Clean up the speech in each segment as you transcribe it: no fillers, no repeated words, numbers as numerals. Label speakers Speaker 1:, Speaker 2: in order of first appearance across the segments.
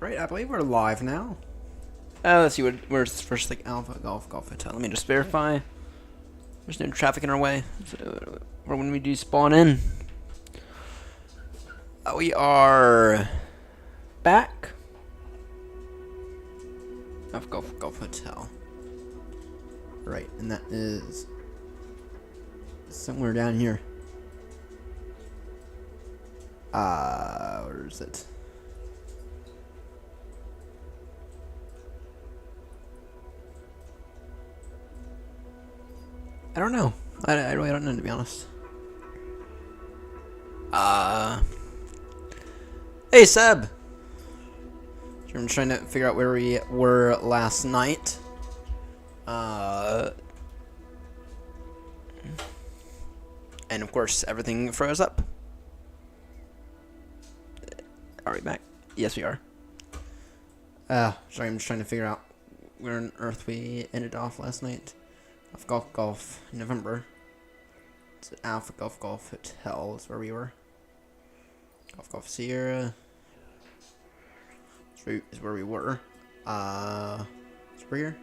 Speaker 1: Right, I believe we're live now. Let's see, where's first, like, Alpha Golf Hotel. Let me just verify. There's no traffic in our way. So, when we do spawn in, we are back. Alpha Golf Hotel. Right, and that is somewhere down here. Where is it? I don't know. I really don't know, to be honest. Hey, Seb! I'm trying to figure out where we were last night. And of course, everything froze up. Are we back? Yes, we are. Sorry, I'm just trying to figure out where on earth we ended off last night. Alpha Golf November. It's Alpha Golf Hotel is where we were. Golf Sierra is where we were. It's where here.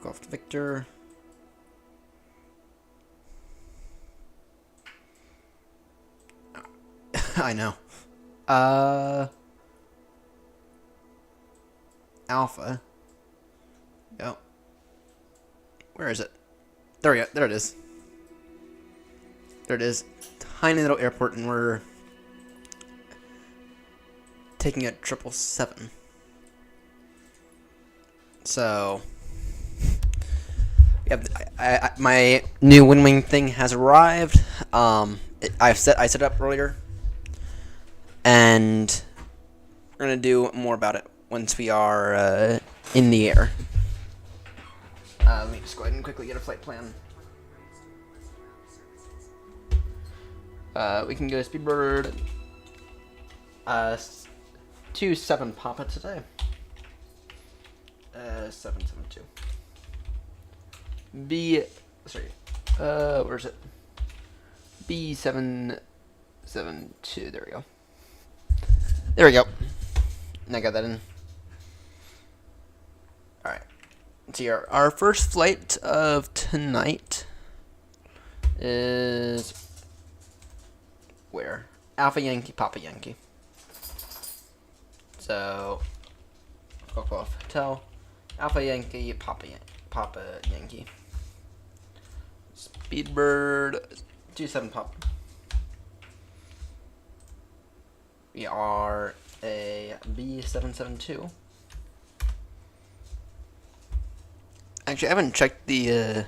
Speaker 1: Golf Victor. I know. Alpha. Yep. Where is it? There we go. There it is. There it is. Tiny little airport, and we're taking a 777. So, yeah, my new Wing thing has arrived. I set it up earlier, and we're gonna do more about it once we are in the air. Let me just go ahead and quickly get a flight plan. We can go Speedbird 27 Papa today. 772. Where's it? B772. There we go. There we go. And I got that in. Alright. Let's see, our first flight of tonight is where? Alpha Yankee, Papa Yankee. So, Golf Hotel, Alpha Yankee, Papa Yankee. Speedbird 27 Pop. We are a B772. Actually, I haven't checked the, I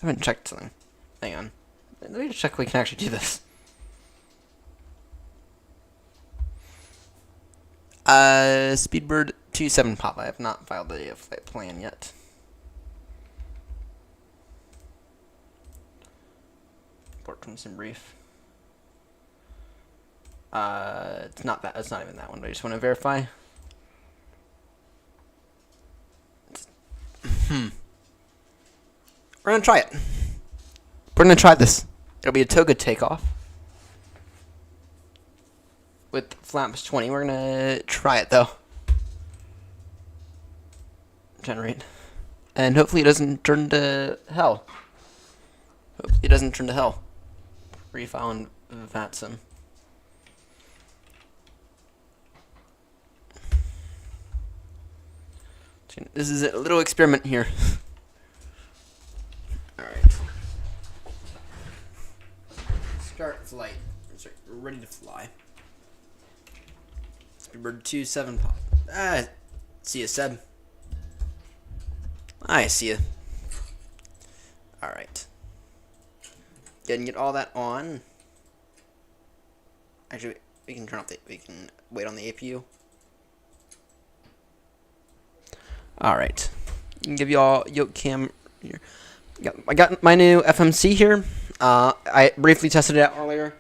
Speaker 1: haven't checked something. Hang on. Let me just check if we can actually do this. Speedbird 27 Pop. I have not filed the flight plan yet. Port terms and brief. It's not that. It's not even that one. But I just want to verify. We're gonna try it. We're gonna try this. It'll be a toga takeoff with flaps 20. We're gonna try it though. Generate, and hopefully it doesn't turn to hell. Hopefully it doesn't turn to hell. Refile and VATSIM. This is a little experiment here. Alright. Start flight. We're ready to fly. Speedbird 27 Pop. See you, Seb. I see you. Alright. Go ahead and get all that on. Actually, we can turn off we can wait on the APU. Alright. I can give you all yoke cam here. I got my new FMC here. I briefly tested it out earlier,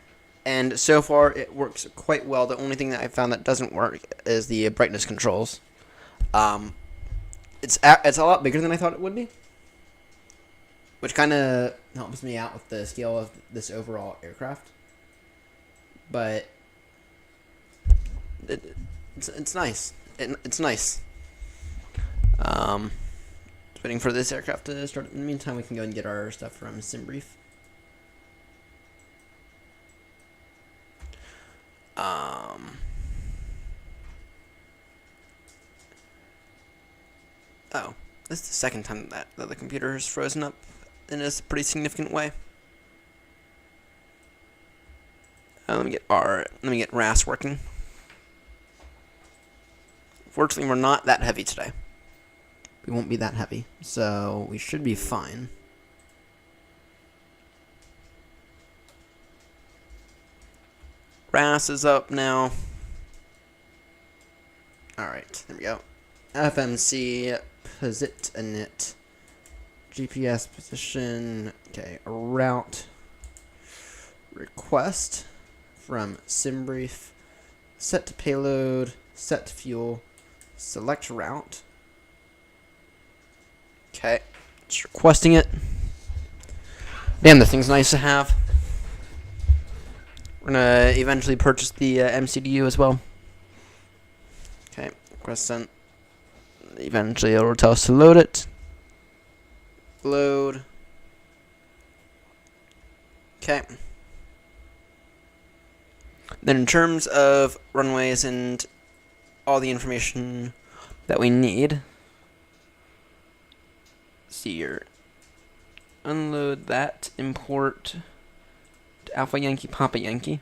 Speaker 1: and so far it works quite well. The only thing that I found that doesn't work is the brightness controls. It's a lot bigger than I thought it would be, which kind of helps me out with the scale of this overall aircraft. But It's nice. It's nice. Just waiting for this aircraft to start. In the meantime, we can go and get our stuff from SimBrief. Oh, this is the second time that the computer has frozen up in a pretty significant way. Let me get RAS working. Fortunately, we're not that heavy today. We won't be that heavy, so we should be fine. RAS is up now. Alright, there we go. FMC, posit init, GPS position, okay, route, request from SimBrief, set to payload, set to fuel, select route. Okay, just requesting it. Damn, this thing's nice to have. We're gonna eventually purchase the MCDU as well. Okay, request sent. Eventually it'll tell us to load it. Load. Okay. Then in terms of runways and all the information that we need, see here. Unload that, import to Alpha Yankee, Papa Yankee.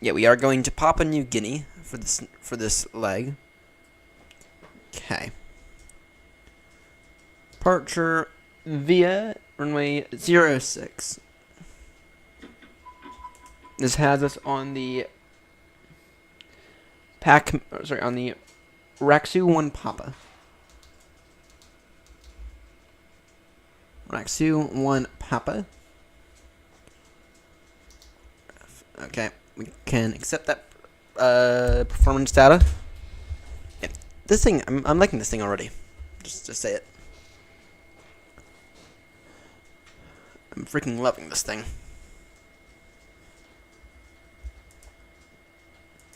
Speaker 1: Yeah, we are going to Papua New Guinea for this leg. Okay. Departure via runway 06. This has us on the on the Raksu 1 Papa. Raksu 1 Papa. Okay, we can accept that performance data. Yeah, this thing, I'm liking this thing already. Just to say it. I'm freaking loving this thing.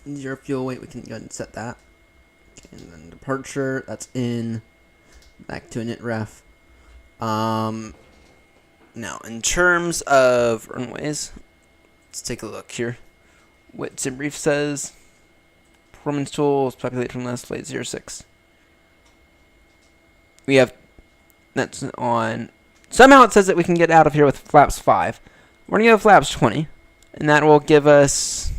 Speaker 1: 0 fuel weight, we can go ahead and set that. Okay, and then departure, that's in. Back to init ref. Now, in terms of runways, let's take a look here. What SimBrief says. Performance tools, populate from last flight 06. We have, that's on, somehow it says that we can get out of here with flaps 5. We're going to go flaps 20, and that will give us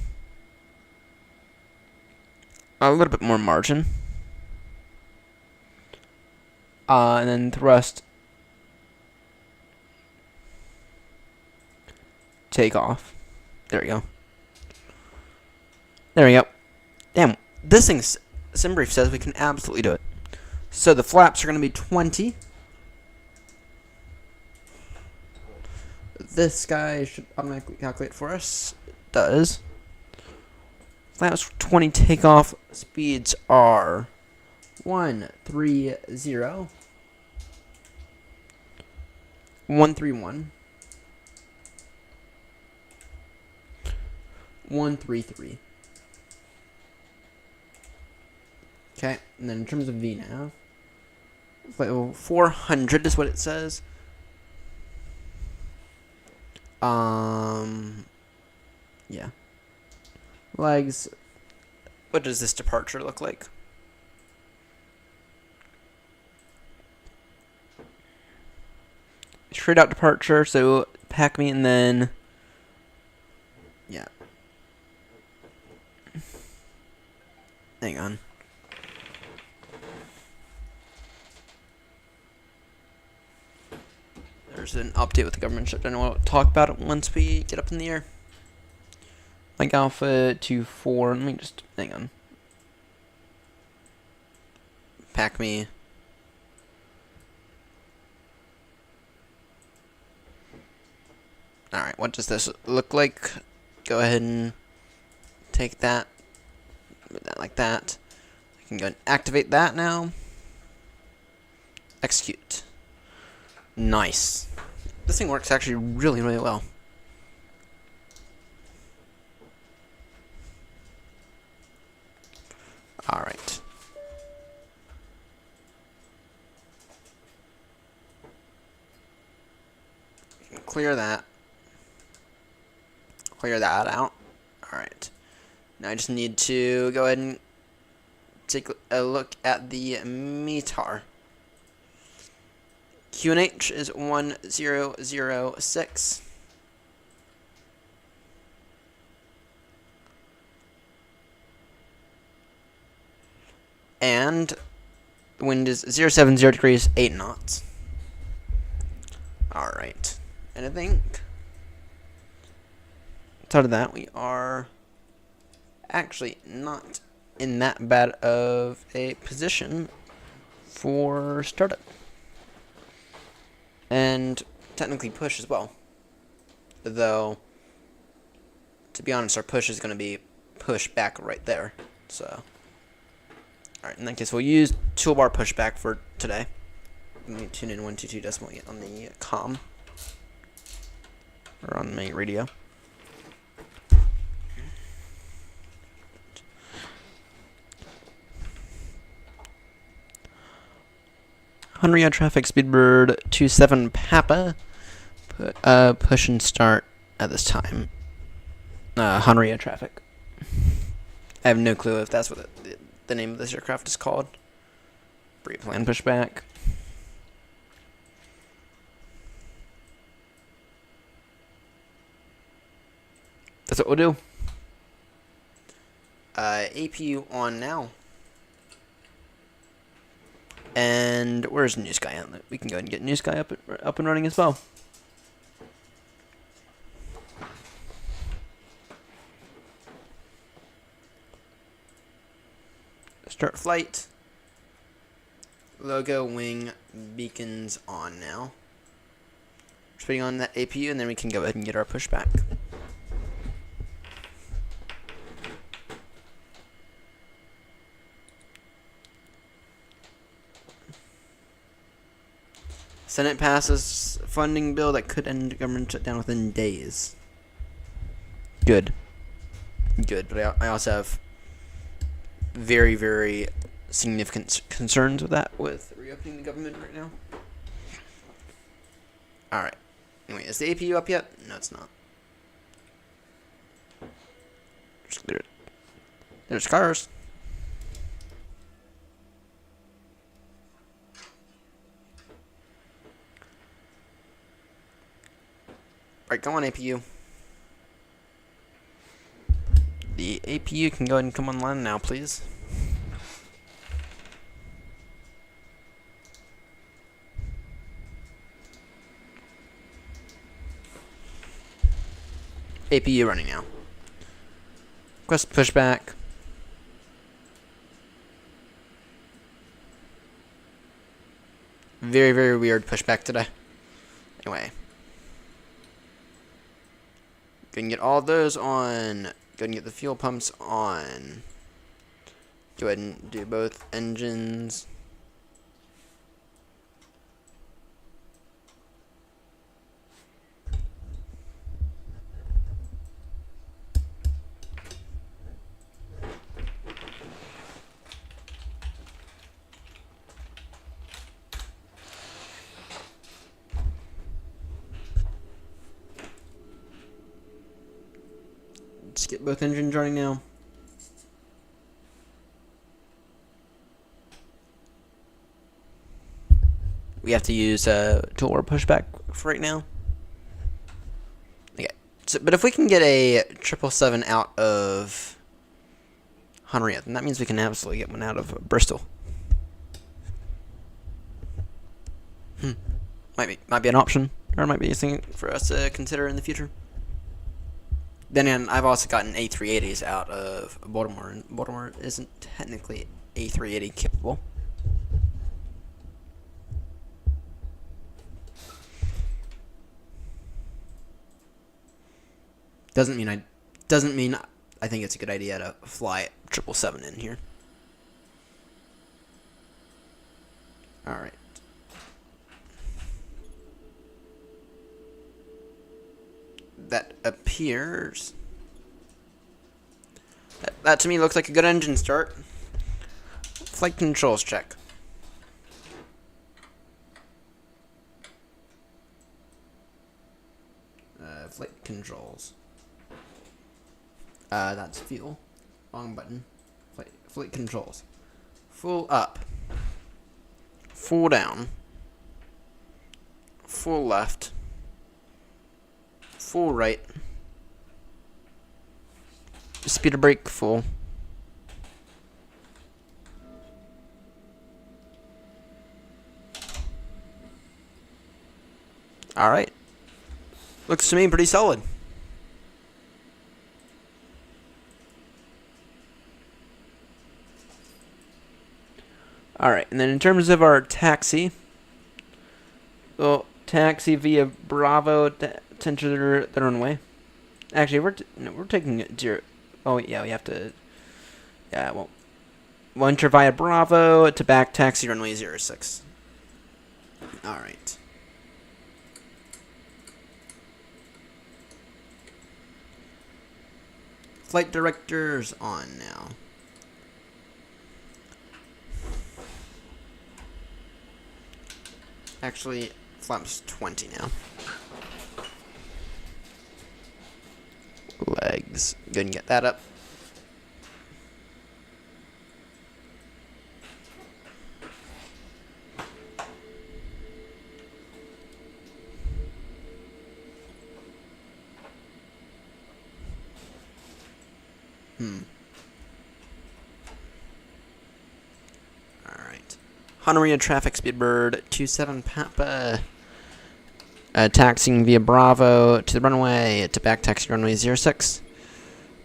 Speaker 1: a little bit more margin. And then thrust, take off. There we go. There we go. Damn, this thing, SimBrief says we can absolutely do it. So the flaps are going to be 20. This guy should automatically calculate for us. It does. Flaps 20 takeoff speeds are 130, 131, 133. Okay, and then in terms of VNAV, flight 400 is what it says. Yeah. Legs. What does this departure look like? Straight out departure, so pack me and then, yeah. Hang on. There's an update with the government shutdown. We'll talk about it once we get up in the air. Like Alpha 24. Let me just hang on. Pack me. Alright, what does this look like? Go ahead and take that. Put that like that. I can go and activate that now. Execute. Nice. This thing works actually really, really well. clear that. Clear that out. Alright. Now I just need to go ahead and take a look at the METAR. QNH is 1006. And the wind is 070 degrees, 8 knots. Alright. And I think outside of that, we are actually not in that bad of a position for startup. And technically push as well. Though, to be honest, our push is going to be push back right there. So, alright, in that case, we'll use toolbar pushback for today. Let me tune in 122.8 on the comm. Or on my radio. Henry traffic, Speedbird 27 Papa. Push and start at this time. Henry traffic. I have no clue if that's what the name of this aircraft is called. Pre-plan pushback. That's what we'll do. APU on now. And where's Newsky? We can go ahead and get Newsky up and running as well. Start flight. Logo, wing, beacons on now. Just putting on that APU, and then we can go ahead and get our pushback. Senate passes funding bill that could end government shutdown within days. Good. Good, but I also have very, very significant concerns with that, with reopening the government right now. Alright. Anyway, is the APU up yet? No, it's not. There's cars. Alright, go on APU. The APU can go ahead and come online now, please. APU running now. Request pushback. Very, very weird pushback today. Anyway. Go and get all those on. Go ahead and get the fuel pumps on. Go ahead and do both engines. Just get both engines running now. We have to use toolbar pushback for right now. Okay, so, but if we can get a 777 out of Henrietta, then that means we can absolutely get one out of Bristol. Might be an option, or might be a thing for us to consider in the future. Then again, I've also gotten A380s out of Baltimore, and Baltimore isn't technically A380 capable. Doesn't mean I think it's a good idea to fly 777 in here. All right. That appears. That to me looks like a good engine start. Flight controls check. flight controls. That's fuel. Wrong button. Flight controls. Full up. Full down. Full left. Full right. Speed of brake full. Alright. Looks to me pretty solid. Alright, and then in terms of our taxi, we'll taxi via Bravo to enter the runway. Actually, we're taking it zero. Oh yeah, we have to. Yeah, well, we'll enter via Bravo to back taxi runway 06. Alright. Flight director's on now. Actually, flaps 20 now. Legs. Go ahead and get that up. Alright. Honolulu traffic Speedbird 27 Papa. Taxiing via Bravo to the runway to back taxi runway 06.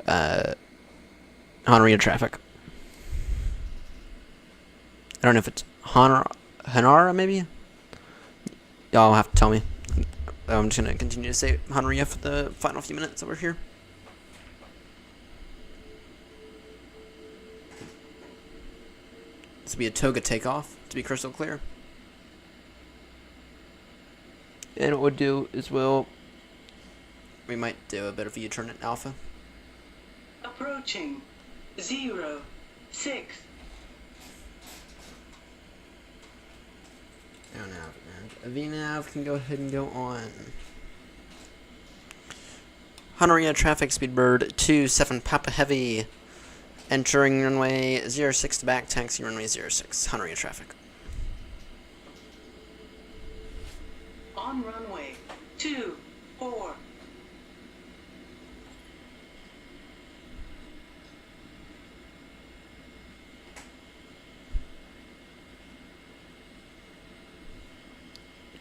Speaker 1: Honolulu traffic. I don't know if it's Hanara maybe? Y'all have to tell me. I'm just going to continue to say Honolulu for the final few minutes that we're here. This will be a toga takeoff, to be crystal clear. And what we'll do is we might do a bit of a U-turn at Alpha.
Speaker 2: Approaching 06.
Speaker 1: Oh, nav. VNav can go ahead and go on. Honolulu traffic Speedbird 27 Papa Heavy. Entering runway 06 to back taxi runway 06. Honolulu traffic.
Speaker 2: On runway 24.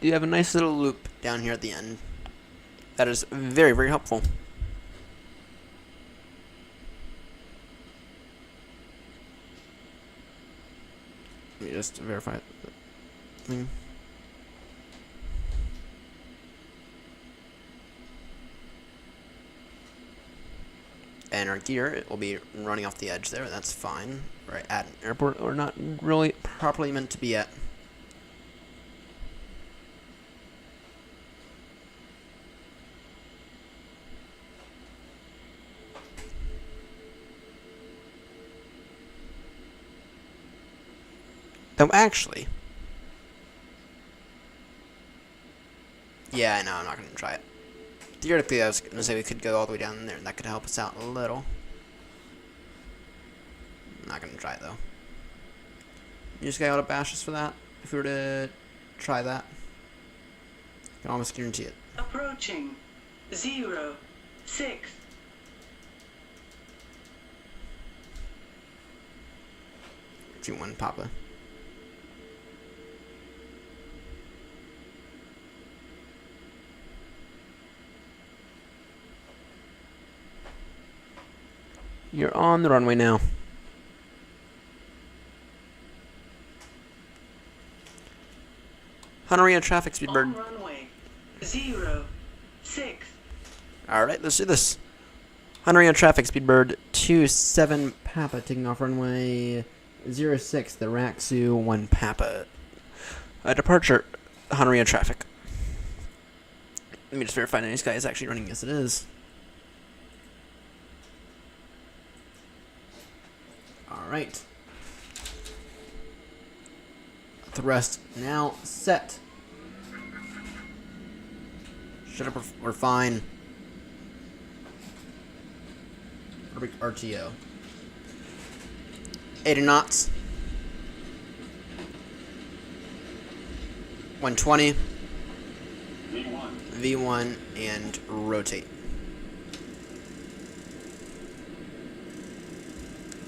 Speaker 1: You have a nice little loop down here at the end. That is very, very helpful. Let me just verify the thing. And our gear, it will be running off the edge there. That's fine. Right at an airport or not really properly meant to be at. Though actually, yeah, no, I'm not going to try it. Theoretically, I was going to say we could go all the way down there, and that could help us out a little. I'm not going to try it, though. You just got to bash us for that, if we were to try that. I can almost guarantee it.
Speaker 2: Approaching 06.
Speaker 1: 2-1 Papa. You're on the runway now. Honolulu traffic Speedbird.
Speaker 2: On runway 06.
Speaker 1: Alright, let's do this. Honolulu traffic Speedbird 27 Papa taking off runway 06, the Raksu 1 Papa. Departure, Honolulu traffic. Let me just verify that this guy is actually running. Yes, it is. Alright. Thrust now set. Shut up, we're fine. RTO. 80 knots. 120. V1 and rotate.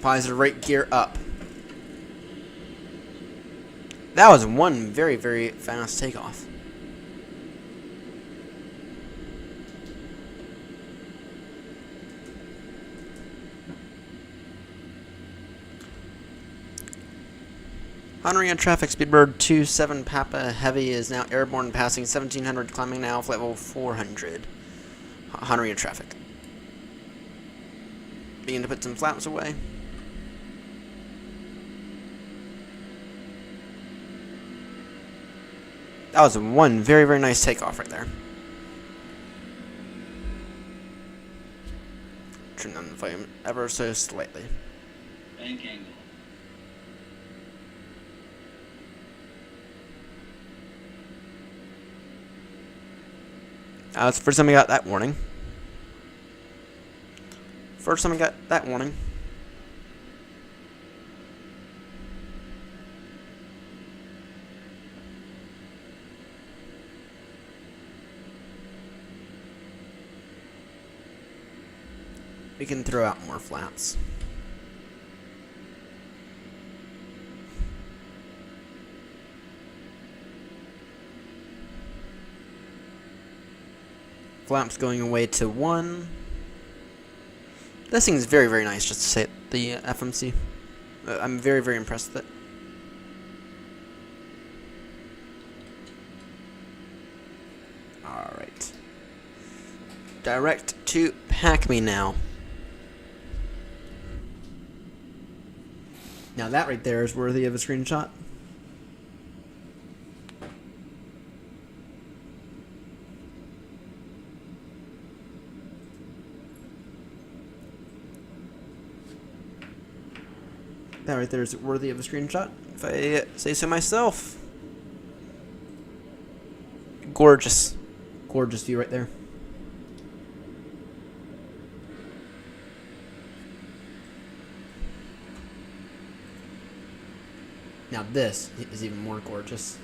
Speaker 1: Positive right gear up. That was one very, very fast takeoff. Honoring a traffic, Speedbird 27 Papa Heavy is now airborne, passing 1700, climbing now flight level 400. Honoring a traffic. Begin to put some flaps away. That was one very, very nice takeoff right there. Turn down the volume ever so slightly.
Speaker 3: Bank angle.
Speaker 1: It's the first time I got that warning. First time I got that warning. We can throw out more flaps. Flaps going away to 1. This thing is very, very nice, just to say it, the FMC. I'm very, very impressed with it. Alright. Direct to pack me now. Now that right there is worthy of a screenshot. That right there is worthy of a screenshot, if I say so myself. Gorgeous. Gorgeous view right there. Now this is even more gorgeous.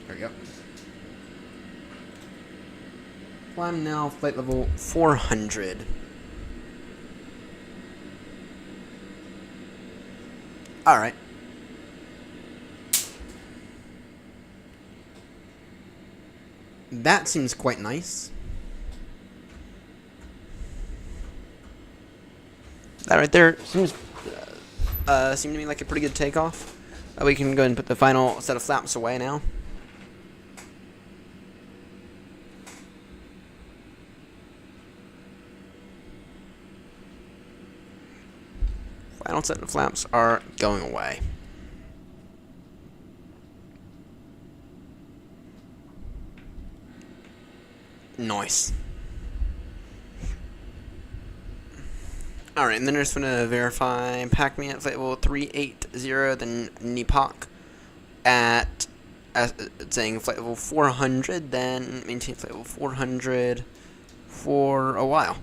Speaker 1: There we go. Climb now, flight level 400. Alright. That seems quite nice. That right there seems seemed to me like a pretty good takeoff. We can go ahead and put the final set of flaps away now. Final set of flaps are going away. Nice. Alright, and then I just want to verify pack me at flight level 380, then NEPOC at saying flight level 400, then maintain flight level 400 for a while.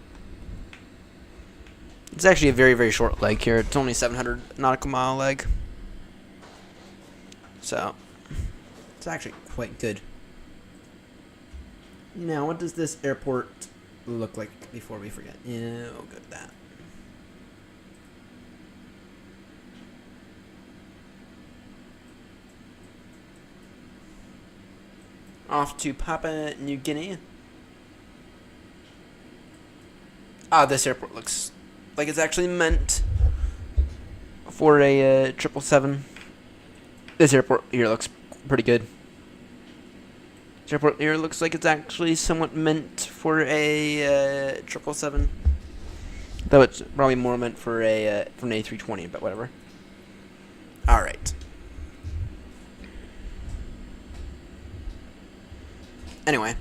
Speaker 1: It's actually a very, very short leg here. It's only 700 nautical mile leg. So, it's actually quite good. Now, what does this airport look like before we forget? Yeah, we'll go to that. Off to Papua New Guinea. Ah, this airport looks like it's actually meant for a 777. This airport here looks pretty good. This airport here looks like it's actually somewhat meant for a 777. Though it's probably more meant for an A320, but whatever. Alright. Anyway,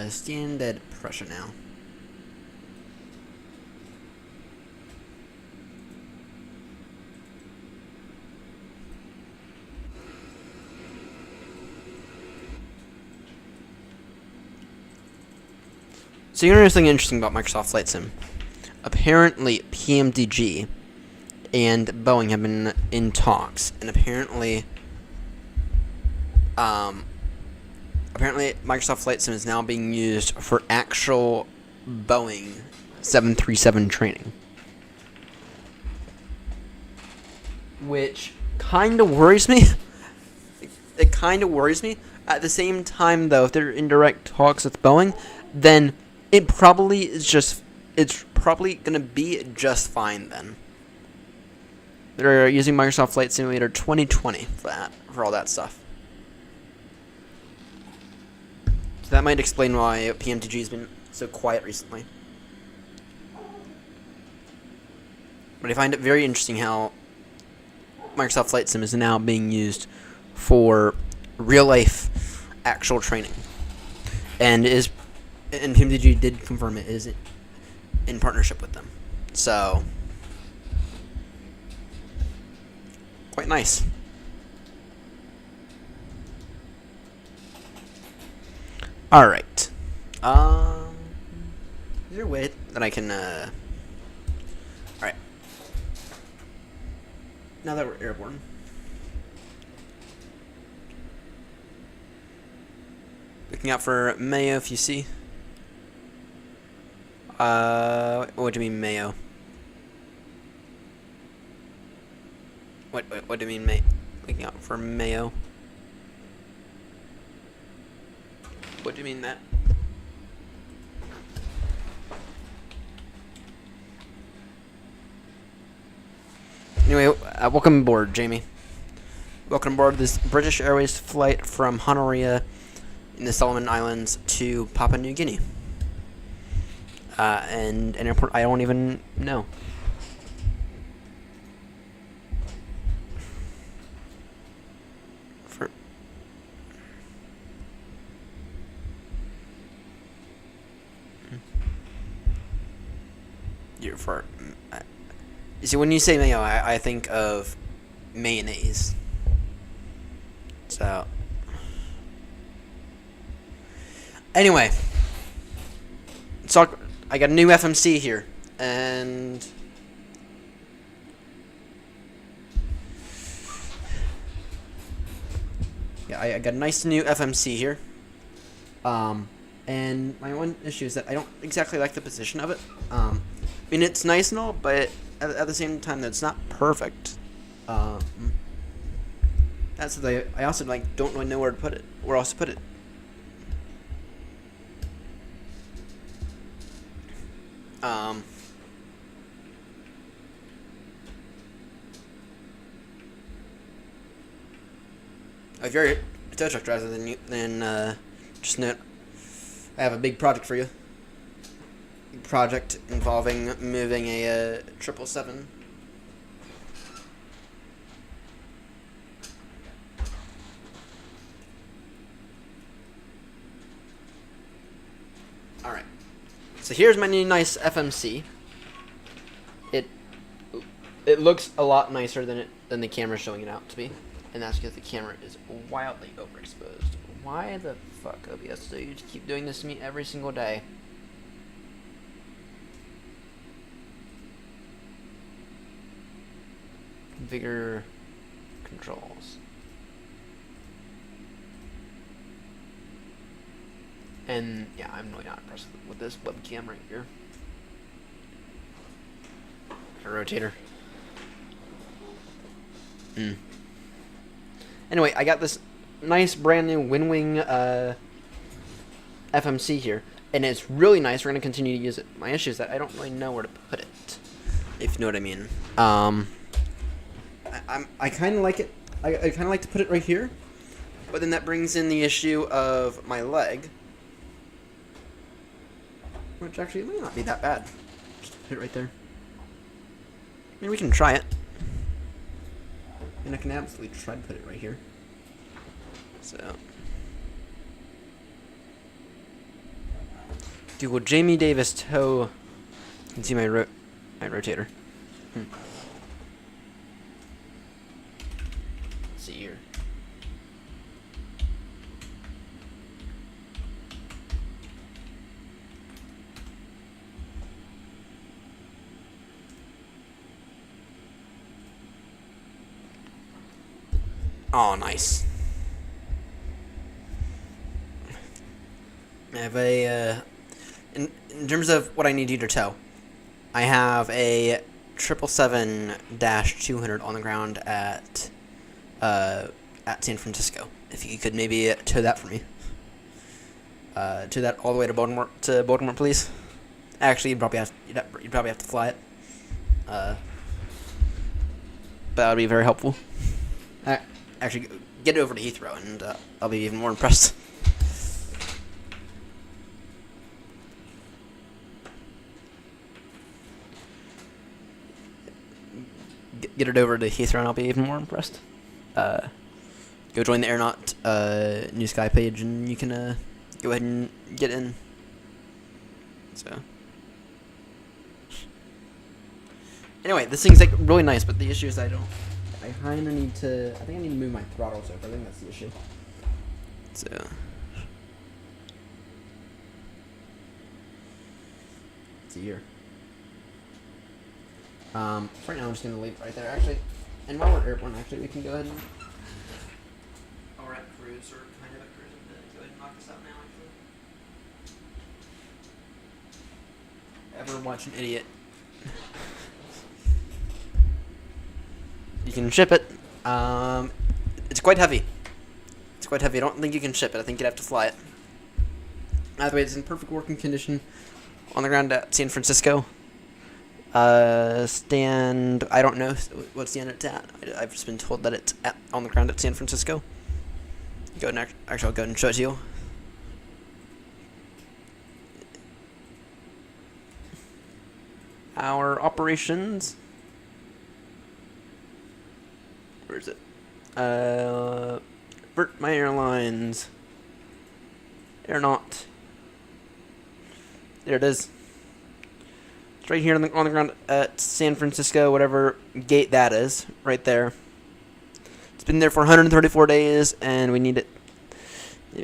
Speaker 1: standard pressure now. So you know something interesting about Microsoft Flight Sim? Apparently, PMDG and Boeing have been in talks, and apparently Microsoft Flight Sim is now being used for actual Boeing 737 training, which kind of worries me. It kind of worries me. At the same time, though, if they're in direct talks with Boeing, then it probably is just, it's probably going to be just fine then. They're using Microsoft Flight Simulator 2020 for that, for all that stuff. So that might explain why PMDG has been so quiet recently. But I find it very interesting how Microsoft Flight Sim is now being used for real life actual training. And PMDG did confirm it is in partnership with them. So quite nice. Alright. Is there a way that I can Alright. Now that we're airborne. Looking out for Mayo if you see. What do you mean Mayo? What do you mean looking out for Mayo? What do you mean that? Anyway, welcome aboard, Jamie. Welcome aboard this British Airways flight from Honoria in the Solomon Islands to Papua New Guinea. And an airport I don't even know. You see, when you say mayo, I think of mayonnaise. So, anyway, so I got a new FMC here, and yeah, I got a nice new FMC here. And my one issue is that I don't exactly like the position of it. I mean, it's nice and all, but at the same time, that's not perfect. That's the I also don't really know where to put it. Where else to put it? If you're a tow truck driver, then just know I have a big project for you. Project involving moving a 777. Alright. So here's my new nice FMC. It looks a lot nicer than the camera's showing it out to be. And that's because the camera is wildly overexposed. Why the fuck, OBS, do you keep doing this to me every single day? Configure controls. And yeah, I'm really not impressed with this webcam right here. A rotator. Anyway, I got this nice brand new WinWing FMC here, and it's really nice. We're gonna continue to use it. My issue is that I don't really know where to put it, if you know what I mean. I kind of like it. I kind of like to put it right here, but then that brings in the issue of my leg, which actually might not be that bad. Just put it right there. I mean, we can try it. And I can absolutely try to put it right here. So. Google Jamie Davis tow. You can see my rotator. Let's see here. Oh, nice. I have a, in terms of what I need you to tow, I have a 777-200 on the ground at San Francisco. If you could maybe tow that for me. Tow that all the way to Baltimore, please. Actually, you'd probably have to fly it. But that would be very helpful. Actually, get it over to Heathrow, and I'll be even more impressed. Get it over to Heathrow, and I'll be even more impressed. Go join the AirNott Newsky page, and you can go ahead and get in. So, anyway, this thing's like really nice, but the issue is I kind of need to. I think I need to move my throttles over. I think that's the issue. So, let's see here. Right now I'm just gonna leave right there. Actually, and while we're at airborne, actually, we can go ahead and. Oh, we're at cruise or kind of at cruise. I'm gonna go ahead and knock this out now. Actually. Ever watch an idiot? You can ship it. It's quite heavy. It's quite heavy. I don't think you can ship it. I think you'd have to fly it. Either way, it's in perfect working condition on the ground at San Francisco. Stand. I don't know what stand it's at. I've just been told that it's on the ground at San Francisco. Go and actually, I'll go ahead and show it to you. Our operations. Where is it? My Airlines. AirNott. There it is. It's right here on the ground at San Francisco, whatever gate that is, right there. It's been there for 134 days, and we need it.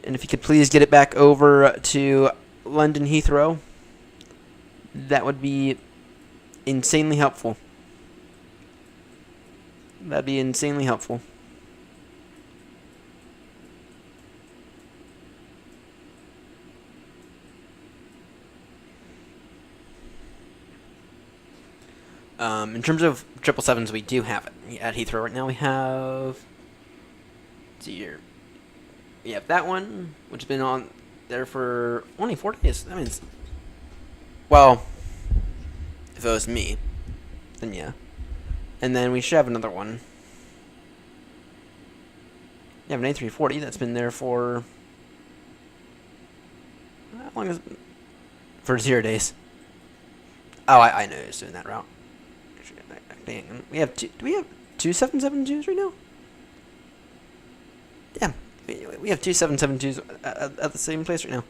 Speaker 1: And if you could please get it back over to London Heathrow, that would be insanely helpful. That'd be insanely helpful. In terms of 777s, we do have it at Heathrow right now. We have, let's see here. We have that one, which has been on there for only 4 days. That means, well, if it was me, then yeah. And then we should have another one. We have an A340 that's been there for, how long is it? For 0 days. Oh, I know who's doing that route. Dang. We have do we have 2 772s right now? Yeah, we have 2 772s at the same place right now.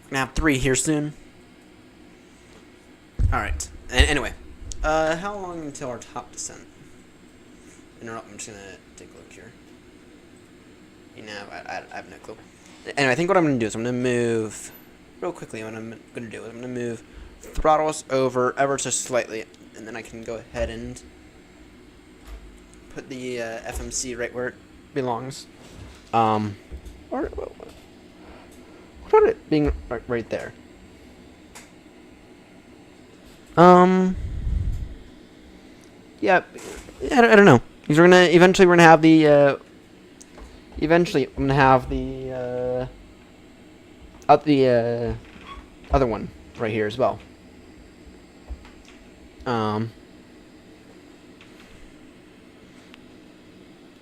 Speaker 1: We're gonna have 3 here soon. All right. Anyway, how long until our top descent? No, I'm just gonna take a look here. You know, I have no clue. Anyway, I think what I'm gonna do is I'm gonna move real quickly. What I'm gonna do is I'm gonna move throttles over ever so slightly, and then I can go ahead and put the FMC right where it belongs. Or what about it being right there? Yeah, I don't know. Because eventually we're gonna have the other one right here as well.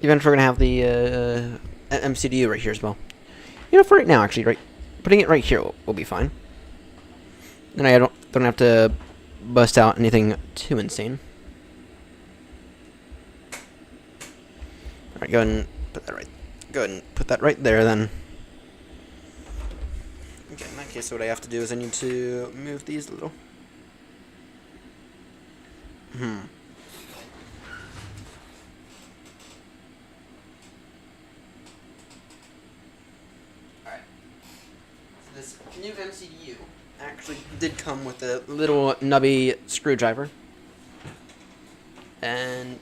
Speaker 1: Eventually we're gonna have the MCDU right here as well. You know, for right now, actually, right, putting it right here will be fine. Then I don't have to bust out anything too insane. All right, go ahead and put that right. Go ahead and put that right there then. Okay, in that case, what I have to do is I need to move these a little. Alright. So this new MCDU actually did come with a little nubby screwdriver. And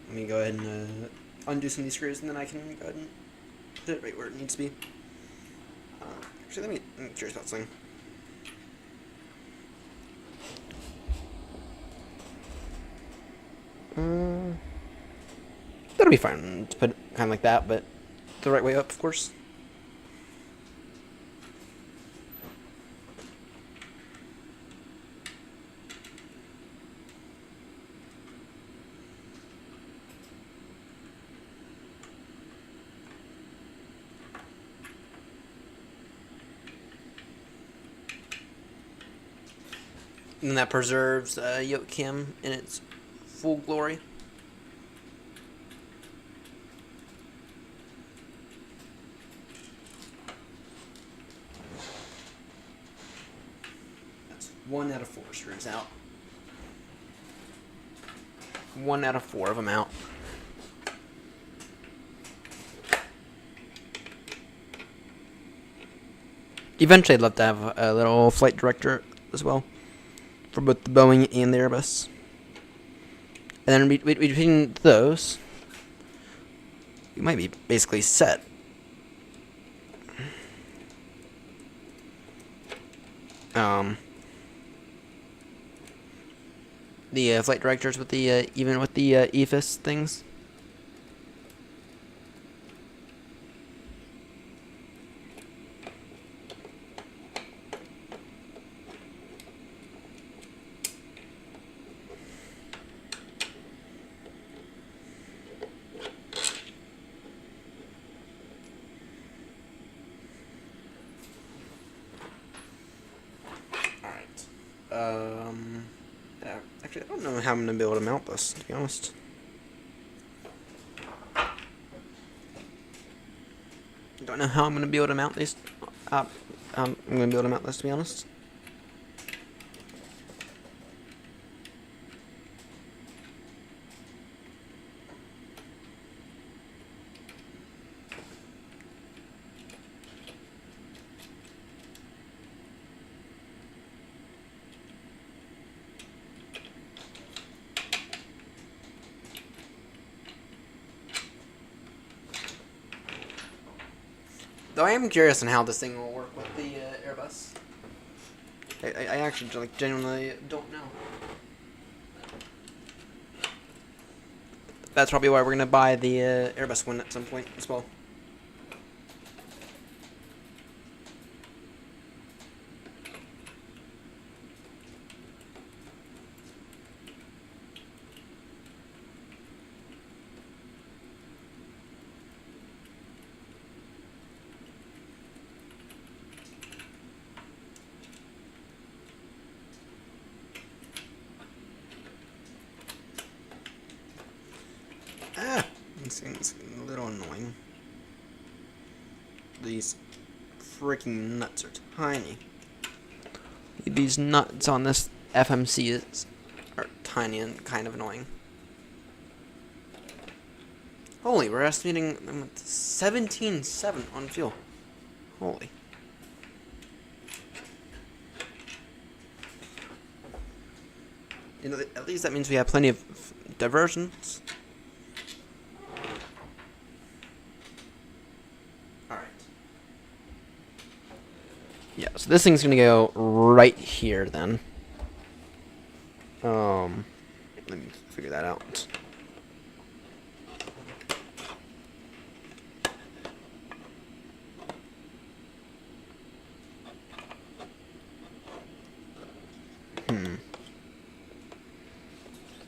Speaker 1: let me go ahead and undo some of these screws, and then I can go ahead and put it right where it needs to be. Actually, I'm curious about something. That'll be fine to put it kind of like that, but the right way up, of course. And that preserves yoke cam in its full glory. That's 1 out of 4 screws out. 1 out of 4 of them out. Eventually, I'd love to have a little flight director as well, for both the Boeing and the Airbus. And then between those, we might be basically set. The flight directors with the even with the EFIS things. Actually, I don't know how I'm going to be able to mount this, to be honest. Don't know how I'm going to be able to mount these. I'm going to be able to mount this, to be honest. Though I am curious on how this thing will work with the Airbus. I actually genuinely don't know. That's probably why we're going to buy the Airbus one at some point as well. This thing's a little annoying. These freaking nuts are tiny. These nuts on this FMC are tiny and kind of annoying. Holy, we're estimating 17.7 on fuel. Holy. You know, at least that means we have plenty of diversions. Yeah, so this thing's gonna go right here then. Let me figure that out.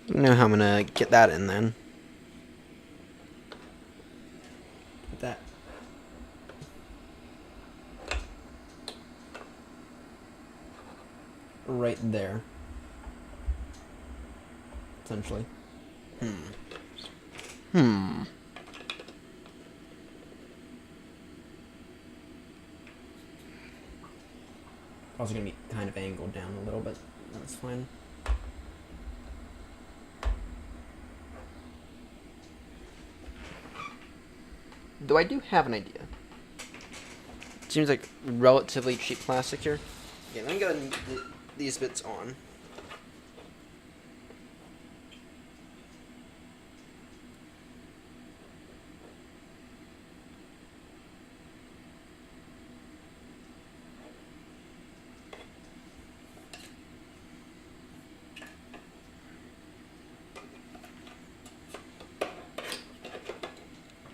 Speaker 1: You know how I'm gonna get that in then. Put that. Right there. Essentially. Also gonna be kind of angled down a little bit. That's fine. Though I do have an idea. Seems like relatively cheap plastic here. Okay, let me go ahead and get these bits on.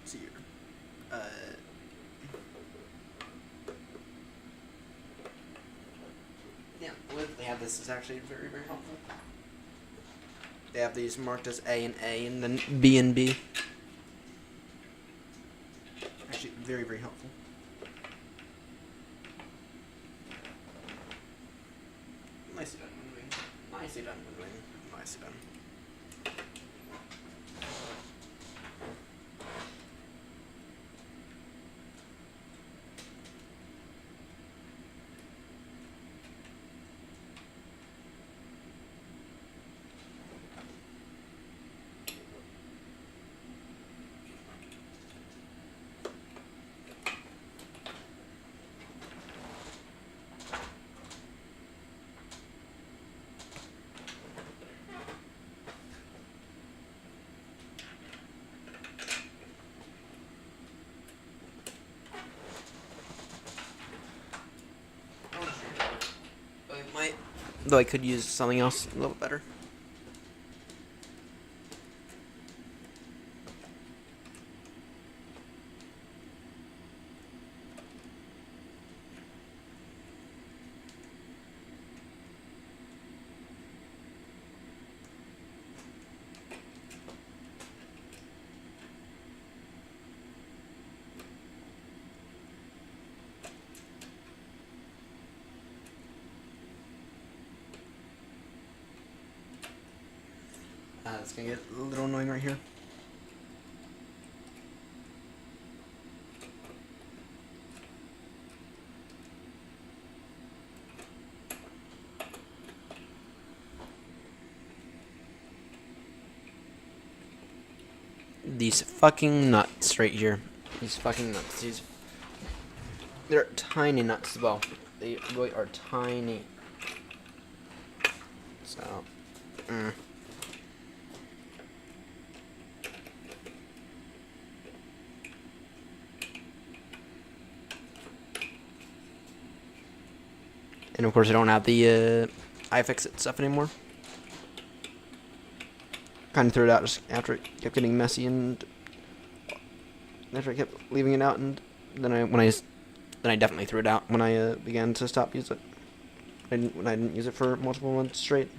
Speaker 1: See here. Yeah, they have this is actually very, very helpful. They have these marked as A and then B and B. Actually, very, very helpful. Nicely done, Woodwing. Nicely done, Woodwing. Nicely done. Though I could use something else a little better. It's gonna get a little annoying right here. These fucking nuts right here. These fucking nuts. They're tiny nuts as well. They really are tiny. So, And of course I don't have the iFixit stuff anymore. Kind of threw it out just after it kept getting messy and after I kept leaving it out, and then I definitely threw it out when I began to stop use it. When I didn't use it for multiple months straight.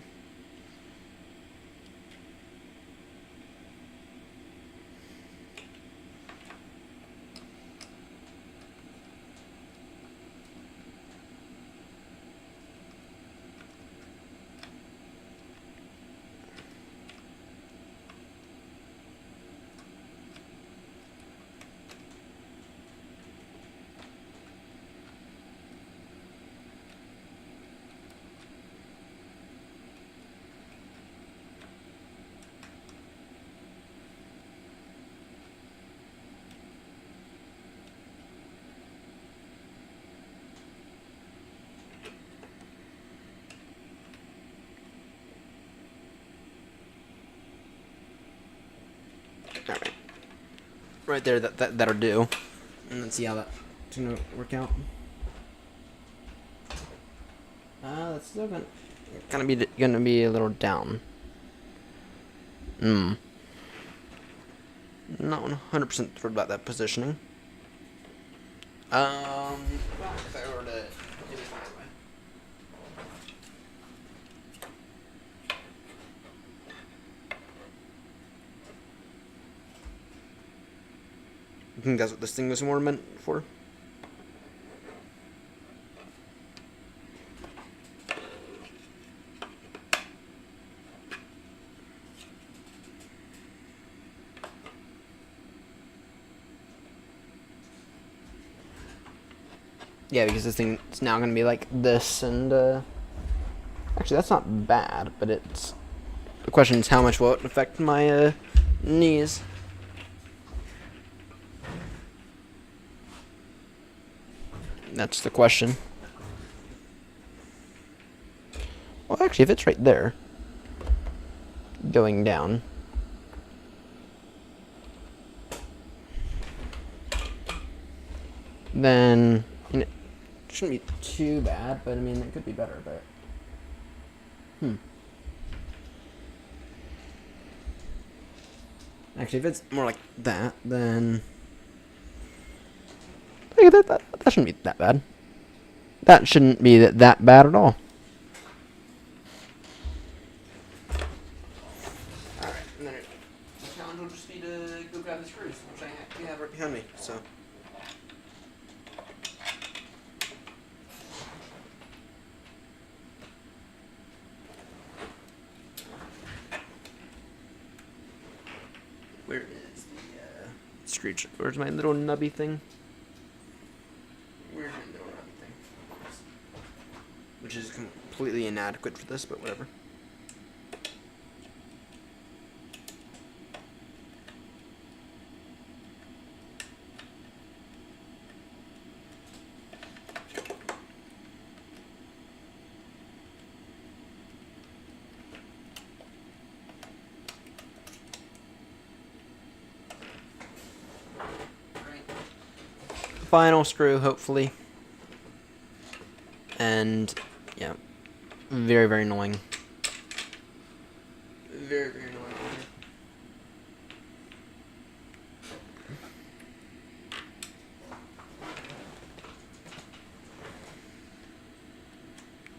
Speaker 1: Alright. Right there, that'll do. And let's see how that's gonna work out. That's still gonna be a little down. Not 100% thrilled about that positioning. Well, if I were to do it my way. think that's what this thing was more meant for. Yeah, because this thing is now going to be like this, and actually that's not bad, but it's the question is how much will it affect my knees. That's the question. Well, actually, if it's right there, going down, then it shouldn't be too bad, but I mean, it could be better, but actually, if it's more like that, then that shouldn't be that bad. That shouldn't be that bad at all. Alright, and then the challenge will just be to go grab the screws, which I actually have right behind me, so. Where is the screech? Where's my little nubby thing? Where's my little nubby thing? Which is completely inadequate for this, but whatever. Final screw, hopefully. And yeah, very, very annoying. Very, very annoying.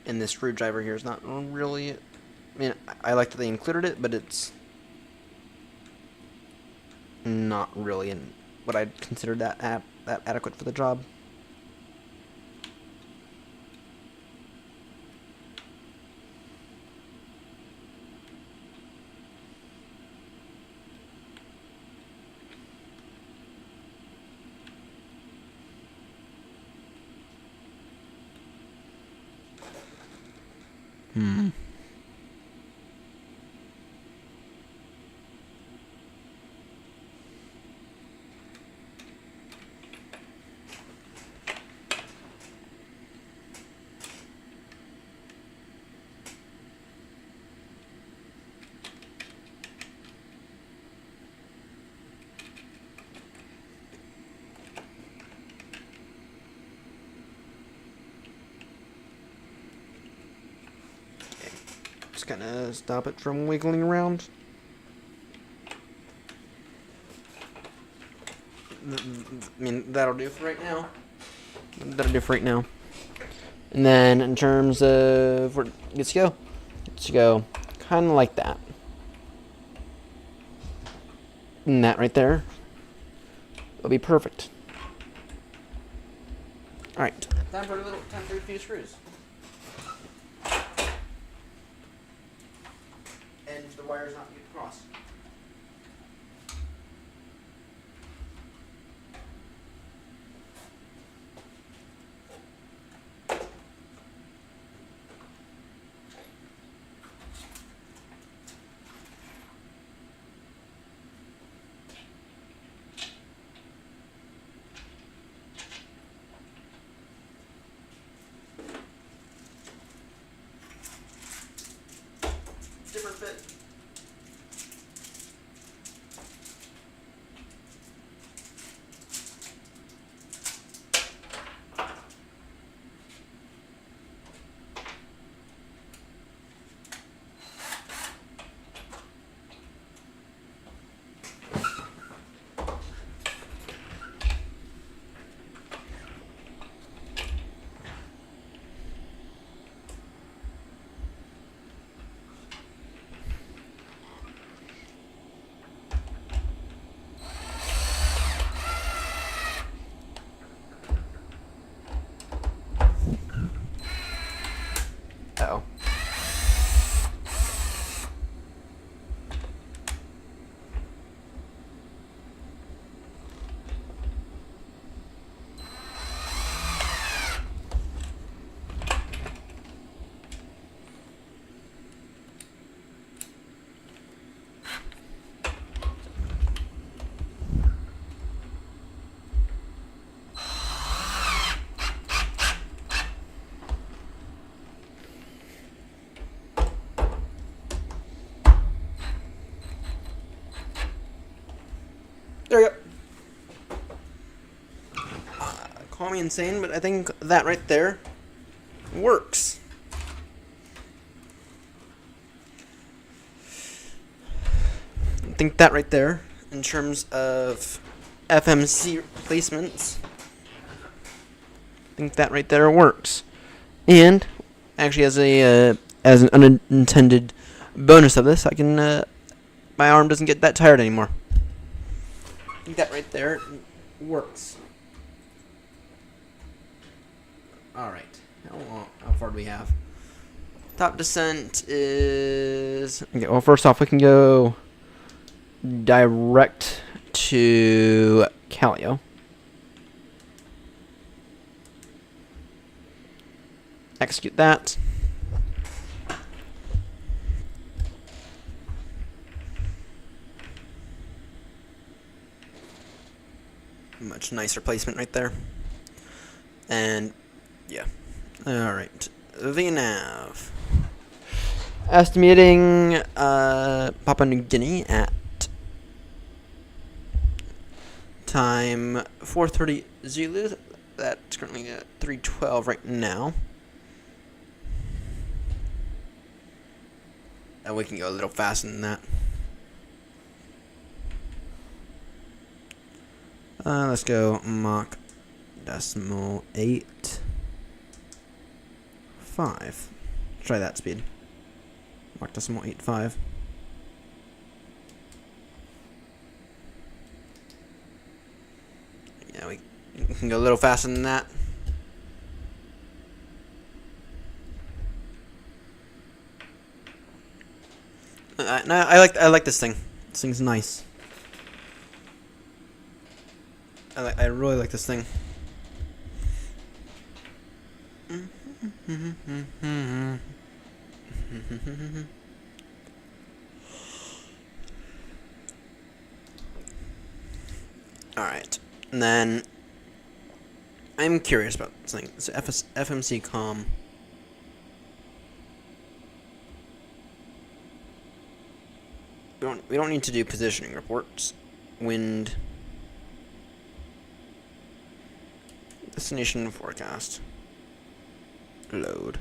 Speaker 1: And this screwdriver here is not really, I mean, I like that they included it, but it's not really in what I'd consider that adequate for the job. Just kind of stop it from wiggling around. I mean, that'll do for right now. That'll do for right now. And then in terms of where it gets to go kind of like that. And that right there will be perfect. All right, time for a few screws. And the wire's not get across. Different fit. me insane, but I think that right there works. I think that right there, in terms of FMC placements, I think that right there works. And actually, as an unintended bonus of this, I can my arm doesn't get that tired anymore. I think that right there works. All right, how far do we have? Top descent is okay. Well, first off, we can go direct to Callio. Execute that. Much nicer placement right there. And yeah. Alright. VNav. Estimating Papua New Guinea at time 4:30 Zulu. That's currently at 3:12 right now. And we can go a little faster than that. Let's go Mach decimal 8.5. Try that speed. Mach decimal 8.5. Yeah, we can go a little faster than that. No, I like this thing. This thing's nice. I really like this thing. Alright. And then I'm curious about this thing. So FMC comm. We don't need to do positioning reports. Wind. Destination forecast. Load.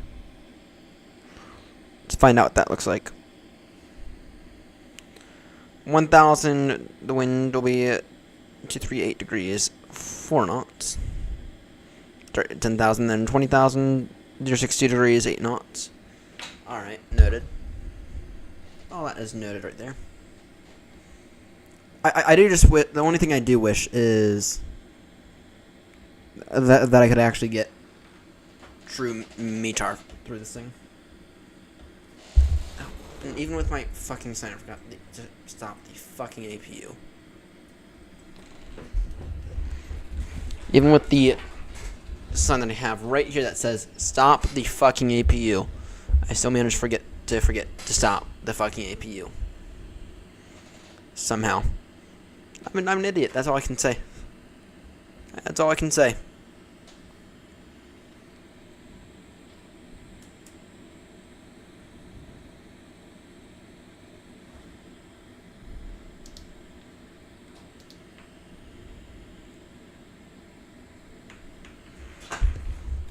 Speaker 1: Let's find out what that looks like. 1,000, the wind will be at 238 degrees, 4 knots. 10,000, then 20,000, 060 degrees, 8 knots. Alright, noted. All that is noted right there. I do just the only thing I do wish is that I could actually get true METAR through this thing. Oh, and even with my fucking sign, I forgot to stop the fucking APU. Even with the sign that I have right here that says stop the fucking APU, I still managed to forget to stop the fucking APU. Somehow. I'm an idiot. That's all I can say. That's all I can say.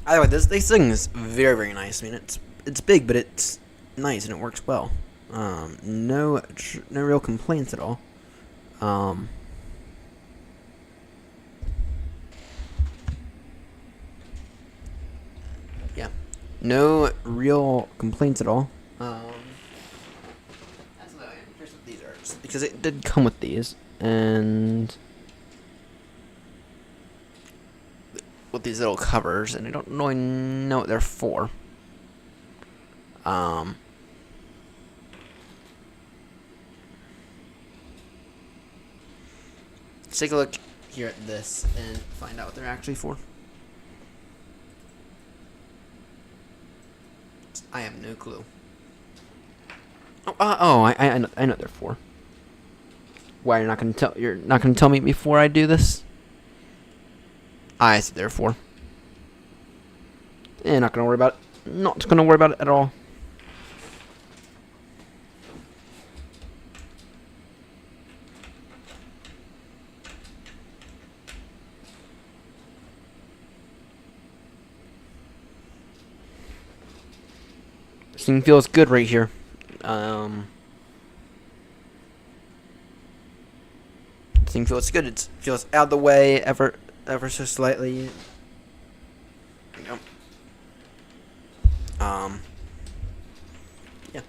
Speaker 1: Either way, this thing is very, very nice. I mean, it's big, but it's nice and it works well. No real complaints at all. Yeah, no real complaints at all. That's what I'm curious what these are, just because it did come with these, and with these little covers, and I don't really know what they're for. Let's take a look here at this and find out what they're actually for. I have no clue. I know what they're for. Why you're not gonna tell me before I do this? I see they're for. Not gonna worry about it. Not gonna worry about it at all. thing feels good right here. Thing feels good. It feels out of the way ever so slightly. There we go. Yeah.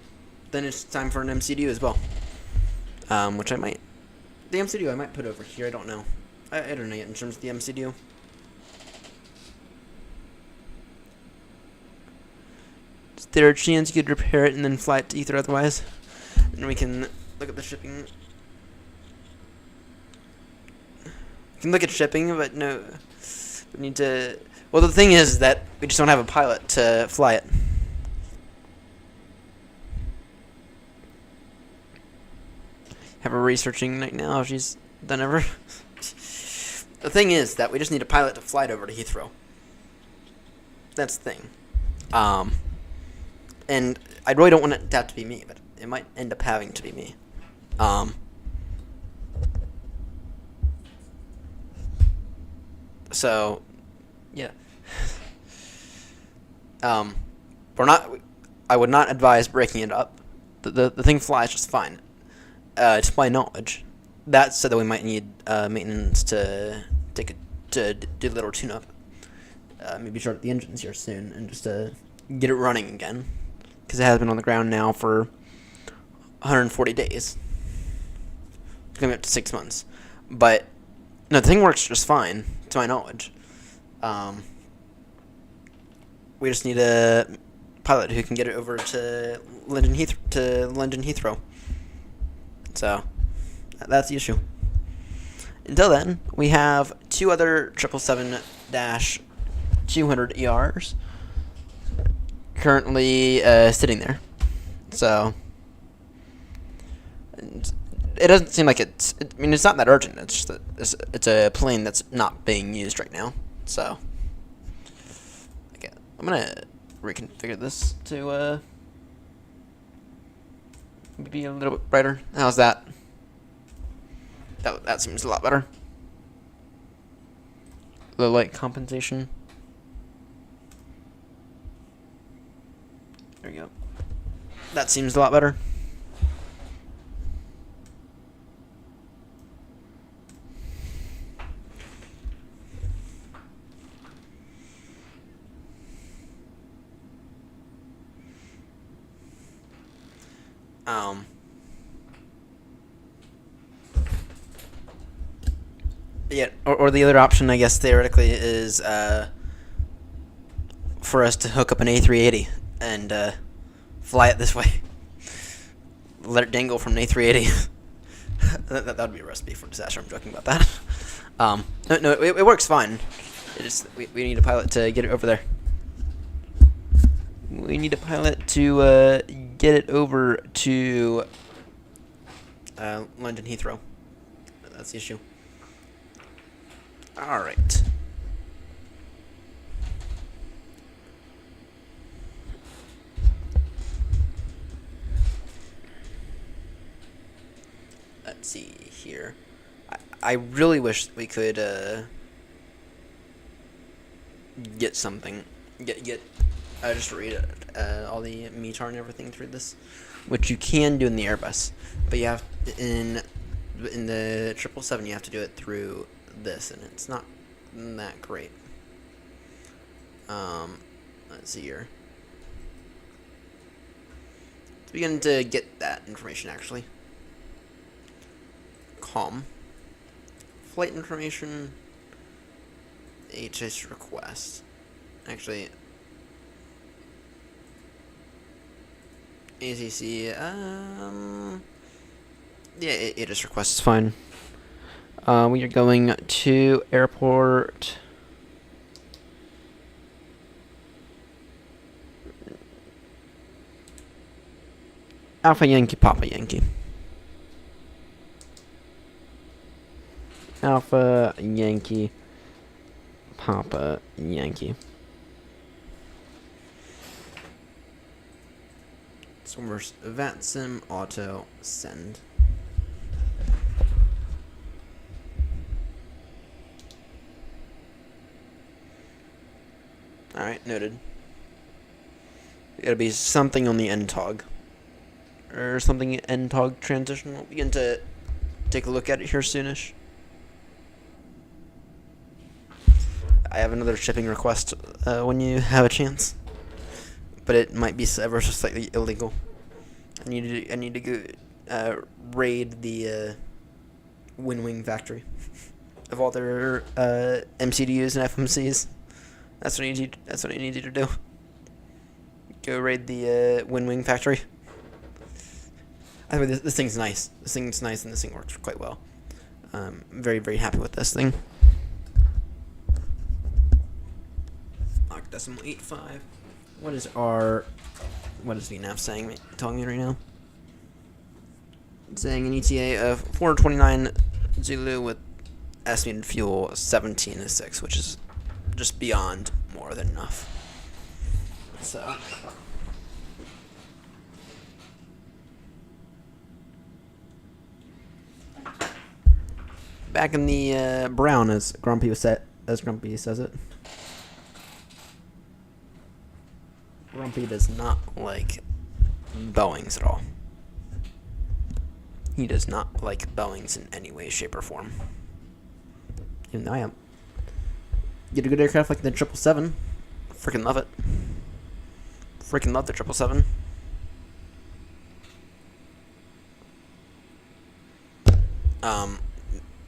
Speaker 1: Then it's time for an MCDU as well. Which the MCDU I might put over here. I don't know. I don't know yet in terms of the MCDU. Is there a chance you could repair it and then fly it to Ether otherwise? And we can look at the shipping. We can look at shipping, but no. We need to... Well, the thing is that we just don't have a pilot to fly it. Have her researching right now. She's done ever. The thing is that we just need a pilot to fly it over to Heathrow. That's the thing. And I really don't want it to have to be me, but it might end up having to be me. So, yeah. I would not advise breaking it up. The thing flies just fine. To my knowledge. That said, that we might need maintenance to do a little tune-up. Maybe start the engines here soon and just get it running again, because it has been on the ground now for 140 days. It's coming up to 6 months, but no, the thing works just fine to my knowledge. We just need a pilot who can get it over to London Heathrow. So that's the issue. Until then, we have 2 other 777-200 ERs currently sitting there. So it doesn't seem like it's not that urgent. It's just that it's a plane that's not being used right now. So okay, I'm gonna reconfigure this to maybe a little bit brighter. How's that? That seems a lot better. Low light compensation. There we go. That seems a lot better. Yeah, or the other option, I guess, theoretically, is for us to hook up an A380 and fly it this way. Let it dangle from an A380. that would be a recipe for disaster. I'm joking about that. No, it works fine. We need a pilot to get it over there. We need a pilot to get it over to London Heathrow. That's the issue. All right. Let's see here. I really wish we could get something. Just read all the METAR and everything through this, which you can do in the Airbus, but you have in the 777 you have to do it through this, and it's not that great. Let's see here. Let's begin to get that information actually. COM. Flight information. HS request. Actually, ACC. Yeah, HS request is fine. We are going to airport. Alpha Yankee Papa Yankee. Alpha Yankee Papa Yankee. So we're VATSIM auto send. Alright, noted. It'll be something on the NTOG. Or something NTOG transition. We'll begin to take a look at it here soonish. I have another shipping request when you have a chance. But it might be ever so slightly illegal. I need to go raid the Wing factory of all their MCDUs and FMCs. That's what I need you to do. Go raid the Wing factory. I mean, this thing's nice. This thing's nice, and this thing works quite well. I'm very, very happy with this thing. Decimal 85. What is VNAV saying? Telling me right now. It's saying an ETA of 429 Zulu with estimated fuel 17.6, which is just beyond more than enough. So. Back in the brown, as Grumpy says it. Grumpy does not like Boeings at all. He does not like Boeings in any way, shape, or form. Even though I am. Get a good aircraft like the 777. Freaking love it. Freaking love the 777.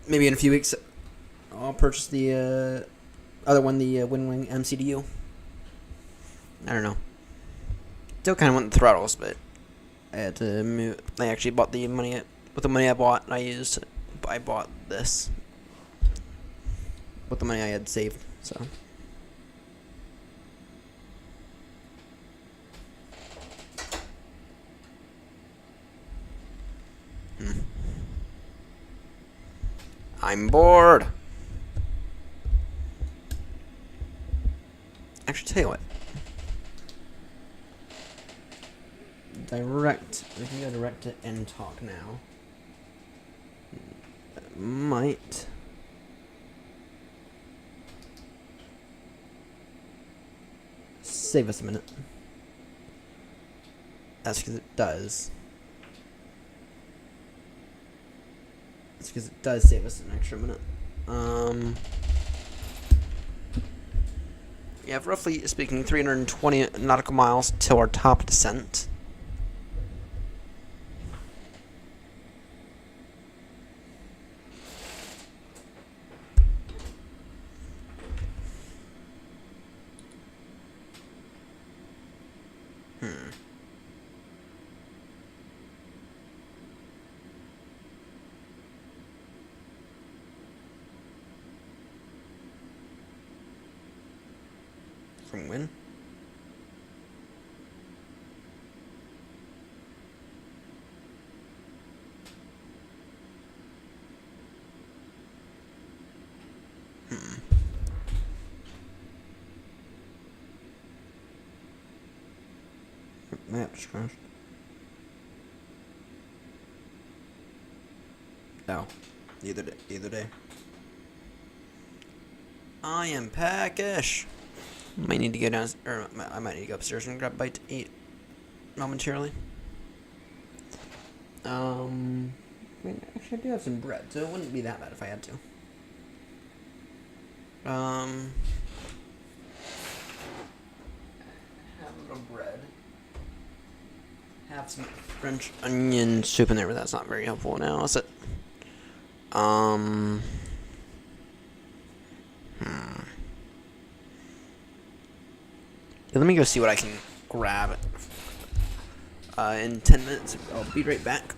Speaker 1: Maybe in a few weeks, I'll purchase the other one, the Wing MCDU. I don't know. Still kind of want the throttles, but I had to move. I actually bought the money with the money I bought. I bought this with the money I had saved. So. I'm bored. Actually, tell you what. We can go direct to NTalk now. That might save us a minute. That's because it does. That's because it does save us an extra minute. We have, roughly speaking, 320 nautical miles till our top descent. From when? Map's crashed. No. Either day. I am peckish. Might need to go down, or I might need to go upstairs and grab a bite to eat momentarily. I mean, actually, I do have some bread, so it wouldn't be that bad if I had to. Have a little bread. Have some French onion soup in there, but that's not very helpful now, is it? Yeah, let me go see what I can grab in 10 minutes. I'll be right back.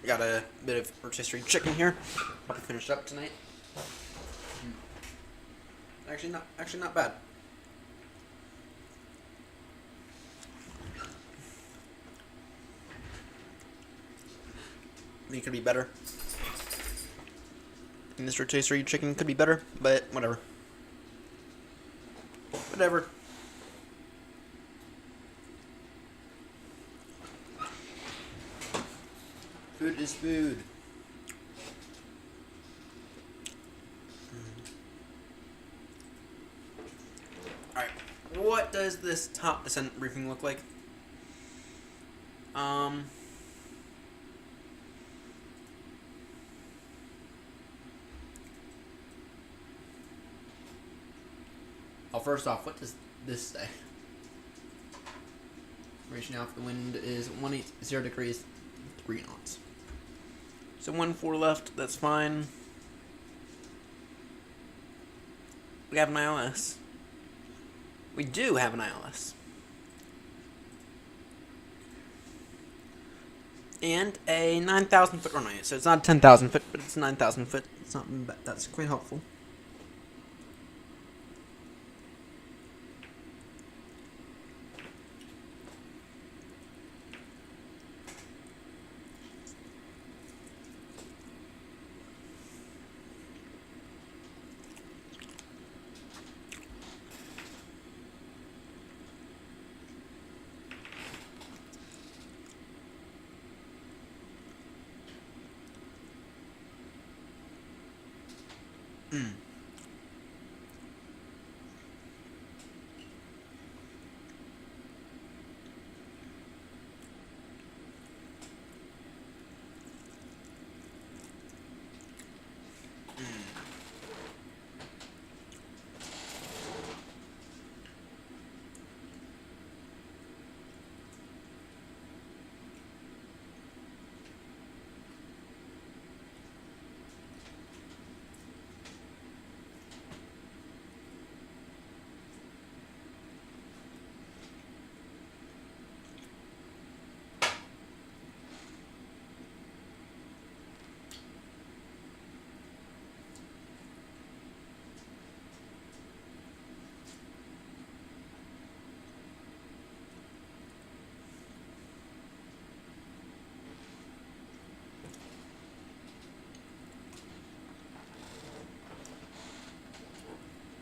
Speaker 1: Got a bit of rotisserie chicken here. Hope to finish up tonight. Actually not bad. I think it could be better. And this rotisserie chicken could be better, but whatever. Whatever. Food is food. Alright, what does this top descent briefing look like? Oh, first off, what does this say? Information out, the wind is 180 degrees, 3 knots. So 1-4 left, that's fine. We have an ILS. We do have an ILS. And a 9,000 foot runway. So it's not 10,000 foot, but it's 9,000 foot. It's not bad. That's quite helpful.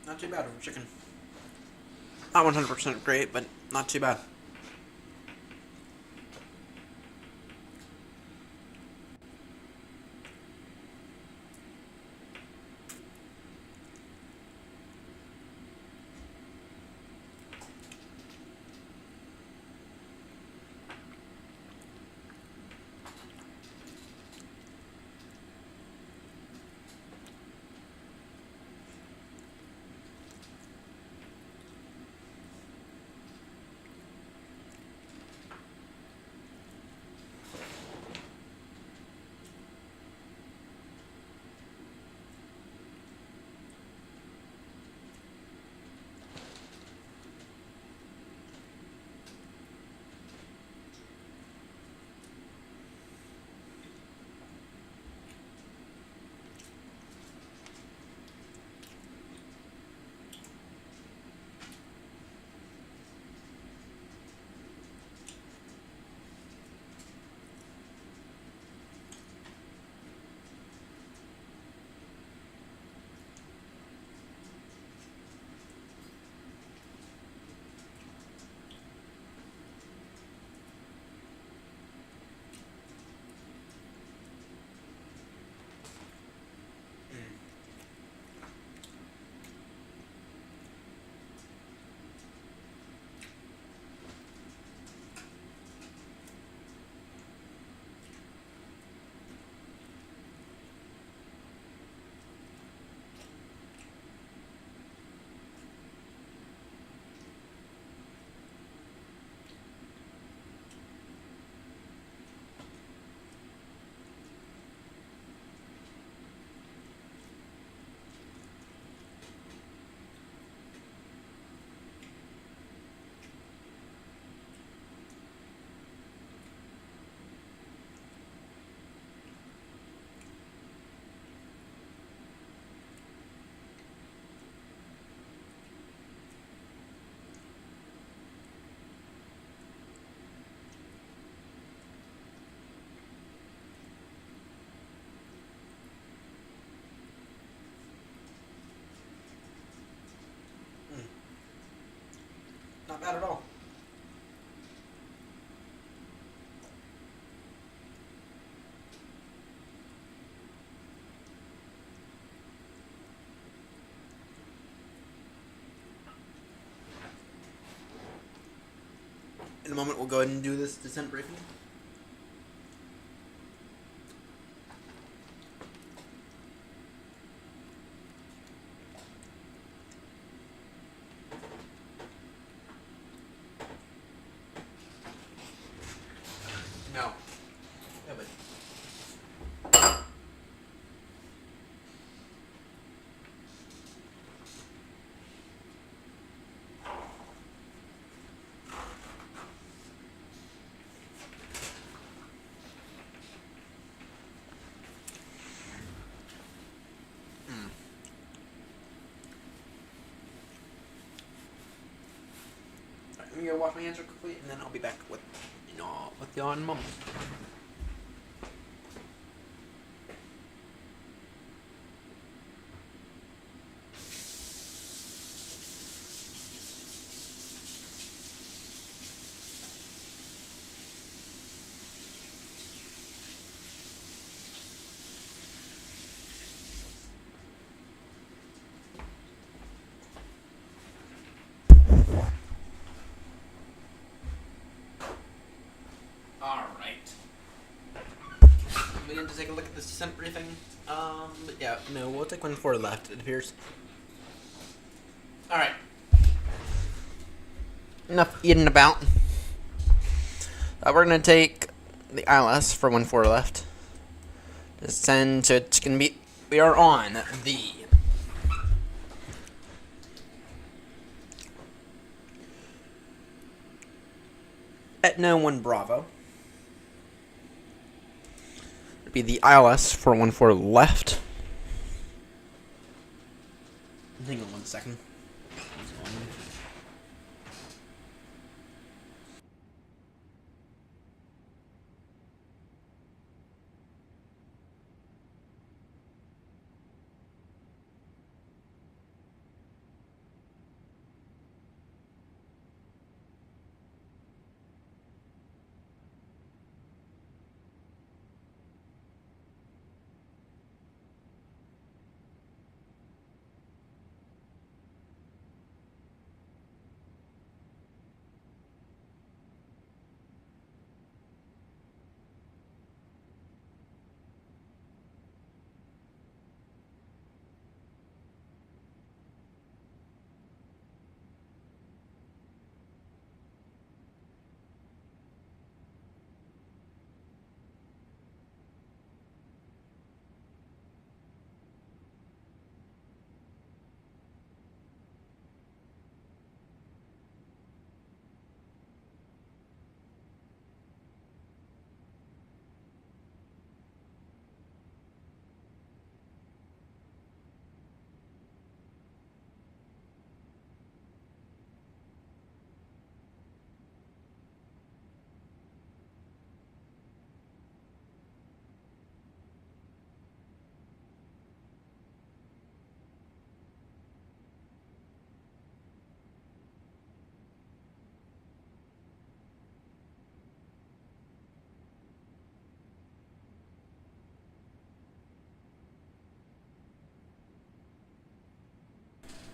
Speaker 1: Not too bad for chicken. Not 100% great, but not too bad. not bad at all. In a moment, we'll go ahead and do this descent briefing. No. Yeah, but... Let me go wash my hands real quickly, and then I'll be back with y'all in a moment. Alright. We need to take a look at this descent briefing. But yeah, no, we'll take 1-4 left, it appears. Alright. Enough eating about. We're gonna take the ILS for 1-4 left. Descend, so it's gonna be... We are on the... Etna 1 Bravo. It'd be the ILS for 1-4 left. Hang on 1 second.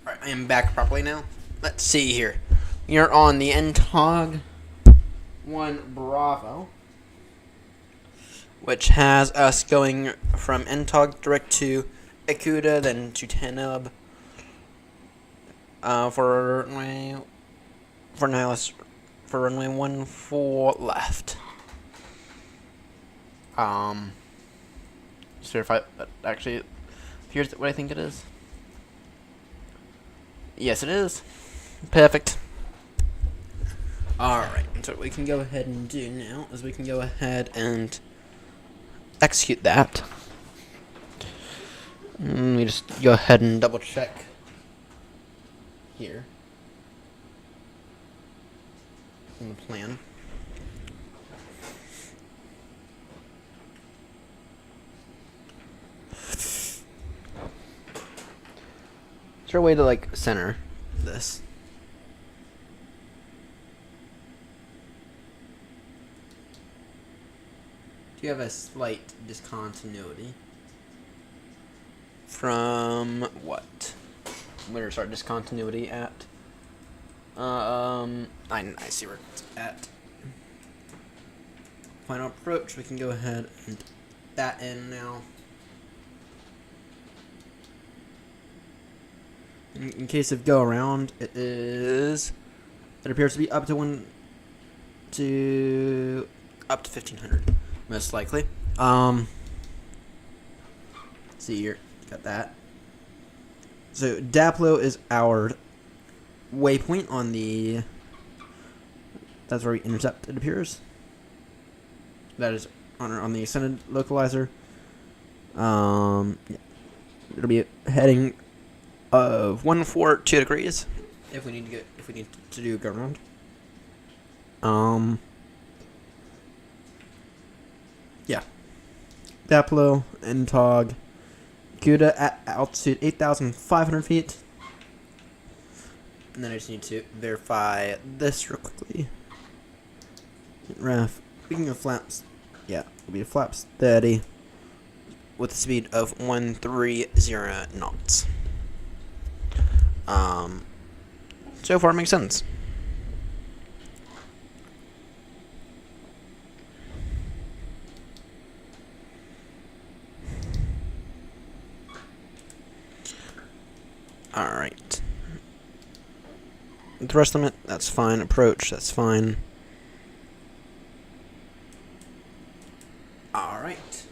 Speaker 1: Alright, I am back properly now. Let's see here. You're on the NTOG 1 Bravo, which has us going from NTOG direct to Ikuda, then to Tenub, for runway 1-4 left. Certify that actually here's what I think it is. Yes, it is. Perfect. Alright, so what we can go ahead and do now is we can go ahead and execute that. Let me just go ahead and double check here in the plan. Is there a way to, like, center this? you have a slight discontinuity from what? Where's our discontinuity at? I see where it's at. Final approach. We can go ahead and put that in now. In case of go around, it appears to be up to 1500, most likely. Let's see here, got that. So Daplo is our waypoint on the. That's where we intercept. It appears. That is on the ascended localizer. Yeah. It'll be heading of 142 degrees if we need to do a go around. Yeah. Daplo, Entog, Gouda at altitude 8,500 feet. And then I just need to verify this real quickly. Ref, speaking of flaps, yeah, it'll be flap steady with a speed of 130 knots. So far it makes sense. Alright. Thrust limit, that's fine. Approach, that's fine. Alright.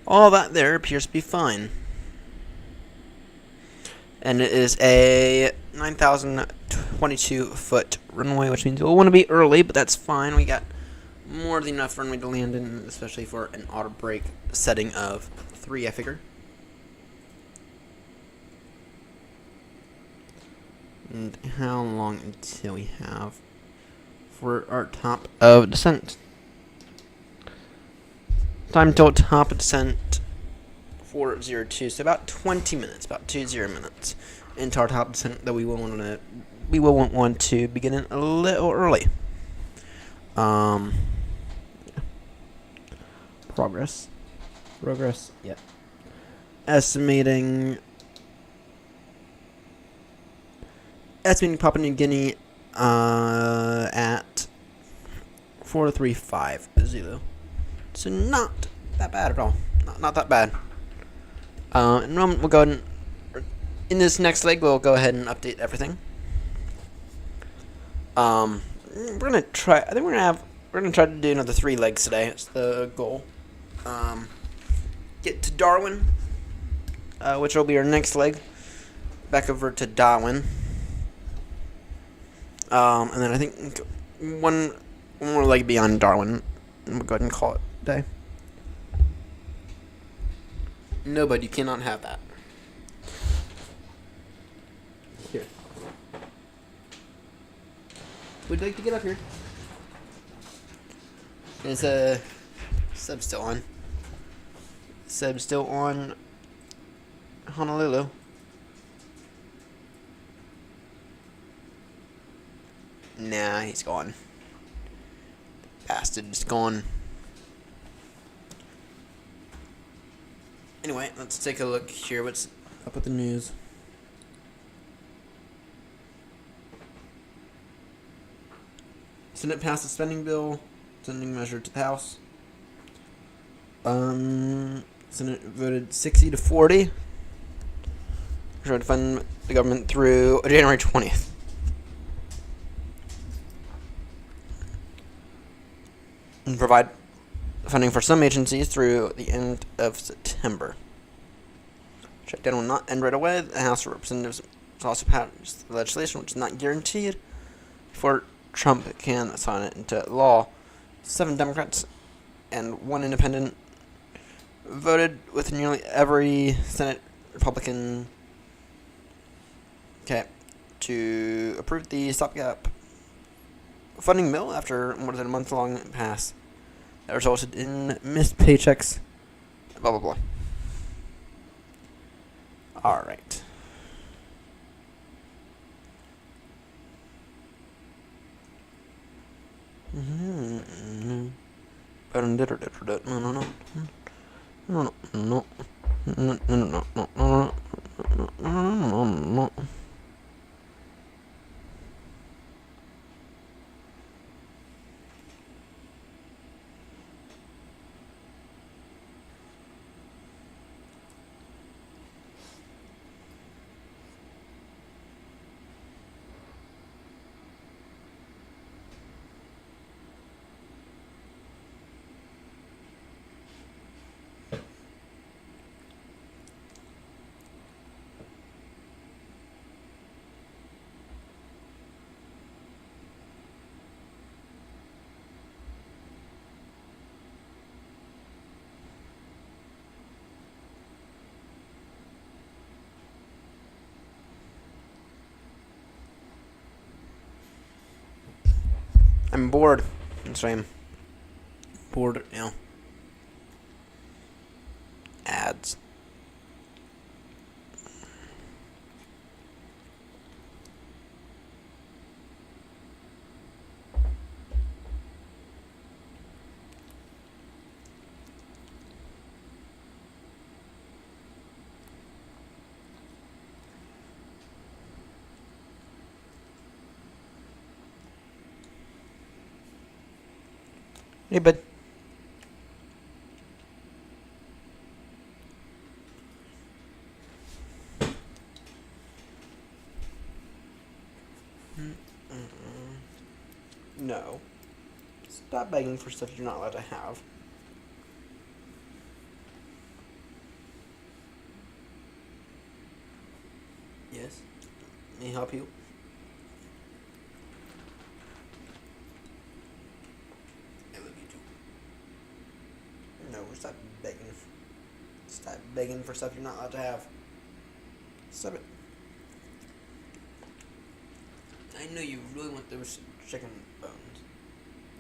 Speaker 1: All that there appears to be fine. And it is a 9,022 foot runway, which means we'll want to be early, but that's fine. We got more than enough runway to land in, especially for an auto brake setting of 3, I figure. And how long until we have for our top of descent? Time till top of descent 402, so about 20 minutes, about 20 minutes into our top descent that we will want to begin in a little early. Yeah. Progress, yeah. Estimating Papua New Guinea at 4350. So not that bad at all. Not that bad. In a moment, we'll go ahead and, in this next leg, we'll go ahead and update everything. We're gonna try. I think we're gonna try to do another 3 legs today. That's the goal. Get to Darwin, which will be our next leg. Back over to Darwin. And then I think one more leg beyond Darwin, and we'll go ahead and call it a day. No, bud, you cannot have that. Here. Would you like to get up here? Is Seb still on? Seb's still on Honolulu. Nah, he's gone. Bastard's gone. Anyway, let's take a look here. What's up with the news? Senate passed a spending bill, sending measure to the House. Senate voted 60 to 40. Trying to fund the government through January 20th. And provide funding for some agencies through the end of September. Shutdown will not end right away. The House of Representatives also passed the legislation, which is not guaranteed before Trump can sign it into law. 7 Democrats and 1 independent voted with nearly every Senate Republican to approve the stopgap funding bill after more than a month-long pass that resulted in missed paychecks, blah, blah, blah. All right. But I'm bored. That's why I'm bored now. Ads. Hey, bud. No. Stop begging for stuff you're not allowed to have. Yes? May I help you? I love you too. No, stop begging. Stop begging for stuff you're not allowed to have. Stop it. I know you really want those chicken bones,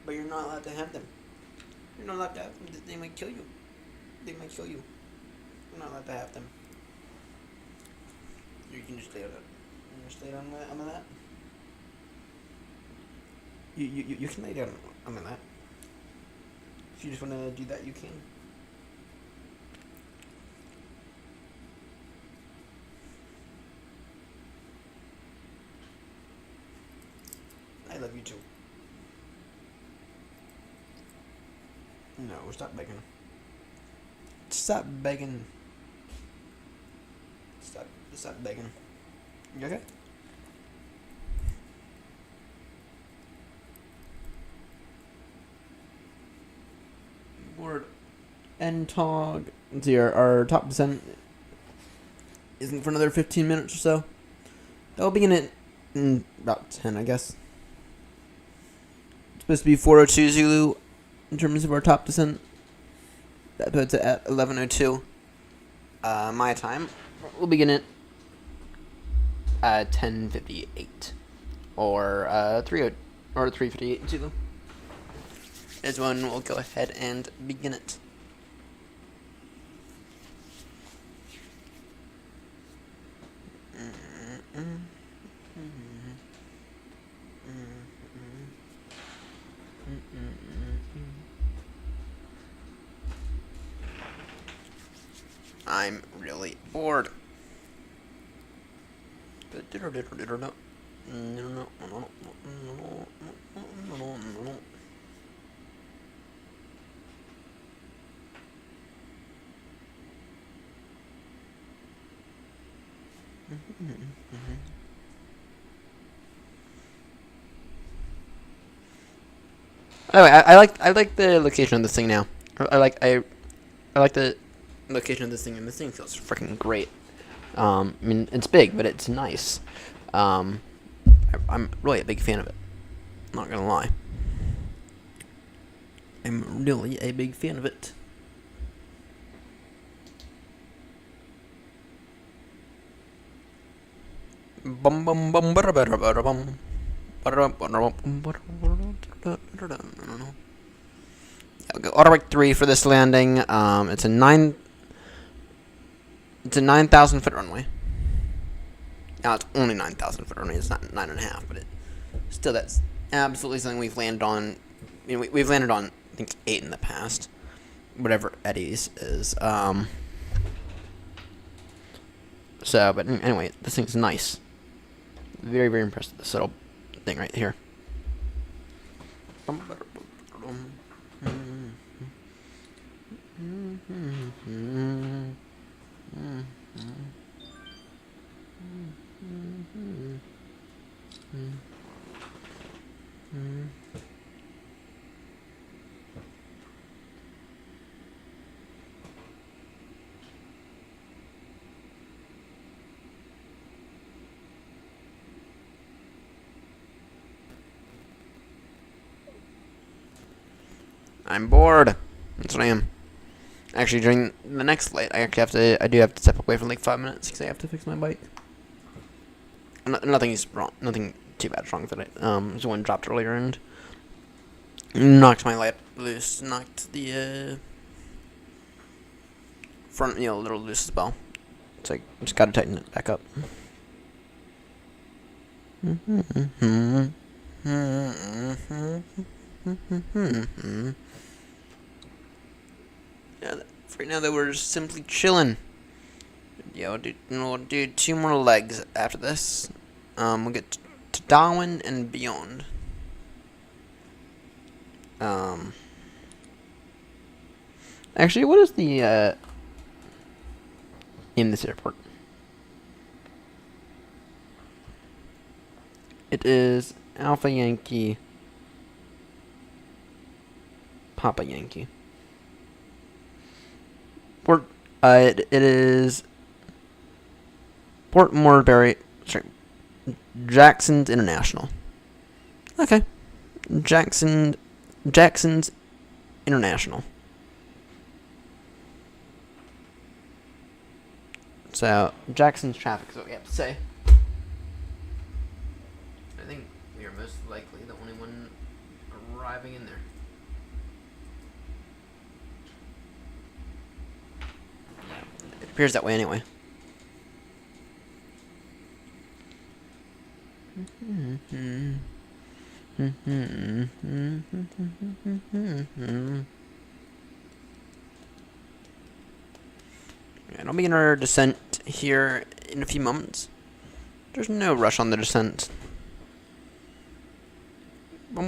Speaker 1: but you're not allowed to have them. You're not allowed to have them. They might kill you. They might kill you. You're not allowed to have them. You can just lay on it. You just lay on that. You can lay down on that. If you just want to do that, you can. I love you too. No, stop begging. Stop begging. Stop begging. You okay? Board. N-Tog. Let's see, our top descent isn't for another 15 minutes or so. That'll begin at about 10, I guess. It's supposed to be 402 Zulu in terms of our top descent. That puts it at 11:02 my time. We'll begin at 10:58 or 3:58 Zulu. Is when we'll go ahead and begin it. I'm really bored. Anyway, I like the location of this thing now. I like the location of this thing, and this thing feels freaking great. I mean, it's big, but it's nice. I'm really a big fan of it. Not gonna lie. I'm really a big fan of it. Bum bum bum bum bum. I'll go automatic 3 for this landing. It's a 9,000 foot runway. Now it's only 9,000 foot runway. It's not 9.5, but still that's absolutely something we've landed on. You know, we've landed on think 8 in the past. Whatever Eddie's is. So, but anyway, this thing's nice. Very, very impressed with this little thing right here. I'm bored. That's what I am. Actually, during the next light, I do have to step away for like 5 minutes because I have to fix my bike. Nothing is wrong. Nothing too bad wrong with it. Just one dropped earlier and knocked my light loose. Knocked the front wheel a little loose as well. So I just gotta tighten it back up. Yeah, for right now though, we're just simply chilling. Yeah, we'll do 2 more legs after this. We'll get to Darwin and beyond. Actually, what is the name of this airport? It is Alpha Yankee Papa Yankee. It is Port Moresby, sorry, Jackson's International. Okay, Jackson's International. So Jackson's traffic is what we have to say. I think we are most likely the only one arriving in there. It appears that way anyway. And I'll begin our descent here in a few moments. There's no rush on the descent. Now,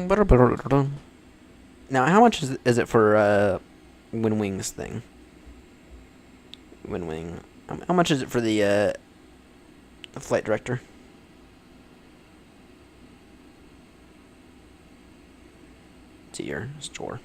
Speaker 1: how much is it for Win Wings thing? Win Wing. How much is it for the flight director? To your store.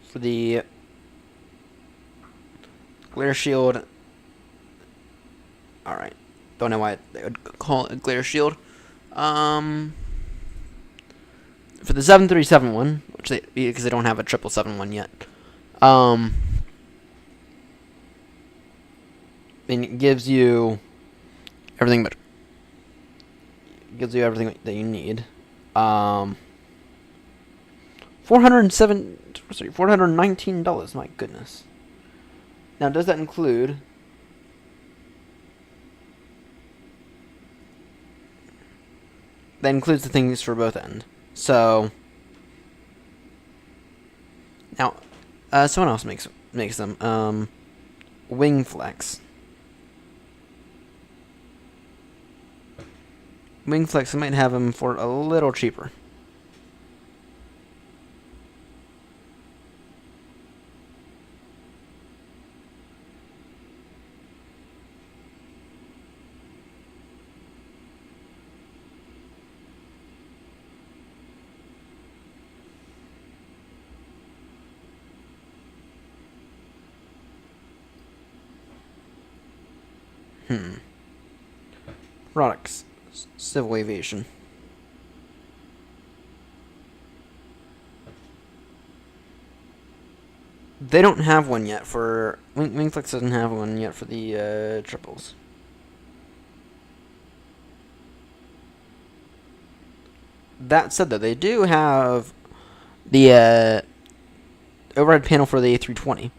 Speaker 1: For the glare shield. Alright. Don't know why they would call it a glare shield. For the 737 one, because they don't have a 777 one yet. And it gives you everything that you need. $419. My goodness. Now, does that include? That includes the things for both ends. So now, someone else makes them. Wing Flex. Wing Flex, I might have them for a little cheaper. Products. Civil aviation. They don't have one yet for Wingflex doesn't have one yet for the triples. That said, though, they do have the overhead panel for the A320.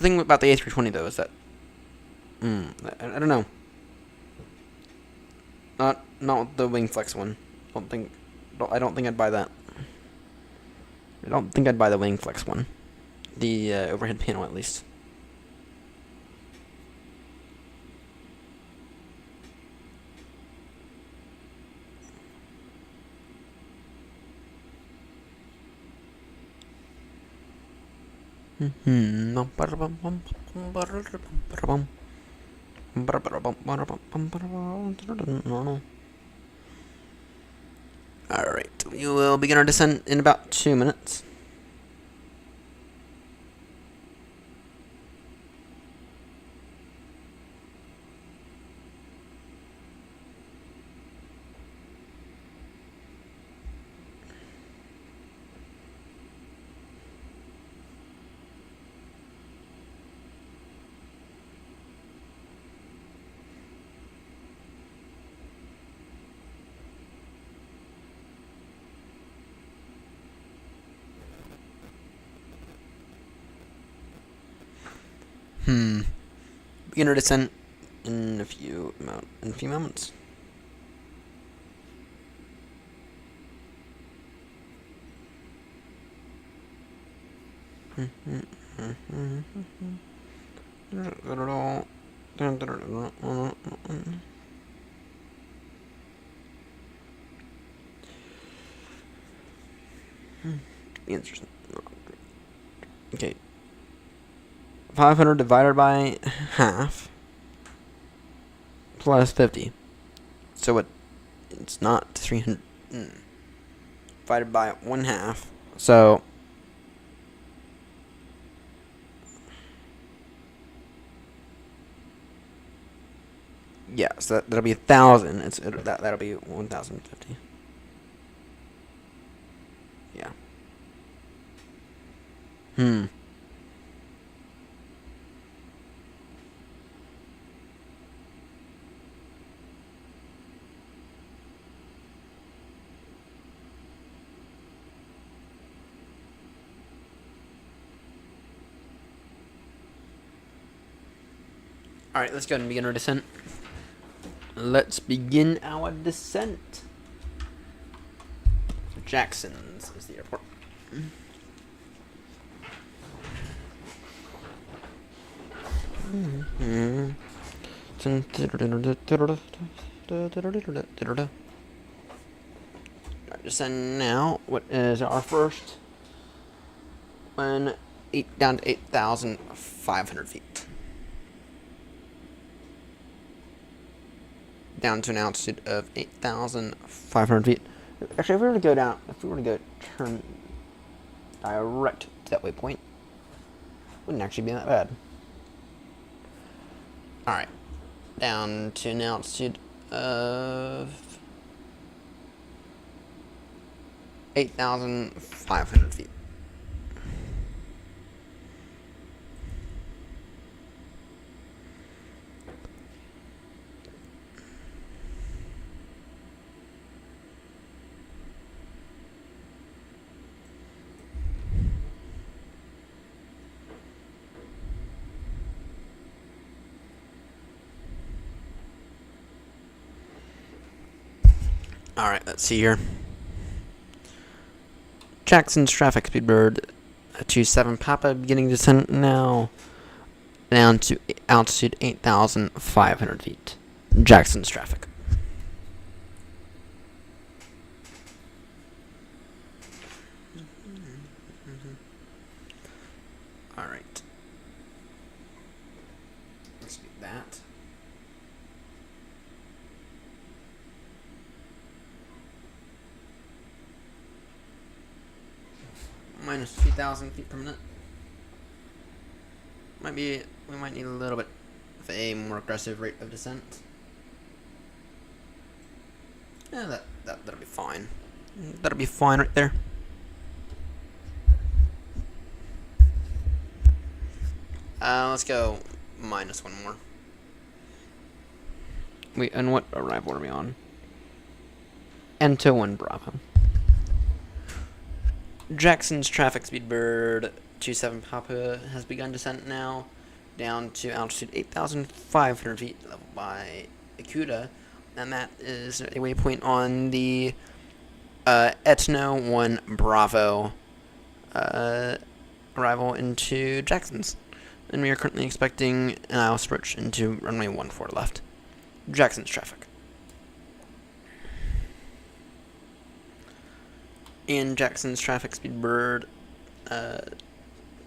Speaker 1: thing about the A320 though is that, I don't know. Not the wing flex one. I don't think I'd buy that. I don't think I'd buy the wing flex one. The overhead panel, at least. Alright, we will begin our descent in about 2 minutes. Beginner descent in a few moments. Interesting. Okay. 500 divided by half plus 50. So it's not 300 divided by 1/2. So yeah, so that'll be 1,000. That'll be 1,050. Yeah. Alright, let's go ahead and begin our descent. Let's begin our descent. Jackson's is the airport. Descend now. What is our first one? Down to 8,500 feet. Down to an altitude of 8,500 feet. Actually, if we were to go turn direct to that waypoint, wouldn't actually be that bad. Alright. Down to an altitude of 8,500 feet. Alright, let's see here. Jackson's traffic speedbird 27 Papa beginning descent now. Down to altitude 8,500 feet. Jackson's traffic. Alright. Let's do that. Minus 2,000 feet per minute. We might need a little bit of a more aggressive rate of descent. Yeah, that'll be fine. That'll be fine right there. Let's go minus one more. And what arrival are we on? Ento 1 Bravo. Jackson's traffic speed bird 27 Papa has begun descent now, down to altitude 8,500 feet, level by Ikuda, and that is a waypoint on the Etno 1 Bravo arrival into Jackson's. And we are currently expecting an ILS approach into runway 14 left. Jackson's traffic. And Jackson's traffic, Speedbird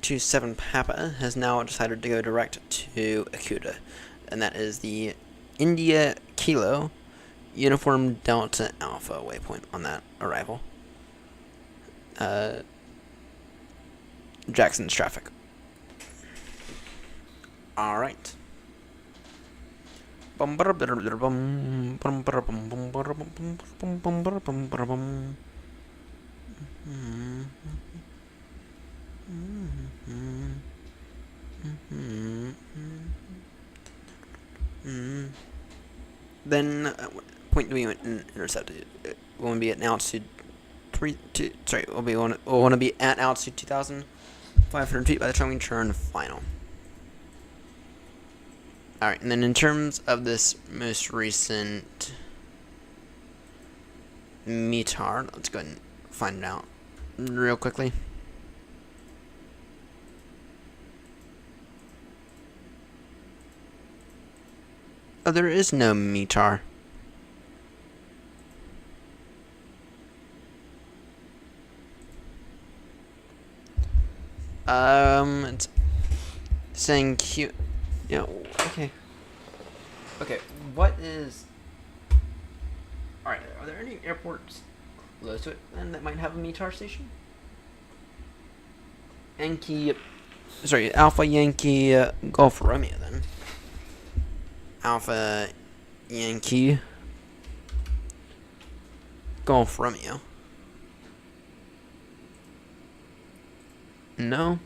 Speaker 1: 27 Papa has now decided to go direct to Ikuda, and that is the India Kilo Uniform Delta Alpha waypoint on that arrival. Jackson's traffic. All right. Then, point do we intercept? We'll be at altitude we'll want to be at altitude 2,500 feet by the time we turn final. All right, and then in terms of this most recent METAR, let's go ahead and find it out real quickly. Oh, there is no METAR. It's saying Q. Yeah. Okay. Okay. What is? All right. Are there any airports close to it then that might have a METAR station? Alpha Yankee Golf Romeo then. Alpha Yankee Golf Romeo. No.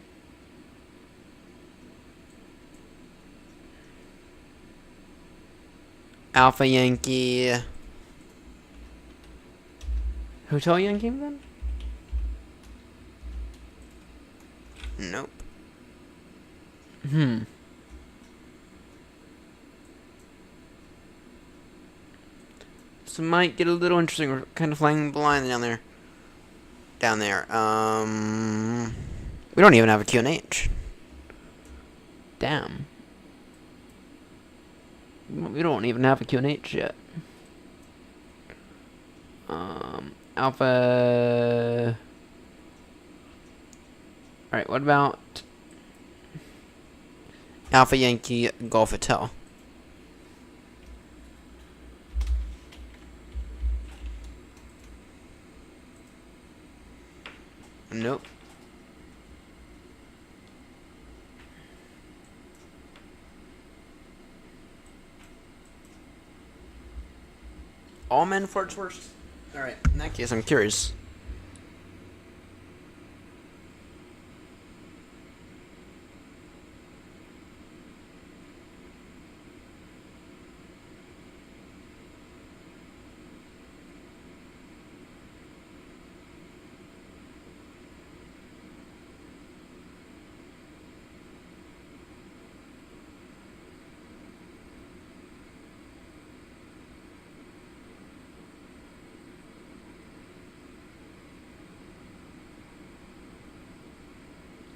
Speaker 1: Alpha Yankee Hotel Yankee then? Nope. So it might get a little interesting. We're kind of flying blind down there. We don't even have a QNH. Damn. We don't even have a QNH yet. Alpha. Alright, what about Alpha Yankee Golf Hotel? Nope. All men for its worst. Alright, in that case, I'm curious.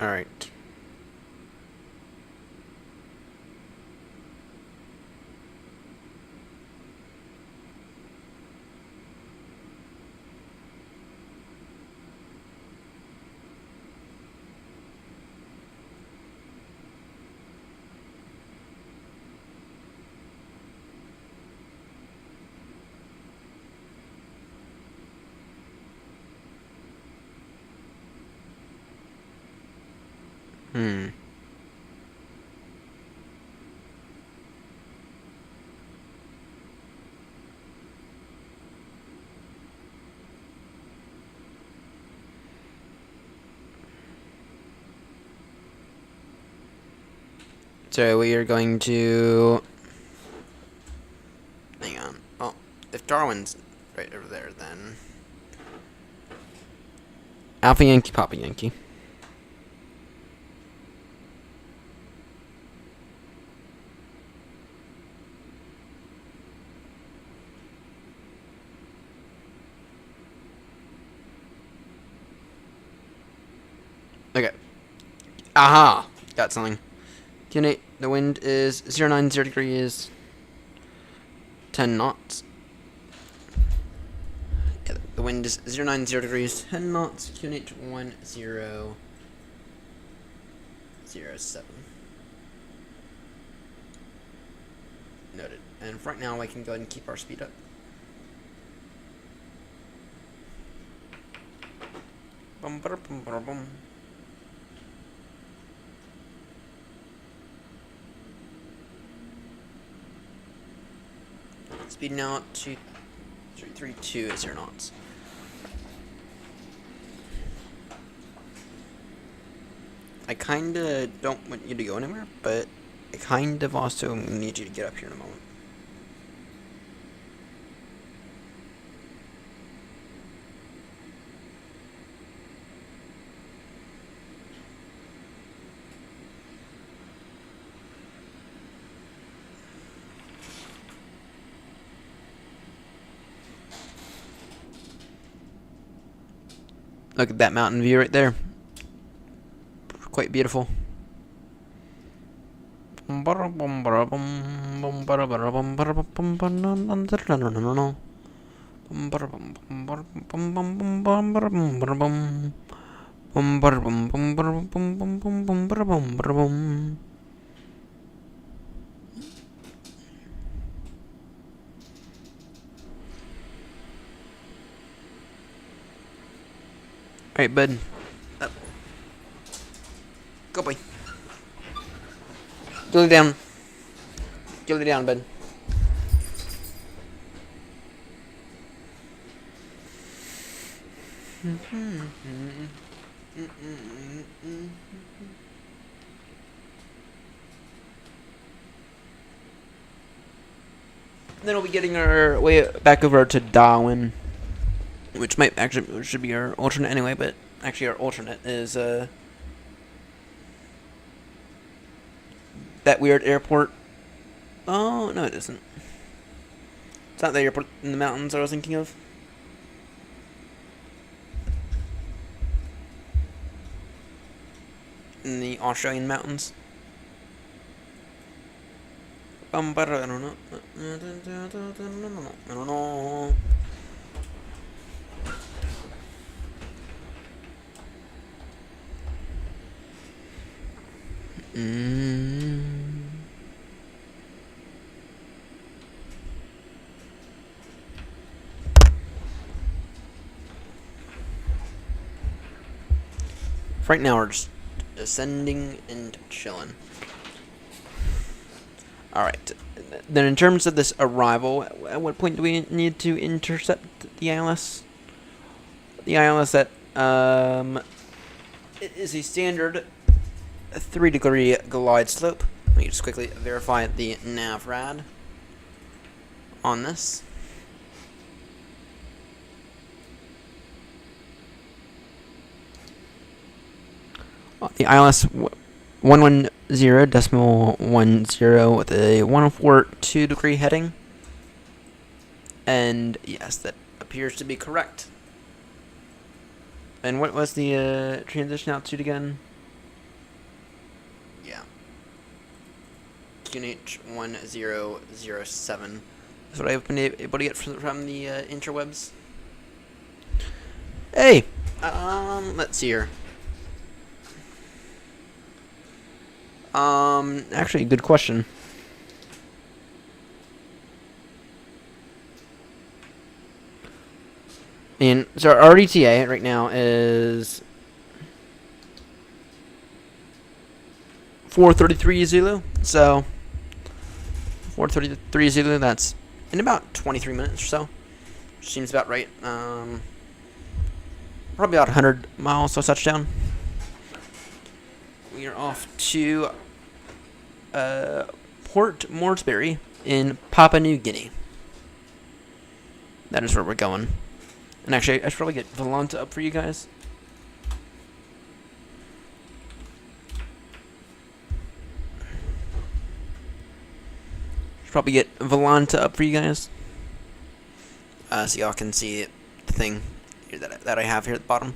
Speaker 1: Alright. So we are going to... Hang on. Oh, if Darwin's right over there, then... Alpha Yankee, Papa Yankee. Okay. Aha! Got something. Unit, the wind is 090 degrees, 10 knots. Yeah, the wind is 090 degrees, 10 knots, unit 1007. Noted. And for right now, I can go ahead and keep our speed up. Bum, ba, bum, ba, bum. Speed now to 332 at 0 knots. I kinda don't want you to go anywhere, but I kind of also need you to get up here in a moment. Look at that mountain view right there. Quite beautiful. Alright, bud. Up. Go, boy. Go down. Go down, bud. Then we'll be getting our way back over to Darwin, which should be our alternate anyway, but actually our alternate is that weird airport. Oh, no it isn't. It's not the airport in the mountains I was thinking of. In the Australian mountains. I don't know. Right now we're just ascending and chilling. Alright. Then in terms of this arrival, at what point do we need to intercept the ILS? The ILS that it is a standard 3-degree glide slope. Let me just quickly verify the NAVRAD on this. The ILS 110.10 with a 142-degree heading. And yes, that appears to be correct. And what was the transition altitude again? Yeah. AGGH-1007. That's what I've been able to get from the interwebs. Hey! Let's see here. Actually, good question. And so our RDTA right now is 433 Zulu. So 433 Zulu. That's in about 23 minutes or so. Which seems about right. Probably about 100 miles to touchdown. We are off to Port Moresby in Papua New Guinea. That is where we're going. And actually, I should probably get Volanta up for you guys. Should probably get Volanta up for you guys. So y'all can see the thing here that I have here at the bottom.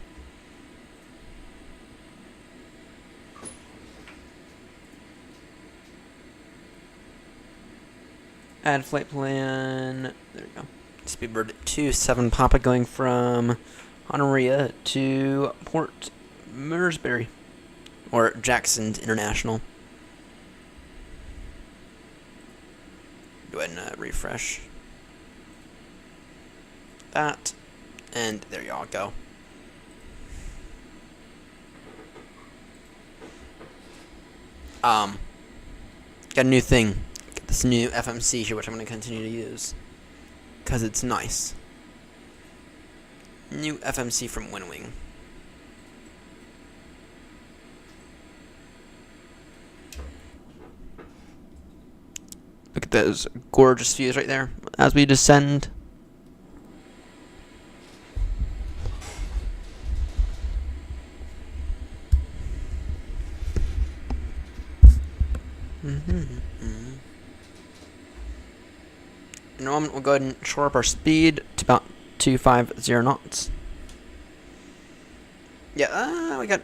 Speaker 1: Add flight plan. There we go. Speedbird 27 Papa going from Honoria to Port Moresby, or Jackson International. Go ahead and refresh that, and there y'all go. Got a new thing. Got this new FMC here, which I'm going to continue to use because it's nice. New FMC from Winwing. Look at those gorgeous views right there as we descend. In a moment, we'll go ahead and shore up our speed to about 250 knots. Yeah, we got...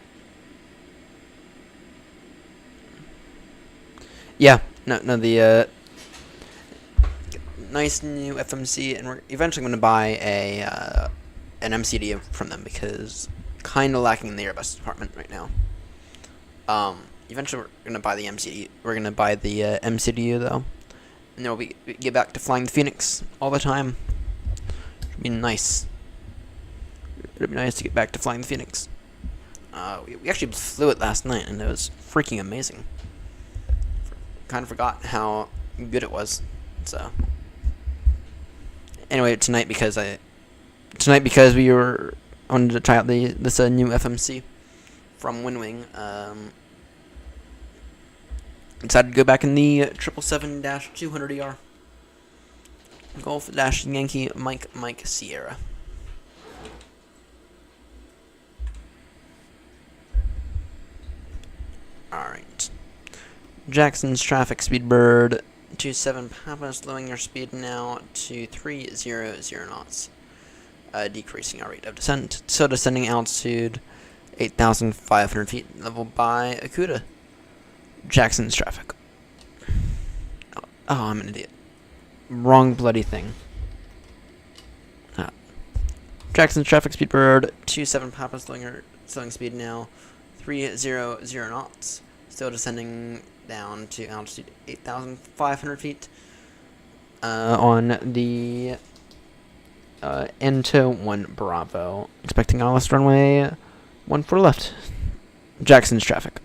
Speaker 1: Yeah, no, the nice new FMC, and we're eventually going to buy an MCD from them because kind of lacking in the Airbus department right now. Eventually we're going to buy the MCD. We're going to buy the MCDU though, and then we'll get back to flying the Phoenix all the time. It'll be nice. It'll be nice to get back to flying the Phoenix. We actually flew it last night, and it was freaking amazing. Kind of forgot how good it was. So anyway, tonight because we wanted to try out this new FMC from Winwing. Decided to go back in the 777-200ER Golf-Yankee Mike Sierra. Alright. Jackson's traffic Speedbird 27 Papa, slowing your speed now to 300 knots. Decreasing our rate of descent. So descending altitude 8,500 feet, level by Akuta. Jackson's traffic. Oh, I'm an idiot. Wrong bloody thing. Jackson's traffic Speedbird 27 Papa, slowing speed now 300 knots. Still descending down to altitude 8,500 feet on the Ento 1 Bravo. Expecting ILS runway 14 left. Jackson's traffic.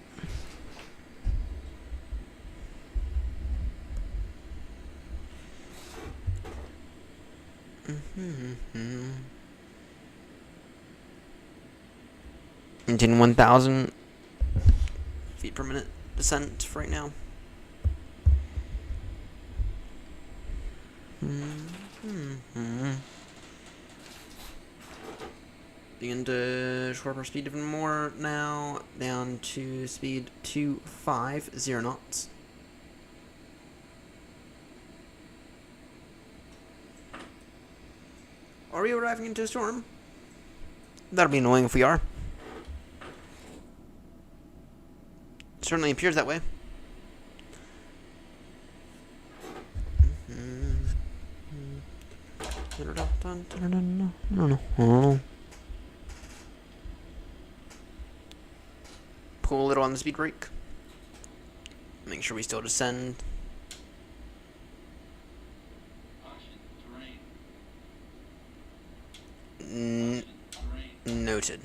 Speaker 1: Maintain 1,000 feet per minute descent for right now. Begin to shorten our speed even more now, down to speed 250 knots. Are we arriving into a storm? That'll be annoying if we are. Certainly appears that way. Pull a little on the speed brake. Make sure we still descend. Noted.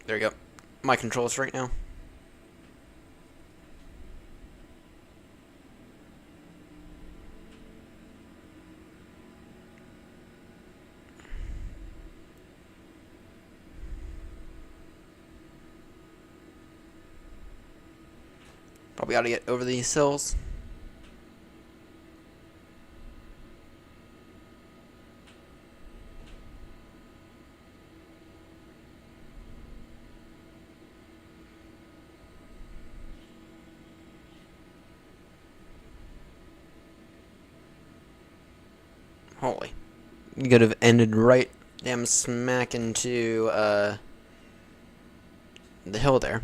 Speaker 1: There we go. My controls right now. Probably ought to get over these hills. Holy. You could have ended right damn smack into the hill there.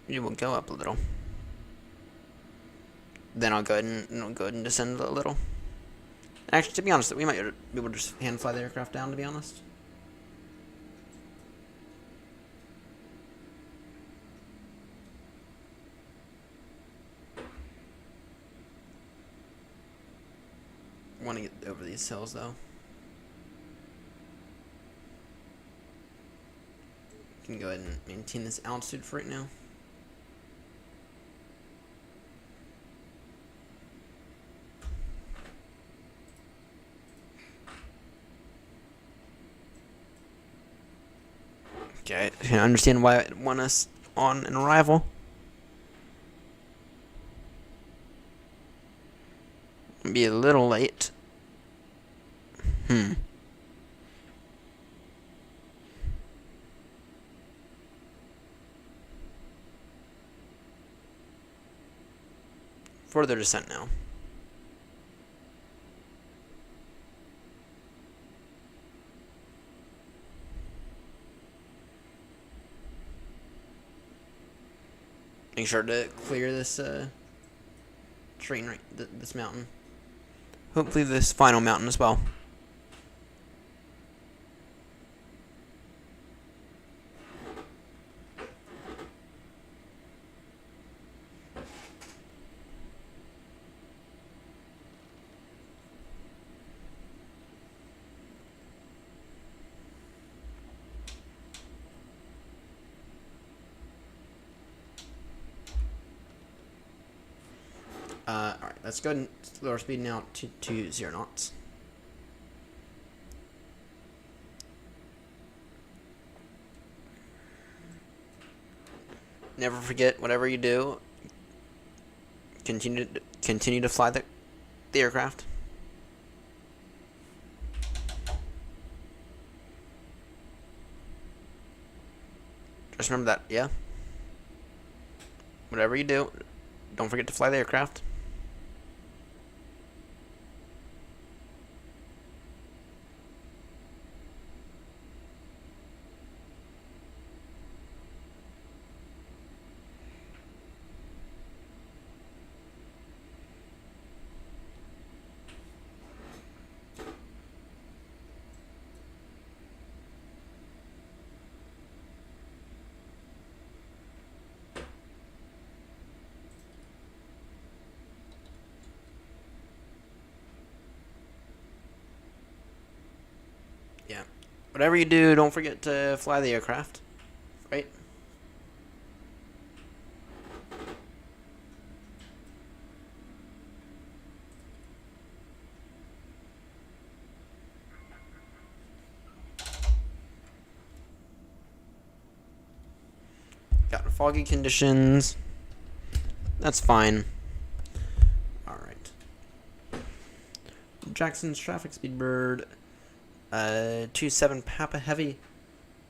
Speaker 1: You will go up a little. Then I'll go ahead and descend a little. Actually, to be honest, we might be able to just hand fly the aircraft down, to be honest. I want to get over these hills, though. You can go ahead and maintain this altitude for right now. Okay, I can understand why it want us on an arrival. Be a little late. Further descent now. Make sure to clear this terrain, right? This mountain. Hopefully, this final mountain as well. Alright, let's go ahead and lower speed now to 0 knots. Never forget, whatever you do, continue to fly the aircraft. Just remember that, yeah? Whatever you do, don't forget to fly the aircraft. Yeah. Whatever you do, don't forget to fly the aircraft. Right? Got foggy conditions. That's fine. Alright. Jackson's traffic speed bird. 27 Papa Heavy,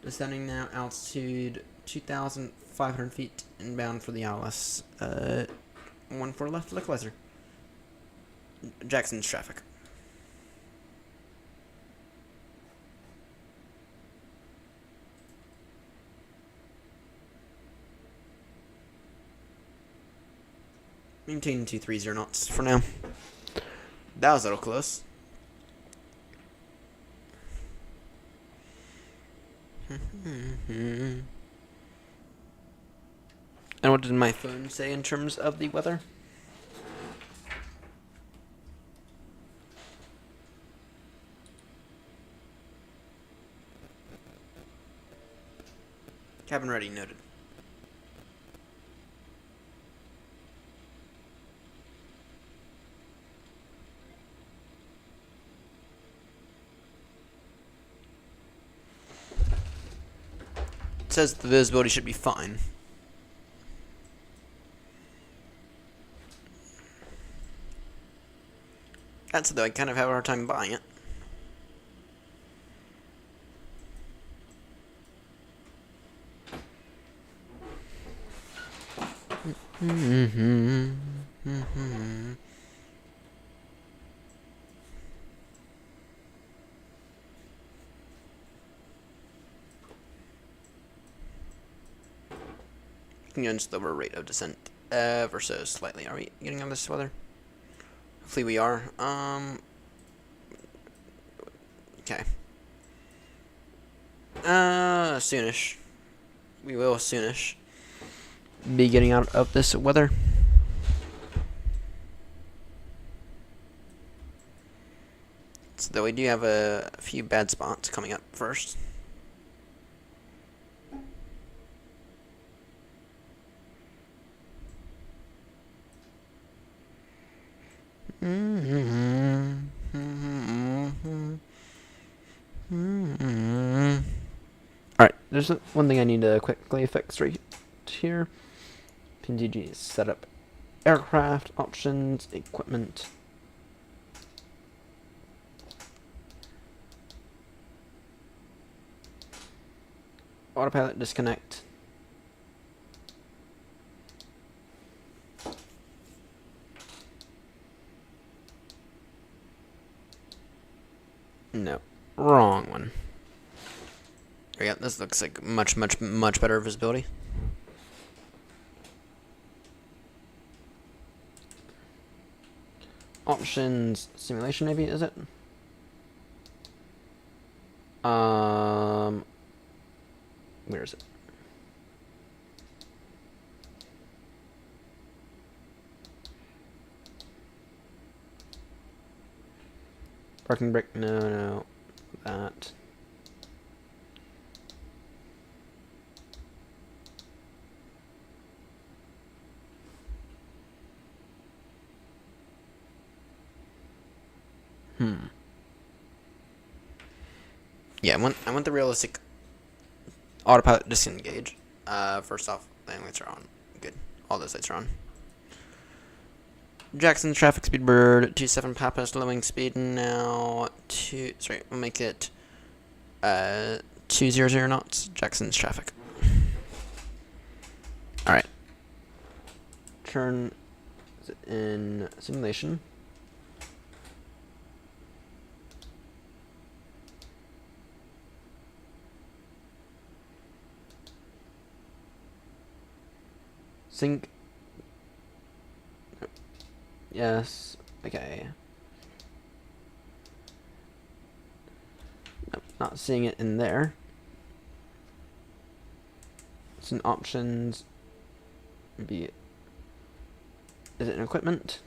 Speaker 1: descending now, altitude 2,500 feet, inbound for the ILS. 1-4 left, localizer. Jackson's traffic. Maintain 230 knots for now. That was a little close. And what did my phone say in terms of the weather? Cabin ready, noted. It says the visibility should be fine. That's it though, I kind of have a hard time buying it. Mm-hmm. Mm-hmm. Against the lower rate of descent ever so slightly. Are we getting on this weather? Hopefully we are. Okay. Soonish. We will soonish be getting out of this weather. So though we do have a few bad spots coming up first. Alright, there's one thing I need to quickly fix right here. PMDG setup, aircraft, options, equipment. Autopilot disconnect. No, wrong one. There we go. This looks like much better visibility. Options simulation, maybe, is it? Where is it? Parking brake, no, that. Yeah, I want the realistic autopilot disengage. First off, landing lights are on. Good. All those lights are on. Jackson traffic speed bird 27 Papa slowing speed now we'll make it 200 knots. Jackson's traffic. Alright. Turn in simulation. Sync. Yes. Okay. Nope, not seeing it in there. It's in options. Maybe. Is it in equipment?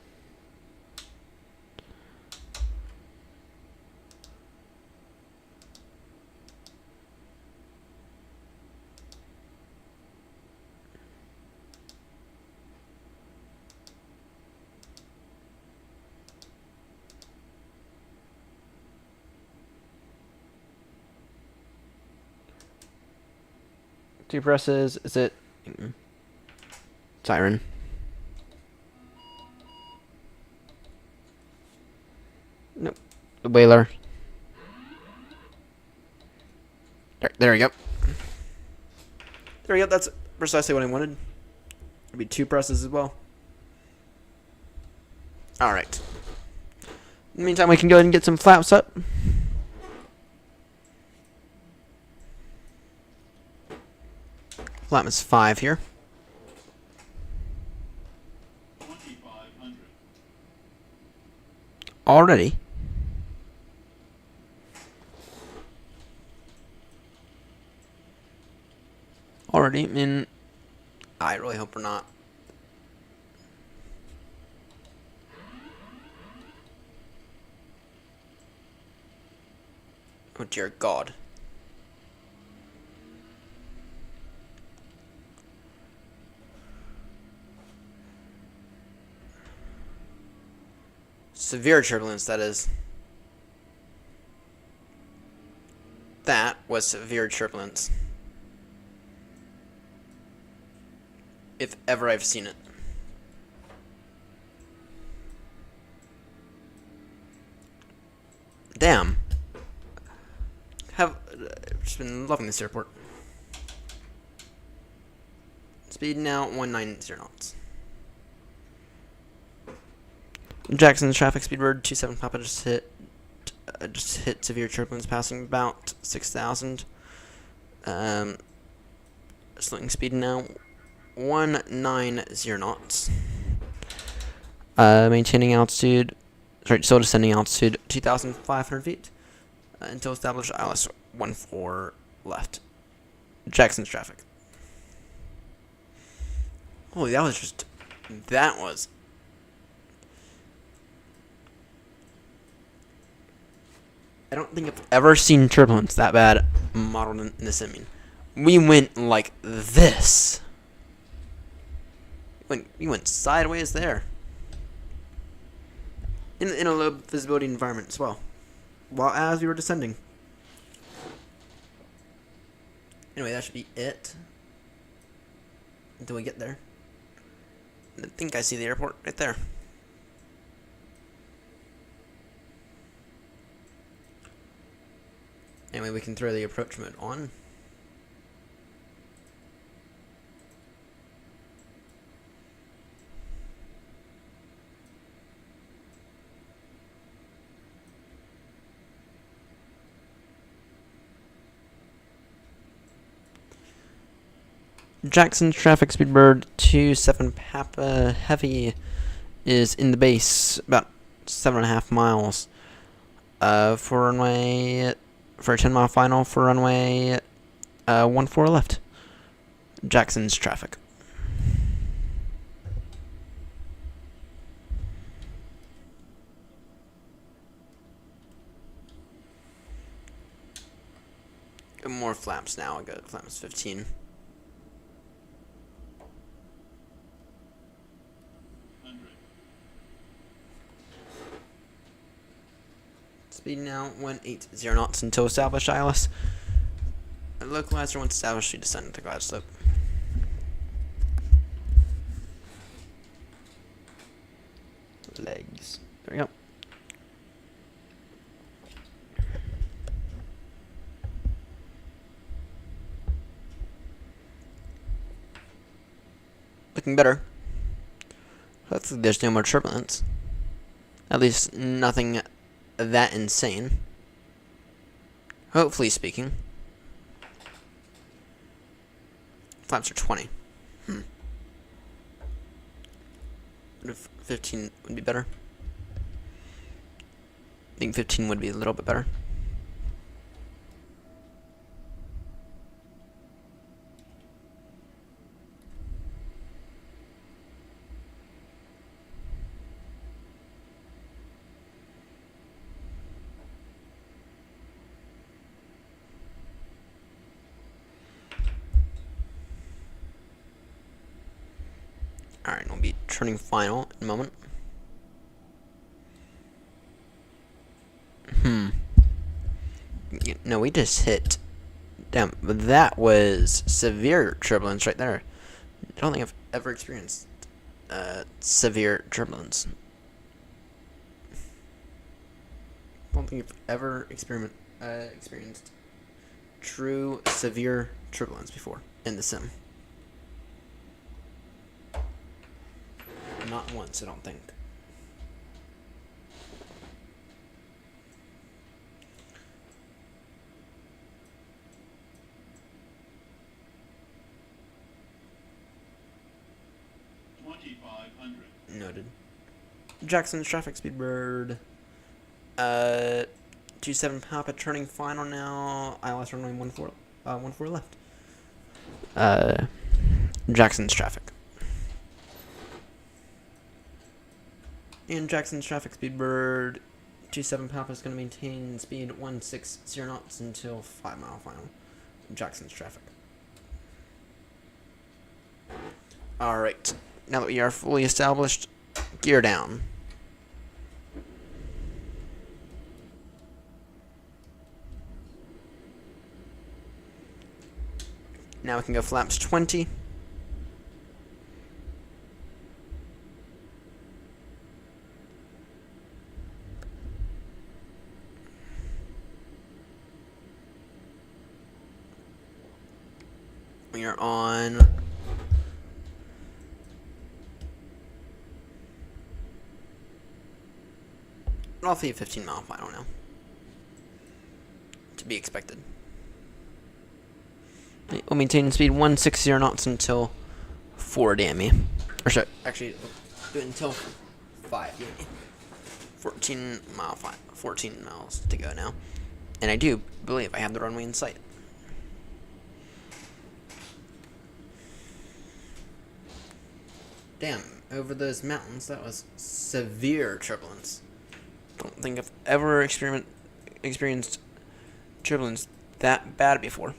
Speaker 1: Two presses. Is it siren? Nope. The whaler. There we go. There we go. That's precisely what I wanted. It'd be two presses as well. All right. In the meantime, we can go ahead and get some flaps up. Flap is 5 here.
Speaker 3: 2,500.
Speaker 1: Already. Already. I mean, I really hope we're not. Oh dear God. Severe turbulence, that is. That was severe turbulence. If ever I've seen it. Damn. I've just been loving this airport. Speed now 190 knots. Jackson's traffic speed bird 27 Papa just hit severe turbulence, passing about 6,000. Slowing speed now 190 knots. Maintaining altitude, still descending altitude 2,500 feet until established ILS 14 left. Jackson's traffic. Holy, that was. I don't think I've ever seen turbulence that bad modeled in the sim. We went like this. We went sideways there. In a low visibility environment as well. While as we were descending. Anyway, that should be it. Until we get there. I think I see the airport right there. Anyway, we can throw the approach mode on. Jackson's traffic speed bird 27 Papa Heavy is in the base about 7.5 miles. For a 10-mile final for runway 14 left. Jackson's traffic. More flaps now. I got flaps 15. Speed now 180 knots until established ILS. Localizer once established, you descend to glide slope. Legs. There we go. Looking better. Hopefully there's no more turbulence. At least nothing that insane. Hopefully speaking. Flaps are 20. What if 15 would be better? I think 15 would be a little bit better. Alright, we'll be turning final in a moment. No, we just hit. Damn, that was severe turbulence right there. I don't think I've ever experienced severe turbulence. I don't think I've ever experienced true severe turbulence before in the sim. Not once, I don't think. Noted. Jackson's traffic speed bird. 27 Papa turning final now. ILS runway 14 left. Jackson's traffic. And Jackson's traffic speed bird 27 Papa is going to maintain speed 160 knots until 5-mile final. Jackson's traffic. Alright, now that we are fully established, gear down. Now we can go flaps 20. We are on roughly 15-mile final now. To be expected. We'll maintain speed 160 knots until 4 DME. Or sorry, actually, do it until 5 DME. 14 miles to go now. And I do believe I have the runway in sight. Damn, over those mountains, that was severe turbulence. Don't think I've ever experienced turbulence that bad before.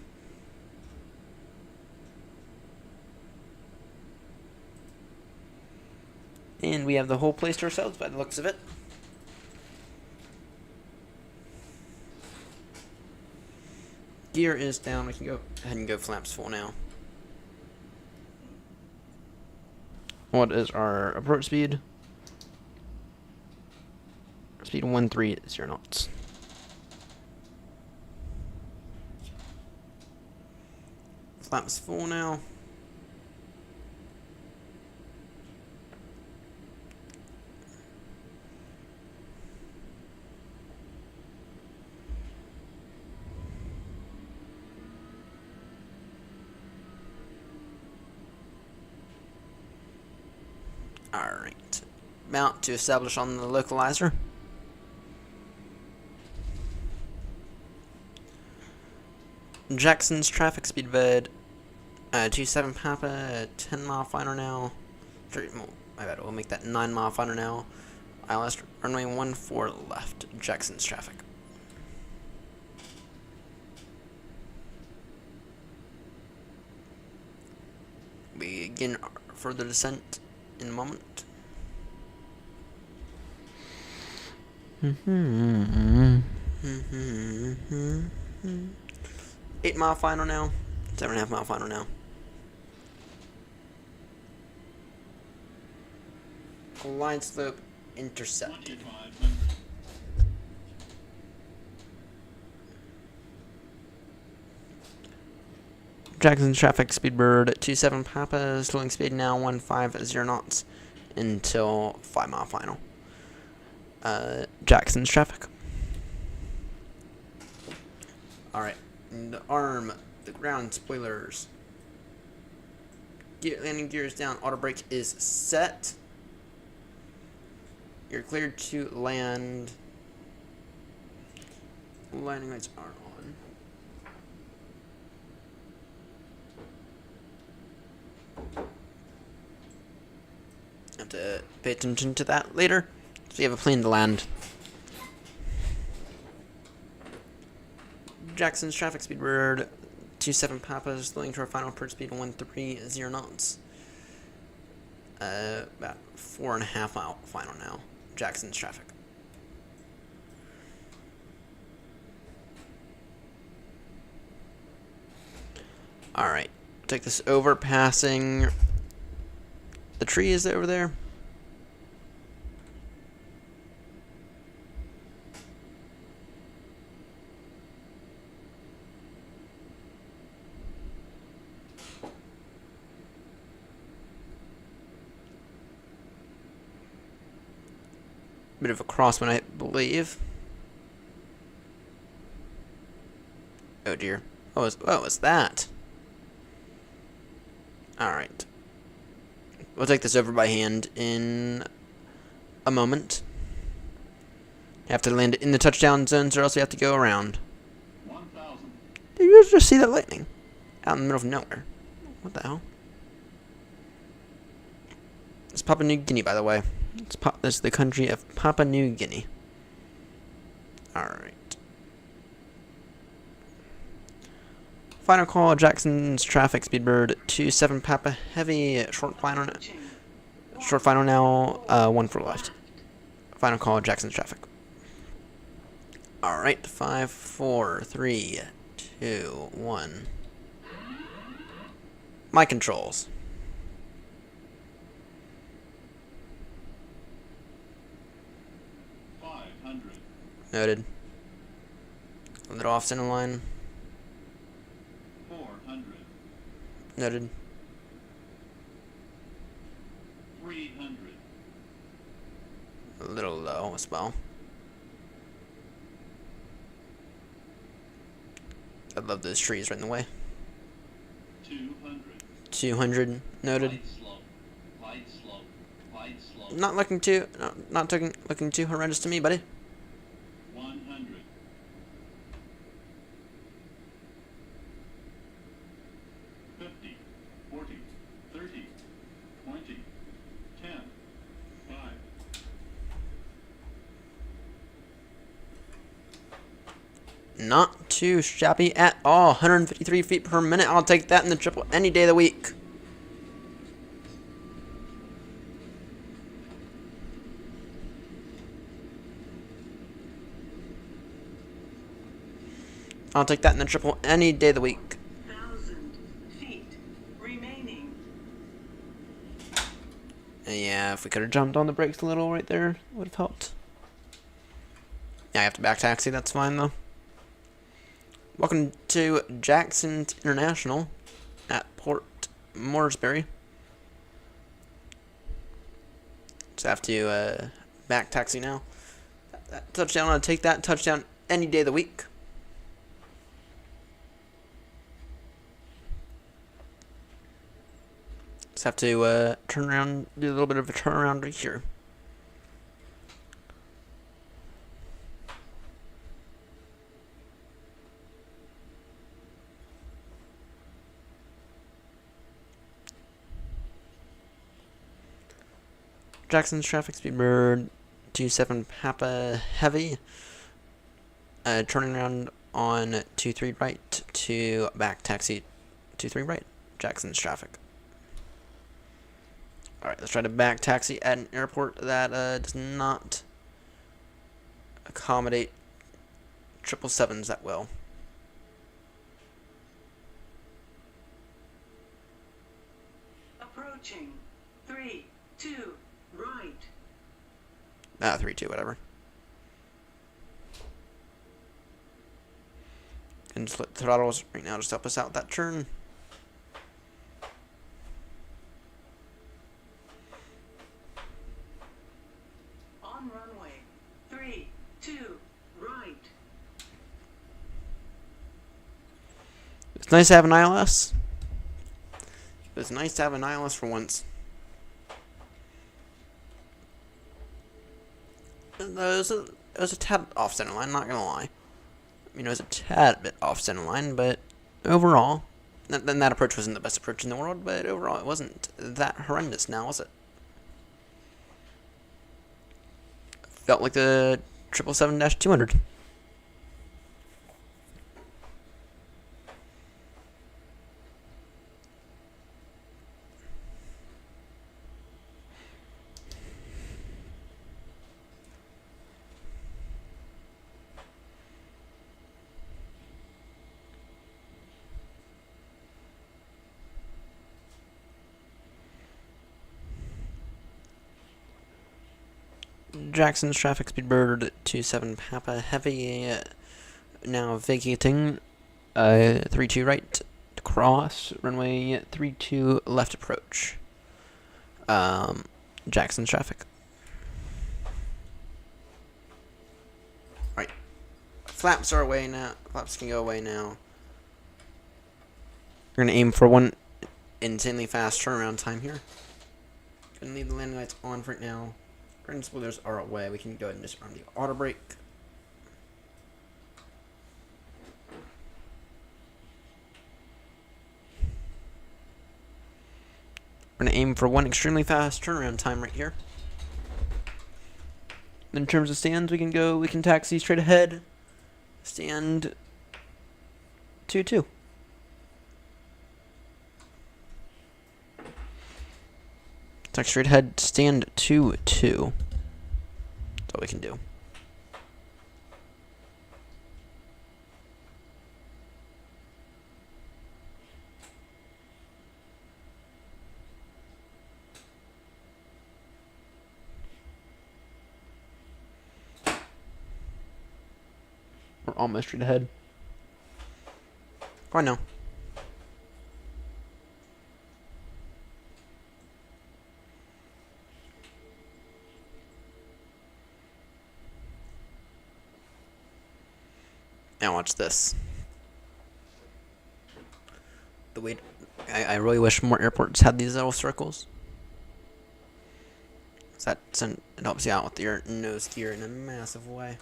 Speaker 1: And we have the whole place to ourselves by the looks of it. Gear is down. We can go ahead and go flaps full now. What is our approach speed? Speed 130 knots. Flaps full now. Alright. Mount to establish on the localizer. Jackson's traffic speed bed. 27 Papa, 10 mile final now. My bad, we'll make that 9 mile final now. ILS runway 14 left. Jackson's traffic. We begin our further descent in a moment. 8 mile final now. 7.5 mile final now. Line slope intercepted.
Speaker 3: 2,500.
Speaker 1: Jackson's traffic speedbird 27 Papa, slowing speed now 150 knots until 5 mile final. Jackson's traffic. Alright, the arm, the ground spoilers. Landing gear is down, auto brake is set. You're cleared to land. Landing lights are on. Have to pay attention to that later. So you have a plane to land. Jackson's traffic speed bird 27 Papa, slowing to our final approach speed 130 knots. About 4.5 mile final now. Jackson's traffic. Alright. Take this over, passing the tree is over there. Bit of a crosswind, I believe. Oh dear. What was that? Alright. We'll take this over by hand in a moment. You have to land it in the touchdown zones or else we have to go around.
Speaker 3: 1,000.
Speaker 1: Did you just see that lightning? Out in the middle of nowhere. What the hell? It's Papua New Guinea, by the way. This is the country of Papua New Guinea. Alright. Final call, Jackson's traffic speedbird 27 Papa heavy short final now 1 for left. Final call, Jackson's traffic. Alright, 5, 4, 3, 2, 1. My controls. Noted. A little off center line.
Speaker 3: 400.
Speaker 1: Noted.
Speaker 3: 300.
Speaker 1: A little low as well. I love those trees right in the way.
Speaker 3: 200.
Speaker 1: 200 noted.
Speaker 3: Light slope. Light slope. Light slope.
Speaker 1: Not looking too, no, not looking too horrendous to me, buddy.
Speaker 3: 100. 50. 40. 30. 20. 10. 5.
Speaker 1: Not too shabby at all. 153 feet per minute. I'll take that in the triple any day of the week. I'll take that in the triple any day of the week.
Speaker 2: 1,000 feet remaining.
Speaker 1: And yeah, if we could have jumped on the brakes a little right there, would have helped. Yeah, I have to back taxi. That's fine though. Welcome to Jackson International at Port Moresby. Just have to back taxi now. That touchdown, I'll take that touchdown any day of the week. Just have to turn around, do a little bit of a turnaround right here. Jackson's traffic speed bird 27 Papa heavy. Turning around on 23 right to back taxi 23 right. Jackson's traffic. Alright, let's try to back taxi at an airport that does not accommodate 777s that well.
Speaker 2: Approaching. 3, 2, right.
Speaker 1: 3-2, whatever. And just let the throttles right now just help us out that turn.
Speaker 2: On runway. 3, 2, right.
Speaker 1: It's nice to have an ILS. It's nice to have an ILS for once. It was a tad off center line, not gonna lie. I mean, it was a tad bit off center line, but overall, then that approach wasn't the best approach in the world, but overall it wasn't that horrendous now, was it? Felt like the 777-200. Jackson's traffic speed bird 27 Papa heavy, now vacating 32 right to cross runway 32 left approach. Jackson's traffic. Right, flaps are away now. Flaps can go away now. We're gonna aim for one insanely fast turnaround time here. Gonna leave the landing lights on for right now. Current spoilers are away. We can go ahead and just run the auto brake. We're gonna aim for one extremely fast turnaround time right here. In terms of stands, we can taxi straight ahead. Stand 2-2. Taxi straight ahead, stand 2-2. That's all we can do. We're almost straight ahead. Go on now. Now watch this. the way. I really wish more airports had these little circles. So it helps you out with your nose gear in a massive way.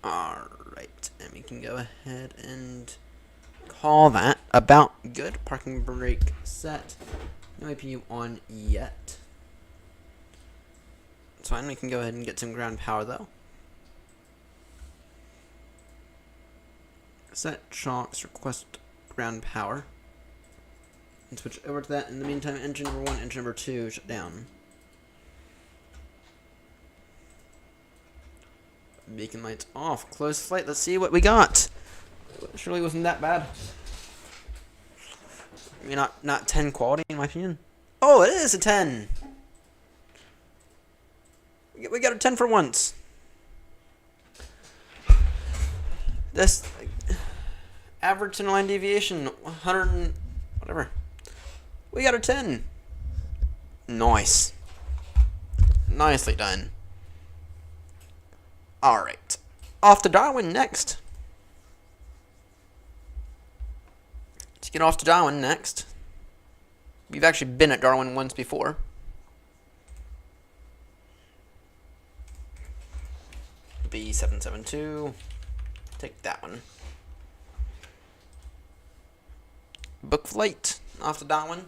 Speaker 1: Alright, and we can go ahead and call that about good. Parking brake set. No APU on yet. It's fine, we can go ahead and get some ground power though. Set shocks, request ground power. And switch over to that. In the meantime, engine number 1, engine number 2 shut down. Beacon lights off. Close flight. Let's see what we got. It surely wasn't that bad. I mean, not 10 quality in my opinion. Oh, it is a 10. We got a 10 for once. This average center line deviation 100 and whatever. We got a 10. Nice. Nicely done. Alright. Off to Darwin next. Let's get off to Darwin next. We've actually been at Darwin once before. B772. Take that one. Book flight. Off to Darwin.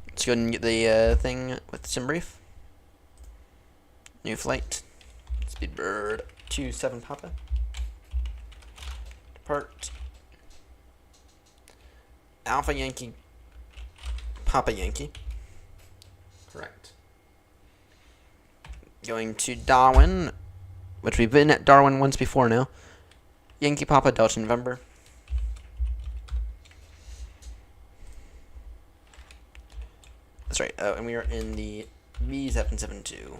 Speaker 1: Let's go ahead and get the thing with the sim brief. New flight. Speedbird 27 Papa. Depart. Alpha Yankee. Papa Yankee. Correct. Going to Darwin, which we've been at Darwin once before now. Yankee Papa Delta November. That's right. Oh, and we are in the B772.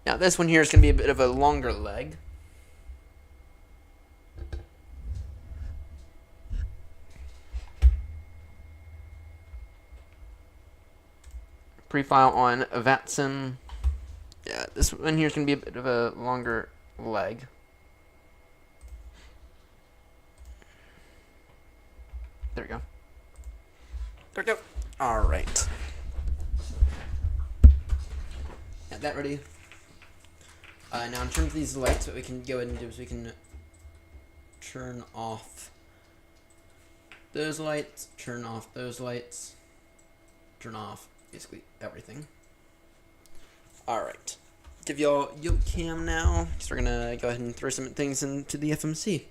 Speaker 1: Now this one here is going to be a bit of a longer leg. Pre-file on VATSIM. Yeah, this one here is going to be a bit of a longer leg. There we go. There we go. Alright. Got that ready. Now in terms of these lights, what we can go ahead and do is we can turn off those lights, turn off those lights, turn off basically everything. Alright. Give y'all yoke cam now, because we're going to go ahead and throw some things into the FMC.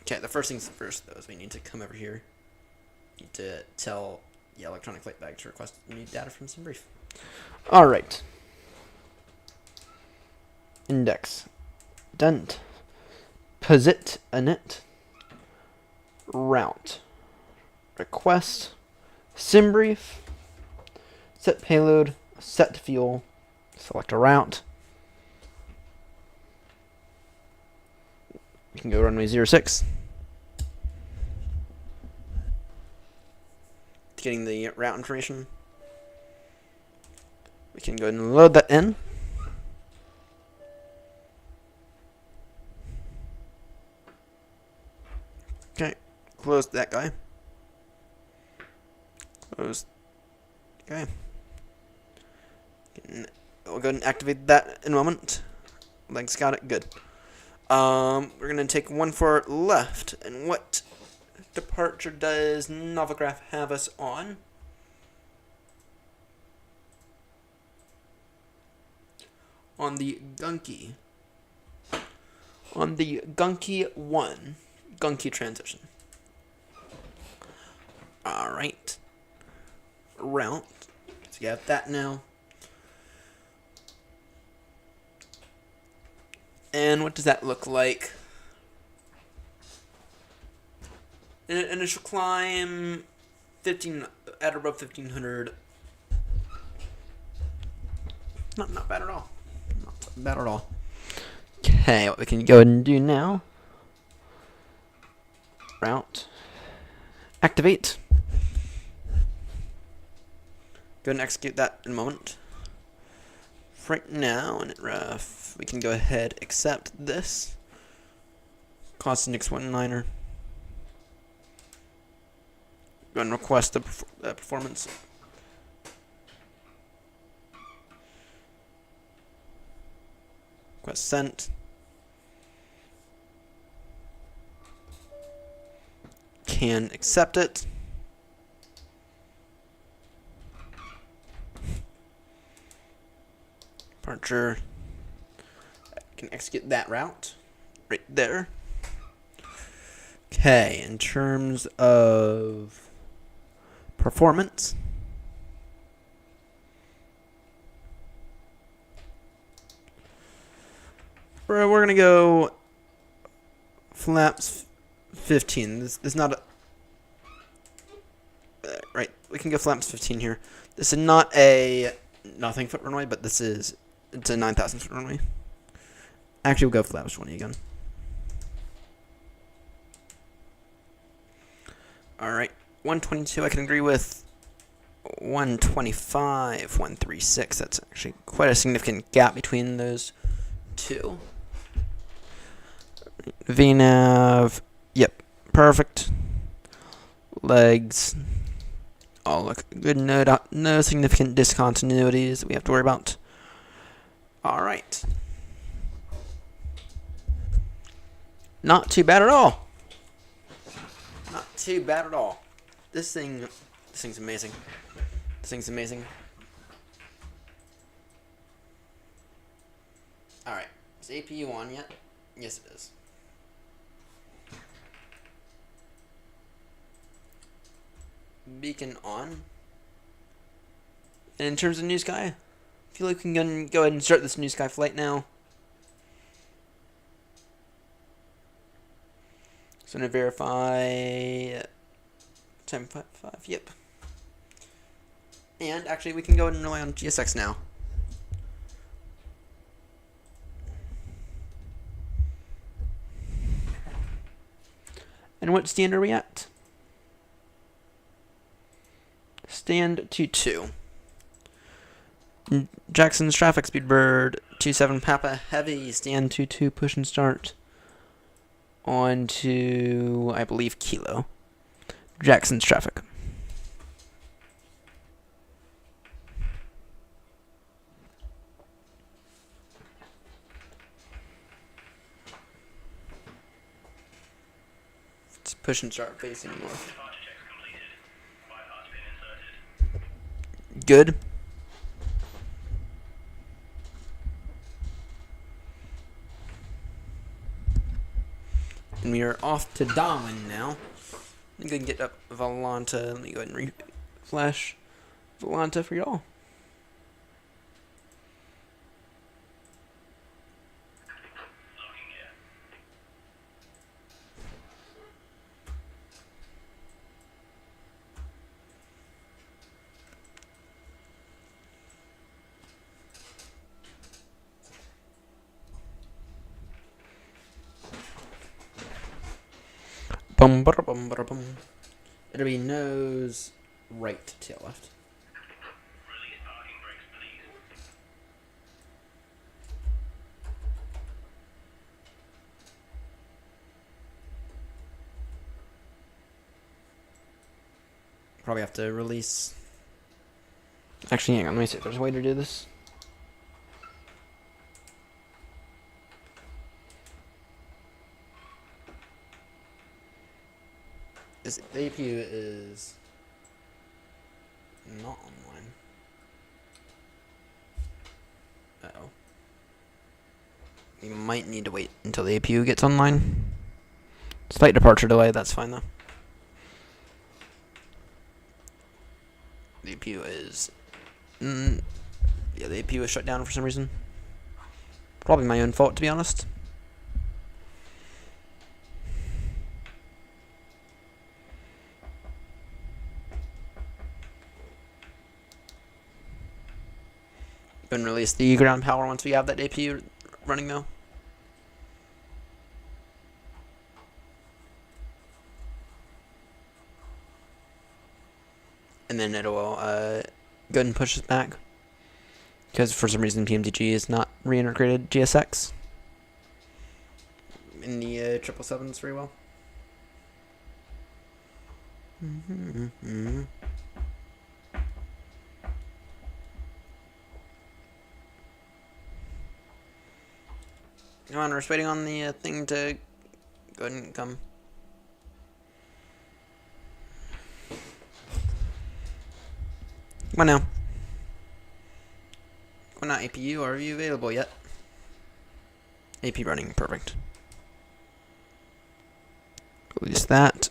Speaker 1: Okay, the first things first, though, is we need to come over here. Need to tell the electronic flight bag to request new data from some brief. Alright. Index. Dent. Posit init. Route. Request. Sim brief. Set payload. Set fuel. Select a route. You can go runway 06. Getting the route information. We can go ahead and load that in. Okay, close that guy. Close. Okay. We'll go ahead and activate that in a moment. Legs got it. Good. We're gonna take 14 left. And what departure does Novograph have us on? On the Gunky. On the Gunky 1. Gunky transition. Alright. Route. So you have that now. And what does that look like? Initial climb 15 at or above 1500. Not bad at all. Not bad at all. Okay, what we can go ahead and do now. Route. Activate. Go ahead and execute that in a moment. Right now, in ref, we can go ahead accept this. Cost index 19er. Go and request the performance. Request sent. Can accept it. Departure. I can execute that route right there. Okay, in terms of performance, we're gonna go flaps 15. This is not a right. We can go flaps 15 here. This is not a nothing foot runway, but it's a 9,000 foot runway. Actually, we'll go flaps 20 again. All right, 122 I can agree with. 125, 136. That's actually quite a significant gap between those two. VNav, yep, perfect. Legs, all look good. No significant discontinuities that we have to worry about. All right, not too bad at all. Not too bad at all. This thing's amazing. This thing's amazing. All right, is APU on yet? Yes, it is. Beacon on. And in terms of Newsky, I feel like we can go ahead and start this Newsky flight now. So I'm going to verify 10.5, yep. And actually we can go ahead and rely on GSX now. And what stand are we at? Stand 2-2. Jackson's traffic speed bird 27 Papa heavy stand 2-2 push and start on to I believe Kilo. Jackson's traffic. Let's push and start facing north. Good. And we are off to Darwin now. I'm going to get up Volanta. Let me go ahead and flash Volanta for y'all. Bum, bum, bum, bum, bum. It'll be nose right, tail left.
Speaker 3: Release parking brakes, please.
Speaker 1: Probably have to release. Actually, hang on. Let me see if there's a way to do this. The APU is not online. Uh-oh. We might need to wait until the APU gets online. Slight departure delay, that's fine though. The APU is... yeah, the APU is shut down for some reason. Probably my own fault, to be honest. and release the ground power once we have that APU running though. And then it'll go ahead and push us back. Because for some reason PMDG is not reintegrated GSX in the 777s very well. Come on, we're just waiting on the thing to go ahead and come. Come on now. Come on now, APU, are you available yet? AP running, perfect. Release that.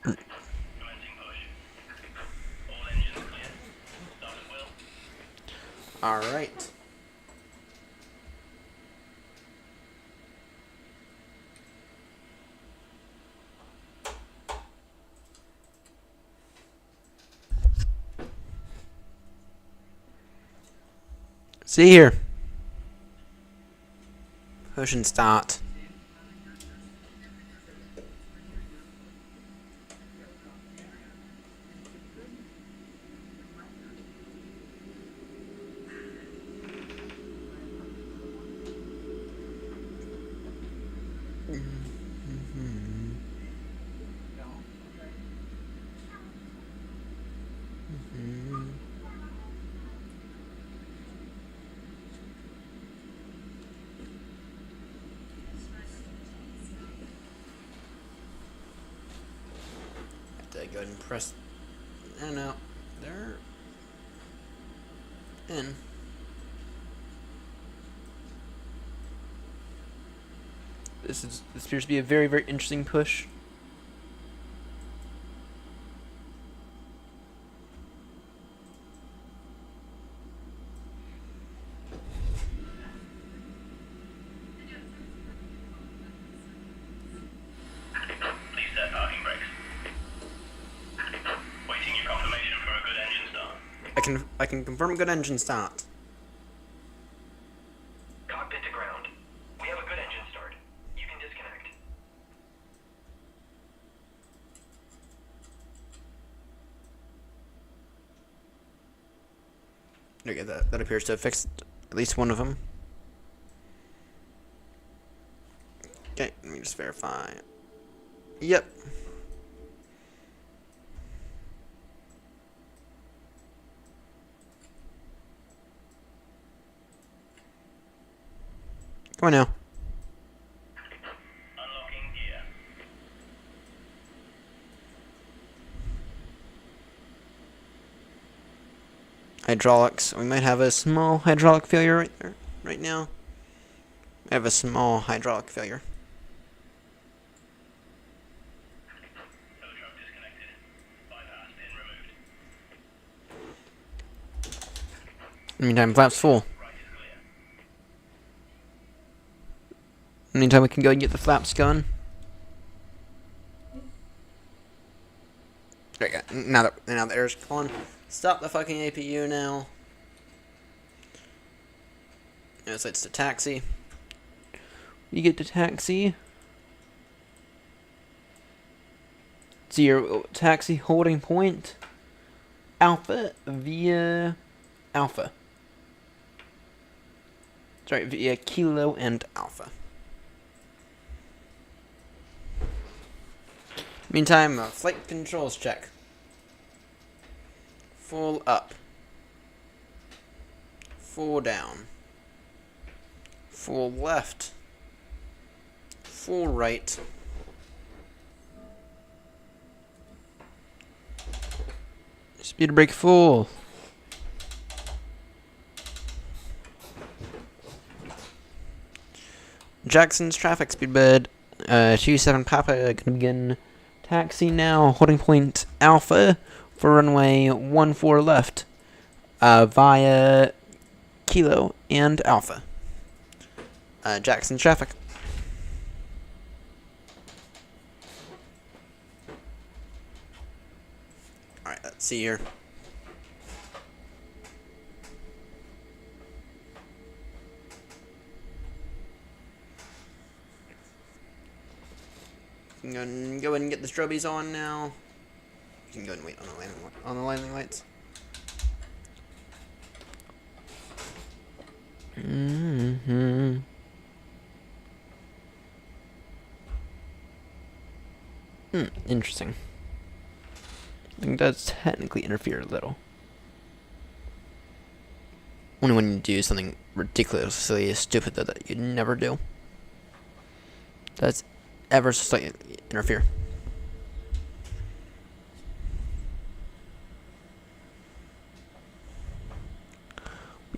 Speaker 3: Commencing push. All engines clear. Start at will.
Speaker 1: Alright. See here. Push and start. Go ahead and press. I don't know. They're in. This appears to be a very, very interesting push.
Speaker 3: Please set parking brakes. Waiting your confirmation for a good engine start.
Speaker 1: I can confirm a good engine start.
Speaker 4: Cockpit to ground. We have a good engine start. You can disconnect.
Speaker 1: Okay, that appears to have fixed at least one of them. Okay, let me just verify. Yep. Come on now.
Speaker 3: Unlocking gear.
Speaker 1: Hydraulics. We might have a small hydraulic failure right there, right now. We have a small hydraulic failure.
Speaker 3: Tow truck disconnected. Bypass pin removed.
Speaker 1: In the meantime, flap's full.
Speaker 3: Right is clear.
Speaker 1: In the meantime, we can go and get the flaps going. There you go. Now the air's going. Stop the fucking APU now. Now so it's to taxi. You get to taxi. So your taxi holding point. Alpha via Alpha. Sorry, via Kilo and Alpha. Meantime, flight controls check. Full up. Full down. Full left. Full right. Speed brake full. Jackson's traffic speed bed. 27 Papa gonna begin taxi now. Holding point Alpha for runway 14 left. Via Kilo and Alpha. Jackson's traffic. Alright, let's see here. can go ahead and get the strobies on now. You can go ahead and wait on the landing lights. Interesting. I think that's technically interfere a little. Only when you do something ridiculously stupid that you'd never do. That's ever so slightly interfere.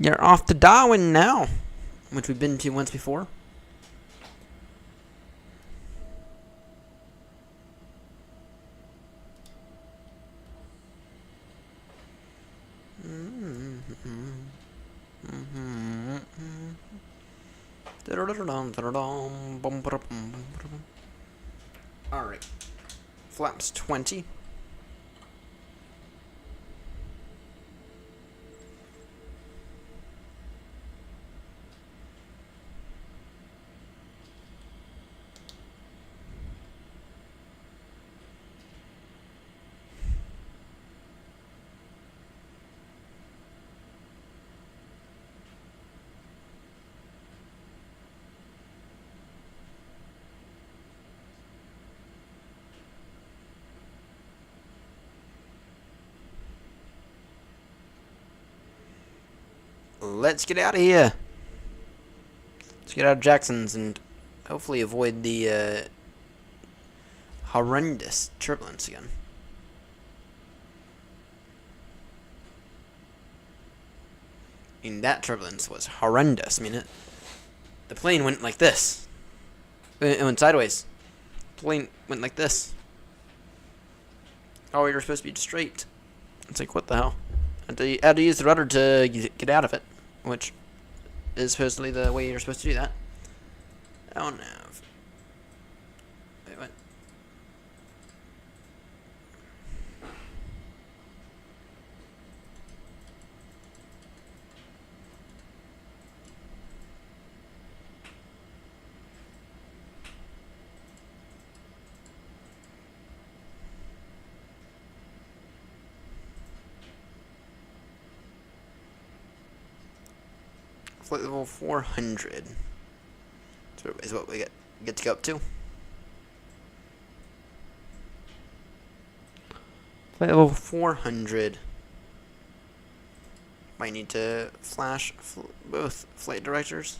Speaker 1: You're off to Darwin now, which we've been to once before. Alright. Flaps 20. Let's get out of here. Let's get out of Jackson's and hopefully avoid the horrendous turbulence again. I mean, that turbulence was horrendous. I mean, the plane went like this. It went sideways. The plane went like this. Oh, you're supposed to be straight. It's like, what the hell? I had to use the rudder to get out of it, which is supposedly the way you're supposed to do that. Oh, nav. Wait, what? Flight level 400 is what we get to go up to. Flight level 400. Might need to flash both flight directors.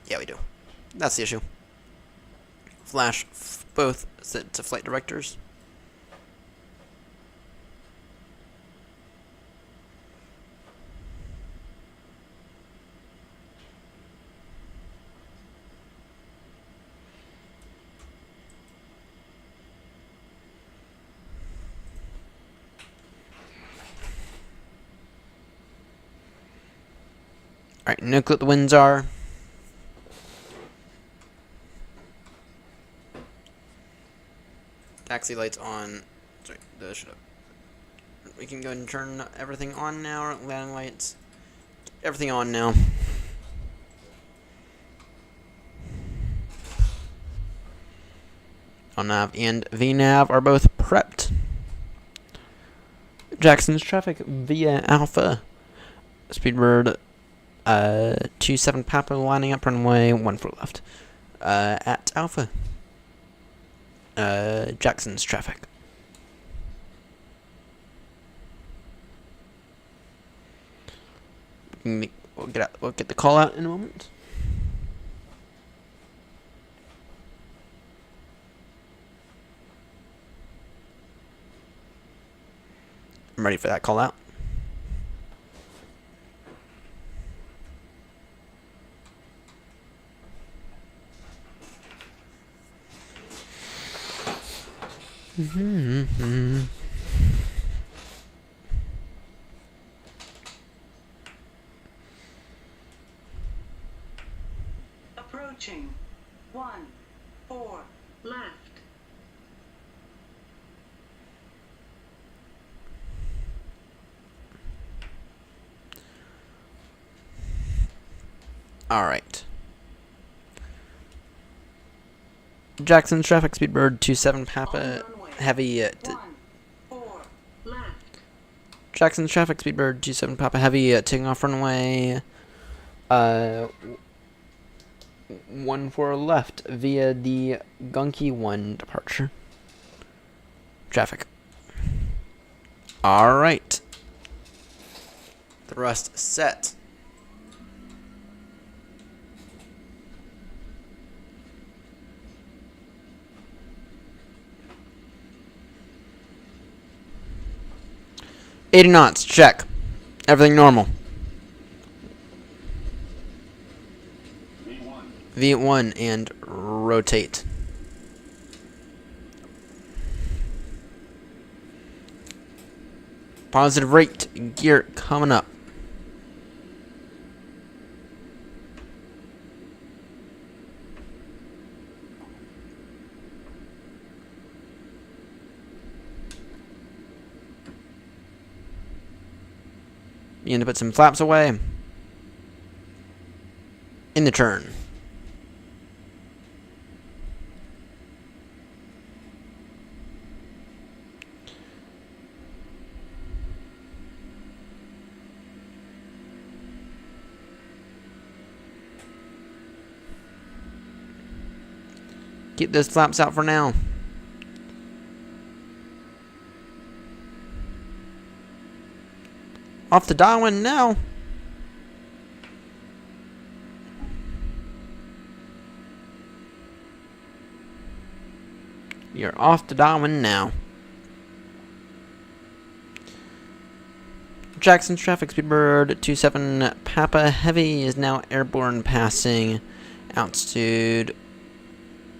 Speaker 1: Yeah, we do. That's the issue. Flash both sets of flight directors. Alright, look what the winds are. Taxi lights on. Sorry, those should have. We can go and turn everything on now. Landing lights. Everything on now. LNAV and VNAV are both prepped. Jackson's traffic via Alpha. Speedbird 27 Papa lining up runway 14 left. At Alpha. Jackson's traffic. We'll get the call out in a moment. I'm ready for that call out.
Speaker 2: Approaching. 14 left.
Speaker 1: All right. Jackson traffic speedbird 27 Papa
Speaker 2: On runway.
Speaker 1: heavy.
Speaker 2: 14 left.
Speaker 1: Jackson traffic speedbird 27 Papa heavy taking off runway 14 left via the Gunky 1 departure. Traffic. All right. Thrust set. $80 check. Everything normal. V1 and rotate. Positive rate gear coming up. You need to put some flaps away. In the turn. Keep those flaps out for now. Off to Darwin now. You're off to Darwin now. Jackson traffic speedbird 27 Papa heavy is now airborne passing altitude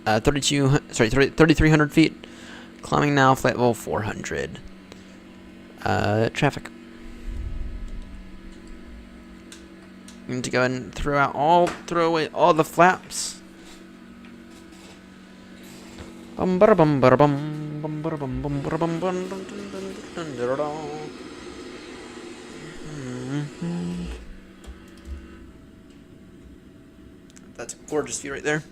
Speaker 1: 3,300 feet. Climbing now flight level 400. Traffic. You need to go ahead and throw away all the flaps. That's a gorgeous view right there.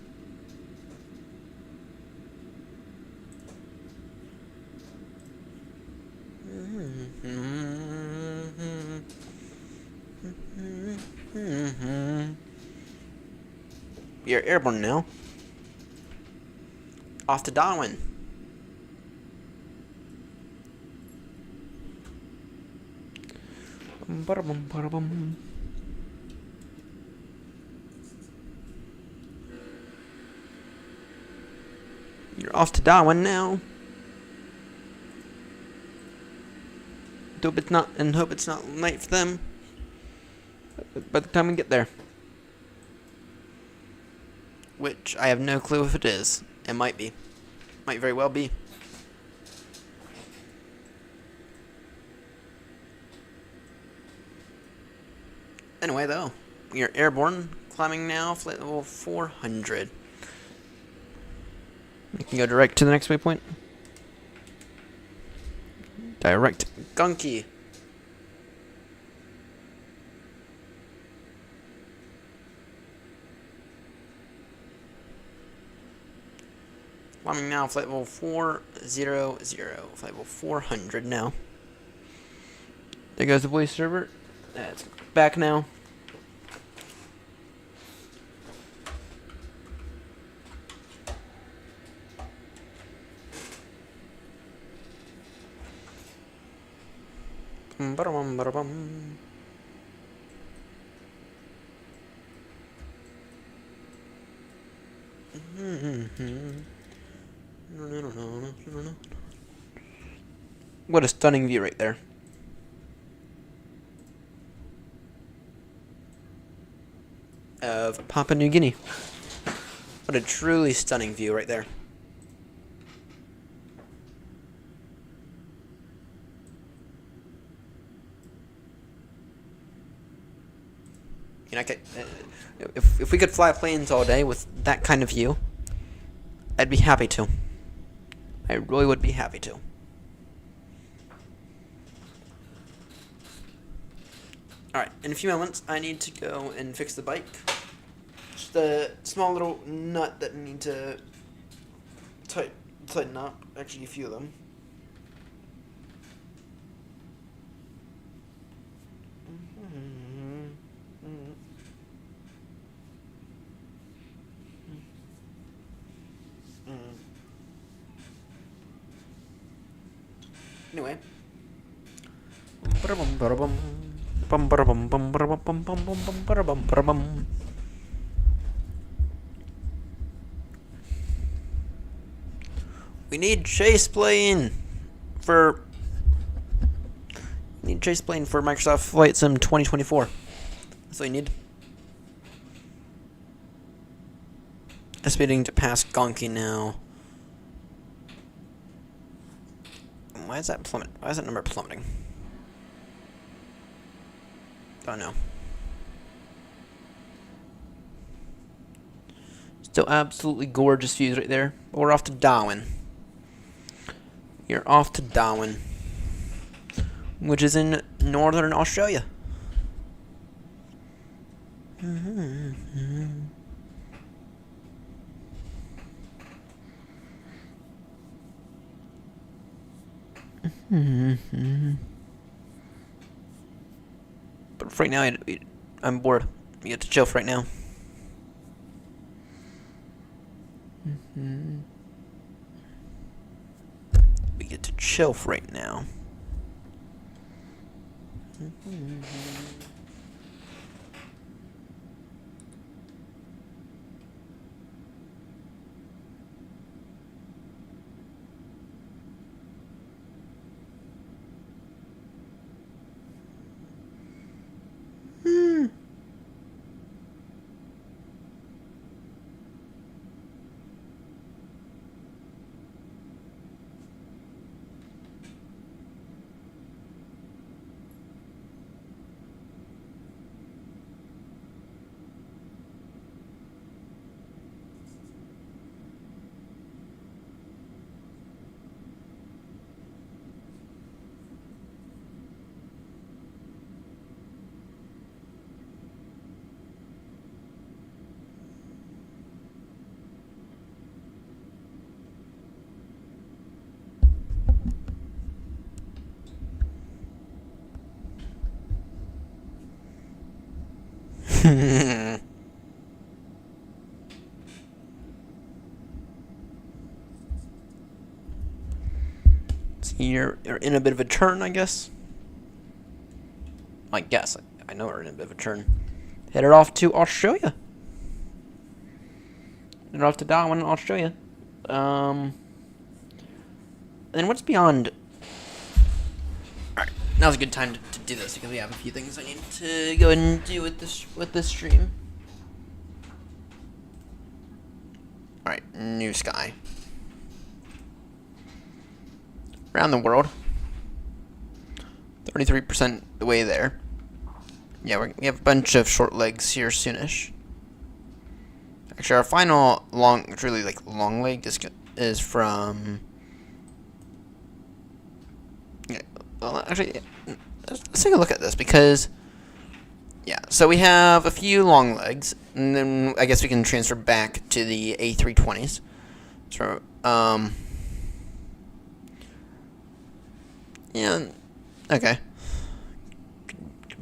Speaker 1: We are airborne now. Off to Darwin. You're off to Darwin now. Hope it's not late for them. By the time we get there. Which I have no clue if it is. It might be. Might very well be. Anyway, though, we are airborne, climbing now, flight level 400. We can go direct to the next waypoint. Direct Gunky. Climbing now, flight level 400. Flight level 400 now. There goes the voice server. That's back now. Ba-da-bum. What a stunning view right there. Of Papua New Guinea. What a truly stunning view right there. You know, if we could fly planes all day with that kind of view, I'd be happy to. I really would be happy to. Alright, in a few moments, I need to go and fix the bike. Just a small little nut that I need to tighten up. Actually, a few of them. Anyway. We need chase plane for Microsoft Flight Sim 2024. That's what we need. Estimating to pass Gonky now. Why is that plummet? Why is that number plummeting? Don't know. Still absolutely gorgeous views right there. But we're off to Darwin. You're off to Darwin, which is in northern Australia. But for right now, I'm bored. You get to chill for right now. We get to chill for right now. So you're in a bit of a turn, I guess. I guess. I know we're in a bit of a turn. Headed off to Australia. Headed off to Darwin, Australia. And what's beyond... Alright, now's a good time to do this because we have a few things I need to go and do with this stream. Alright, Newsky. Around the world. 33% the way there. Yeah, we have a bunch of short legs here soonish. Actually, our final long leg is from... Yeah, well, actually, let's take a look at this because... Yeah, so we have a few long legs, and then I guess we can transfer back to the A320s. So, yeah, okay.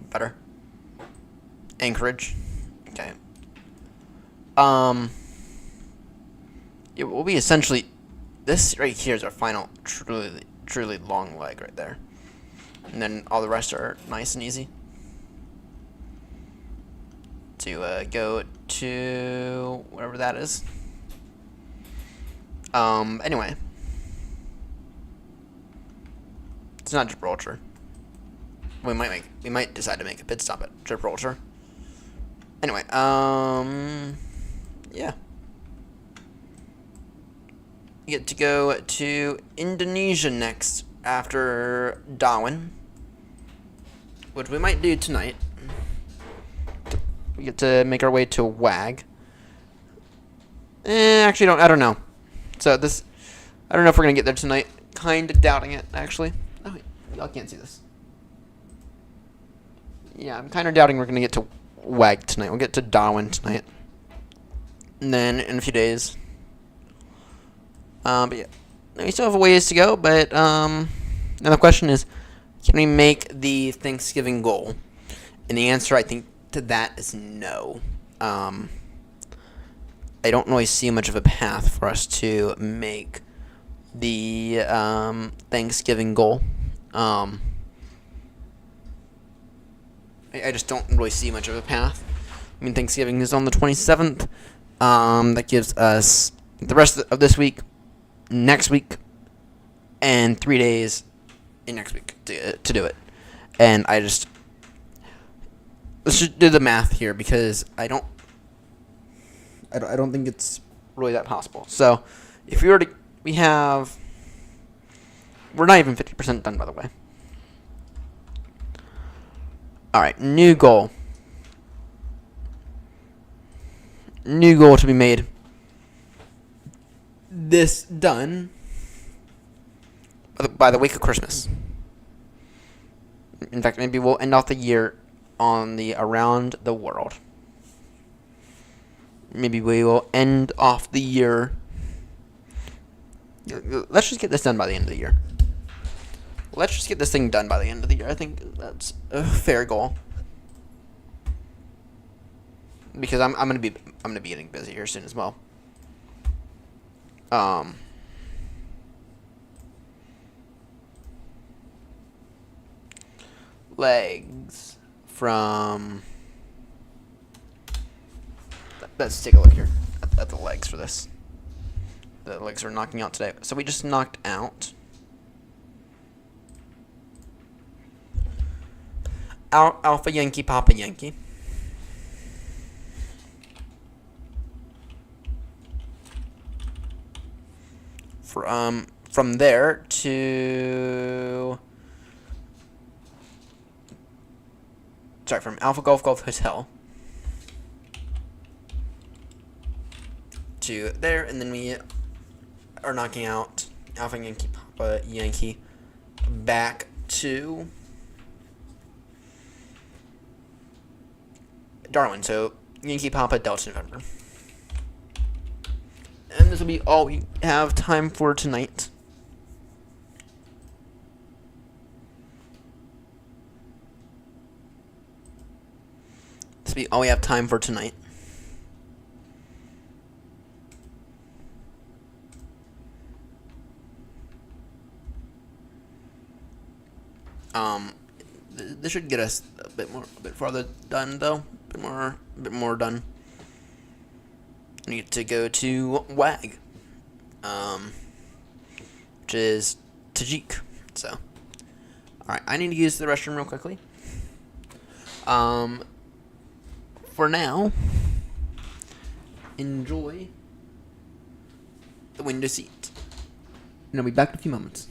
Speaker 1: Better. Anchorage. Okay. It will be essentially... This right here is our final truly long leg right there. And then all the rest are nice and easy. To go to whatever that is. Anyway. It's not Gibraltar. We might decide to make a pit stop at Gibraltar. Anyway, yeah. We get to go to Indonesia next after Darwin, which we might do tonight. We get to make our way to WAG. Actually, I don't know. So I don't know if we're gonna get there tonight. Kinda doubting it, actually. Oh, wait, y'all can't see this. Yeah, I'm kinda doubting we're gonna get to WAG tonight. We'll get to Darwin tonight, and then in a few days, But yeah, we still have a ways to go. But now the question is, can we make the Thanksgiving goal? And the answer, I think, to that is no. I don't really see much of a path for us to make the Thanksgiving goal. I just don't really see much of a path. I mean, Thanksgiving is on the 27th. That gives us the rest of this week, next week, and 3 days in next week to do it. And let's just do the math here because I don't think it's really that possible. So, if we were to, we're not even 50% done, by the way. All right, new goal. New goal to be made. This done by the week of Christmas. In fact, maybe we'll end off the year on the Around the World. Maybe we will end off the year. Let's just get this done by the end of the year. Let's just get this thing done by the end of the year. I think that's a fair goal. Because I'm gonna be getting busy here soon as well. Legs from. Let's take a look here at the legs for this. The legs are knocking out today. So we just knocked out Alpha Yankee Papa Yankee. From there to from Alpha Golf Golf Hotel to there, and then we are knocking out Alpha Yankee Papa Yankee back to Darwin. So Yankee Papa Delta November. And this will be all we have time for tonight. This will be all we have time for tonight. This should get us a bit farther done, though. A bit more done. I need to go to WAG, which is Tajik. So, all right, I need to use the restroom real quickly. For now, enjoy the window seat, and I'll be back in a few moments.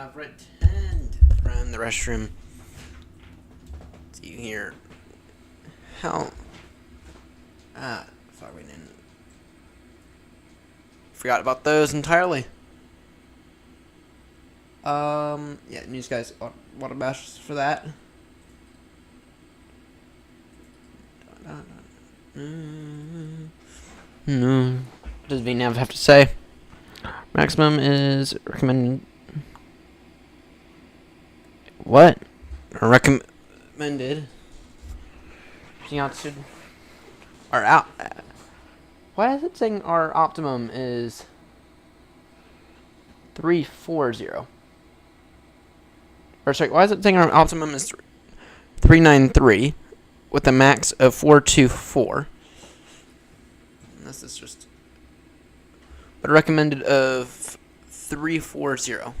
Speaker 1: have returned from the restroom. See you here. Hell. Fuck, we didn't. Forgot about those entirely. Yeah, news guys, water bash for that. No. What does VNav have to say? Maximum is recommended. What? Recommended. Should. Our out. Why is it saying our optimum is 340? Or sorry, why is it saying our optimum is 393 with a max of 424? This is just. But recommended of 340.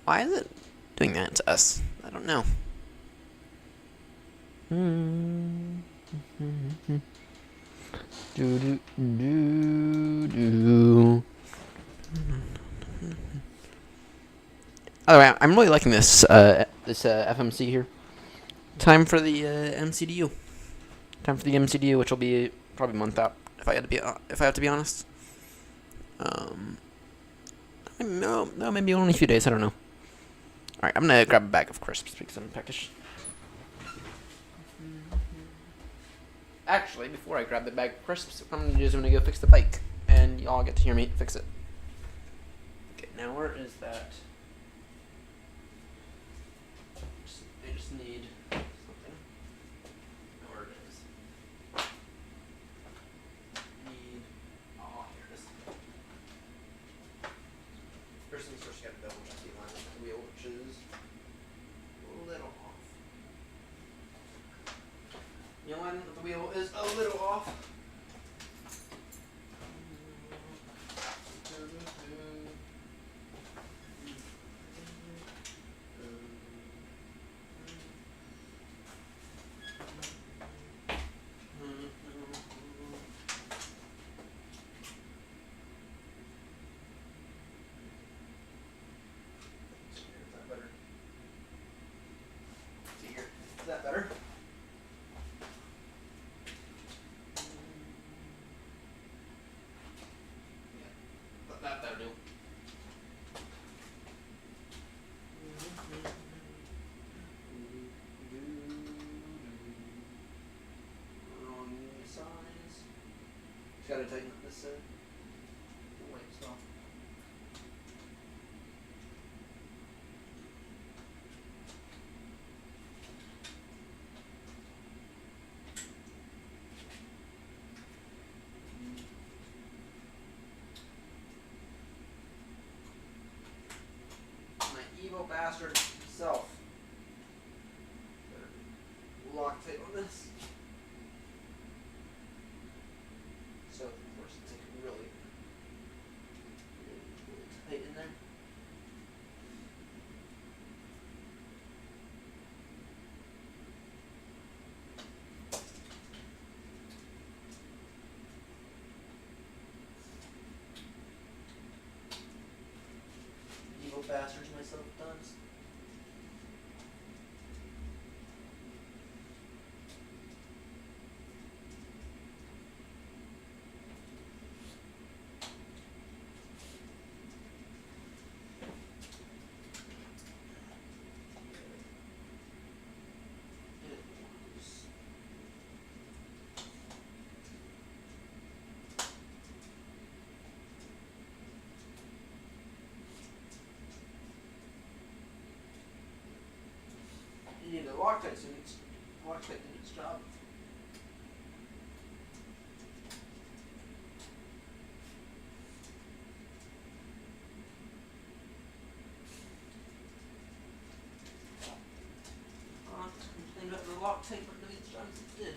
Speaker 1: Why is it doing that to us? I don't know. By the way, I'm really liking this FMC here. Time for the MCDU. Time for the MCDU, which will be probably a month out if I have to be honest. No, maybe only a few days. I don't know. All right, I'm gonna grab a bag of crisps because I'm peckish. Actually, before I grab the bag of crisps, what I'm gonna do is I'm gonna go fix the bike, and y'all get to hear me fix it. Okay, now where is that? I just need something. Now where it is? Need. Oh, here it is. First things first, you gotta double check the alignment of the wheel, which is a little off. The alignment of the wheel is a little off. Is that better? Yeah, that'll do. Wrong size. Just gotta tighten up this white stuff. My evil bastard self. Better lock tight on this. So of course it's like really tight in there. Evil bastard to myself at times. You need a Loctite so it's Loctite did its job. Complain about the Loctite not doing its job as it did.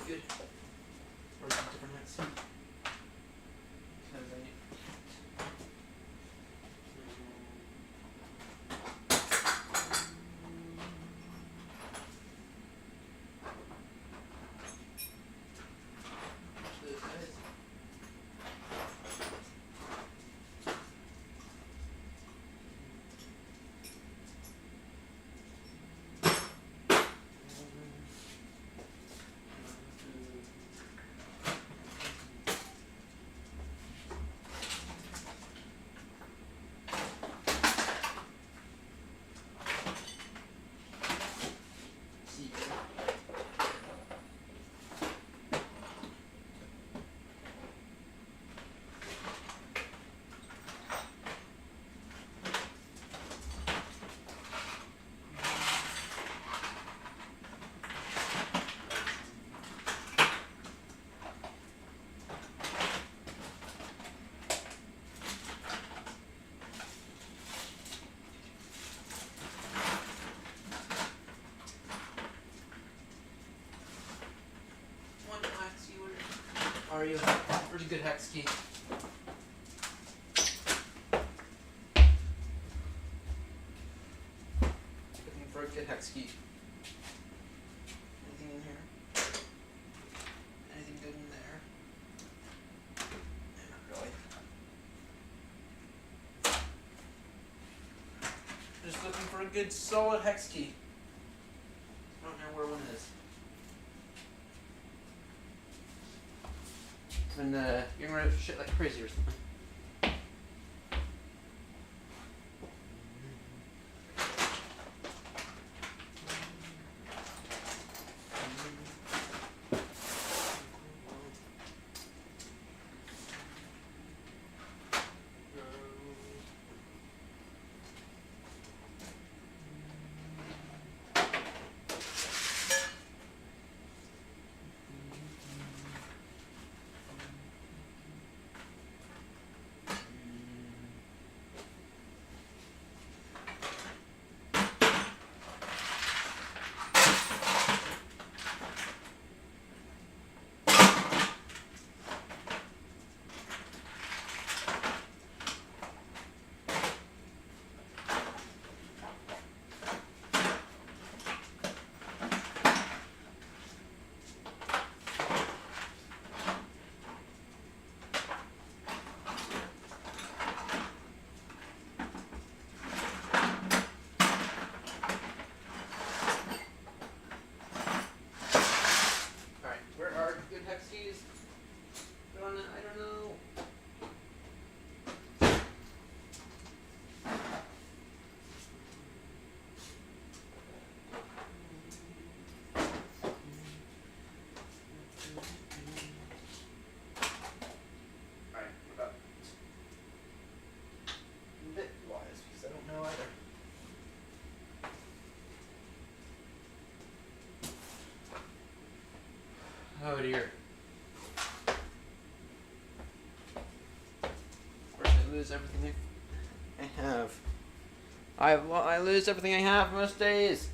Speaker 1: good. Or some different hex key. Are you a pretty good hex key? Looking for a good hex key. Anything in here? Anything good in there? Not really. Just looking for a good solid hex key. I don't know where one is. Been getting rid of shit like crazy or something. Oh dear. Of course, I lose everything I have. I lose everything I have most days.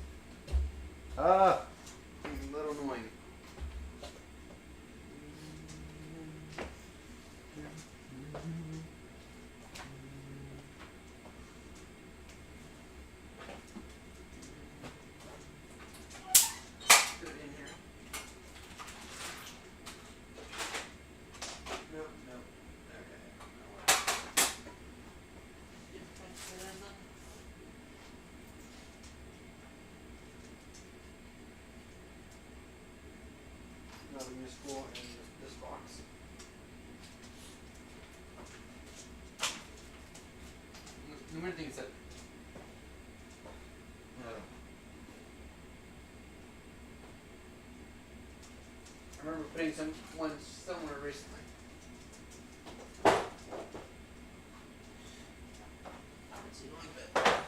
Speaker 1: It's a little annoying. Nothing useful in this box. The weird thing is that I remember putting one somewhere recently. Let's see, like that.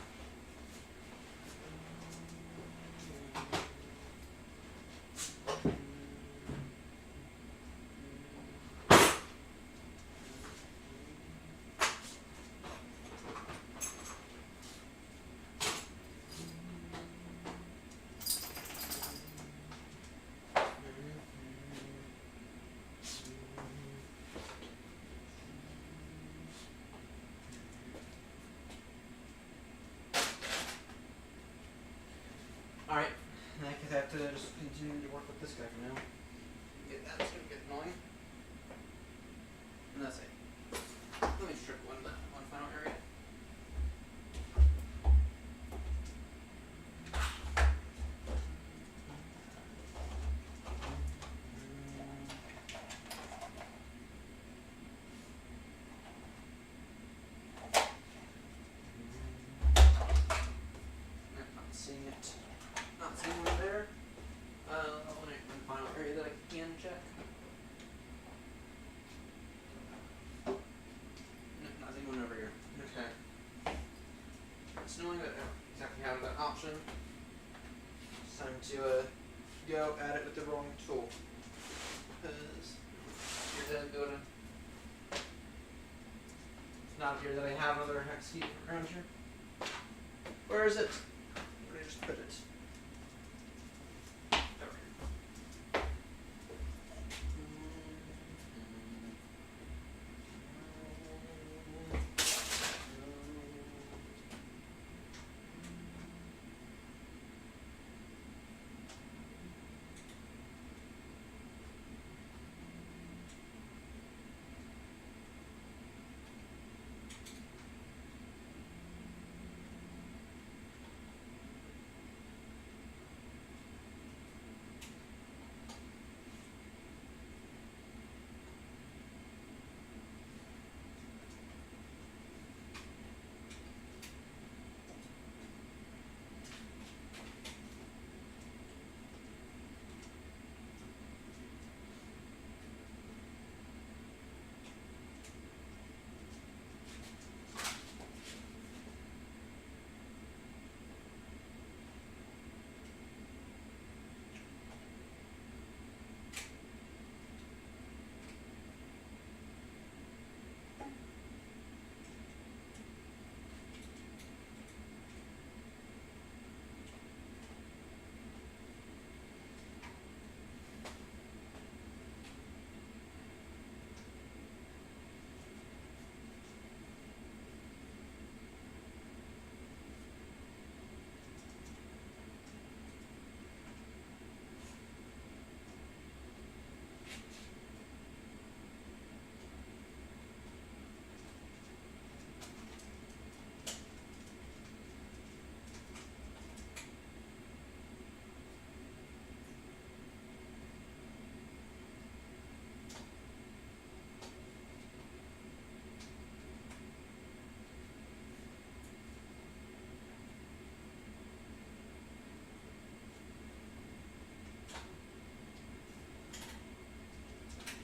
Speaker 1: because I have to just continue to work with this guy for now. That's gonna get annoying. And that's it. Let me strip one final area. Not seeing it. Not seeing one there. One final area that I can check. Not seeing one over here. Okay. It's knowing that I don't exactly have that option. It's time to go at it with the wrong tool. Because here's that building. It's not appear that I have another hex key around here. Where is it? Where did I just put it? Over here.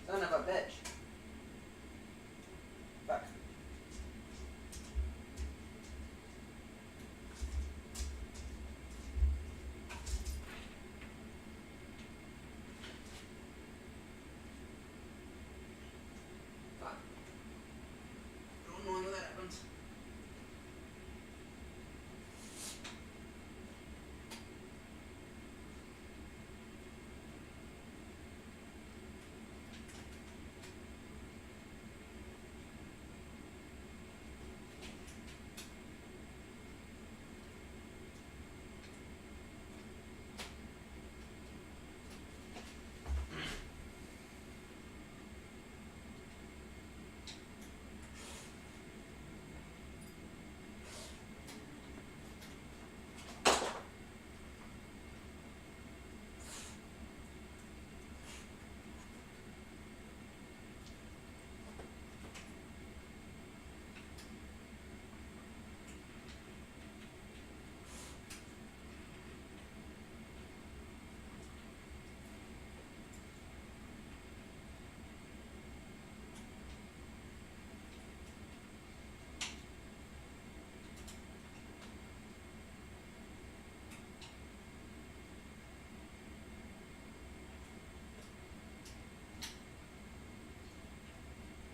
Speaker 1: Son of a bitch. Fuck. Fuck. I don't know when that happens.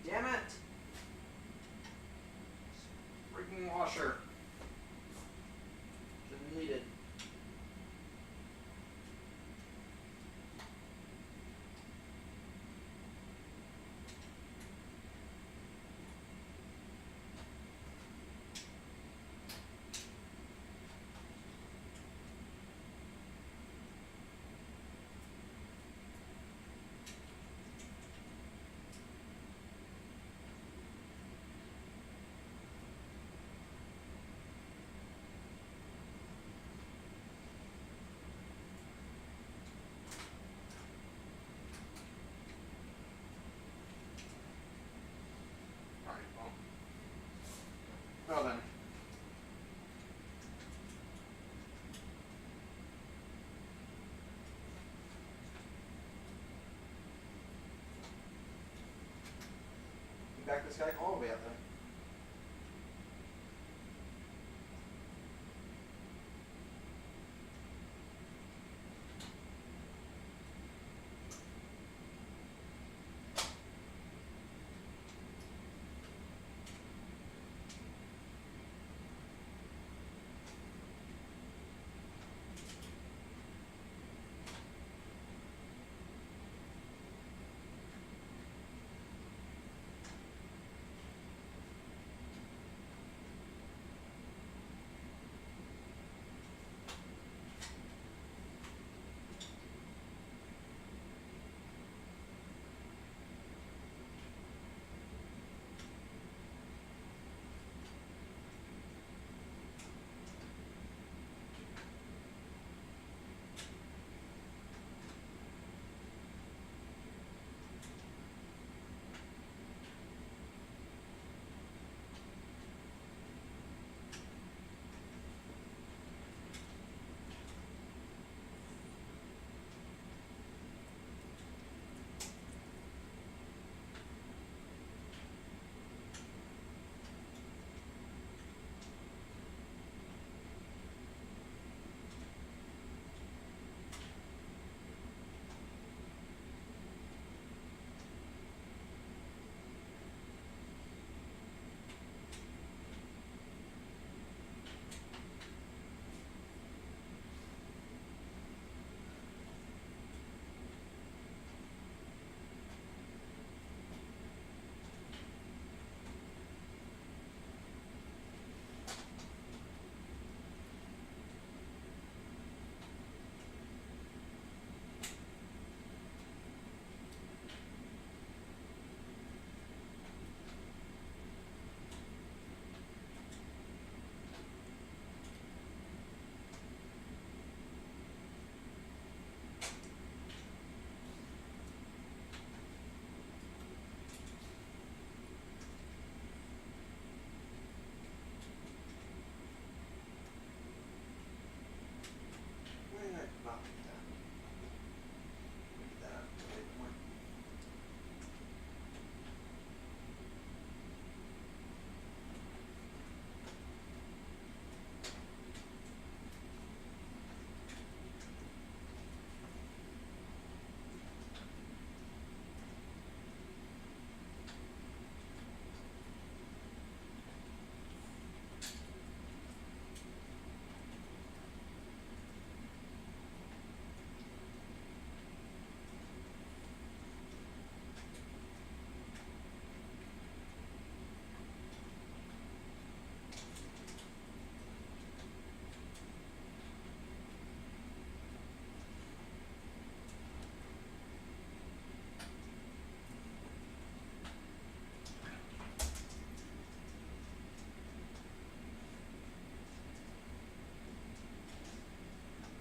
Speaker 1: Damn it! Freaking washer. Shouldn't need it. back this guy all the way out there.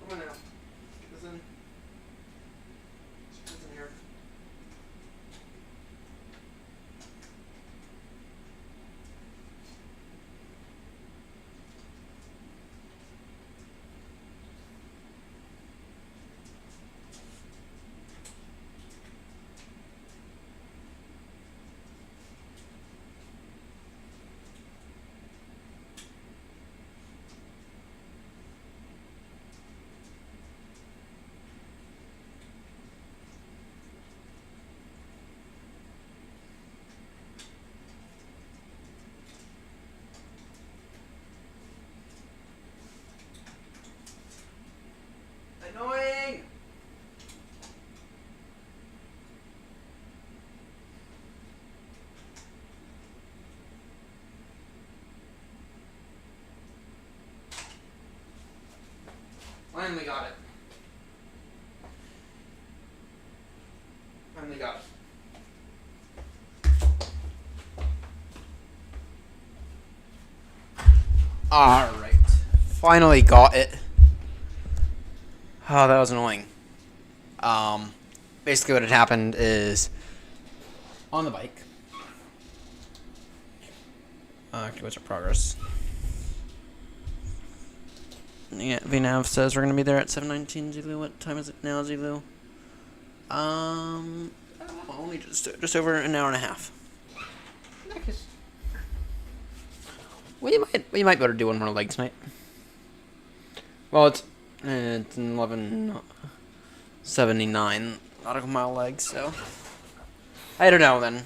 Speaker 1: Come on now. Get this in. Get this in here. Annoying! Finally got it. Finally got it. Alright. Finally got it. Oh, that was annoying. Basically what had happened is on the bike. Actually, what's our progress? Yeah, VNav says we're gonna be there at 7:19 Zulu. What time is it now, Zulu? Only just over an hour and a half. We might be able to do one more leg tonight. Well, it's 11:79 nautical mile leg, so I don't know then.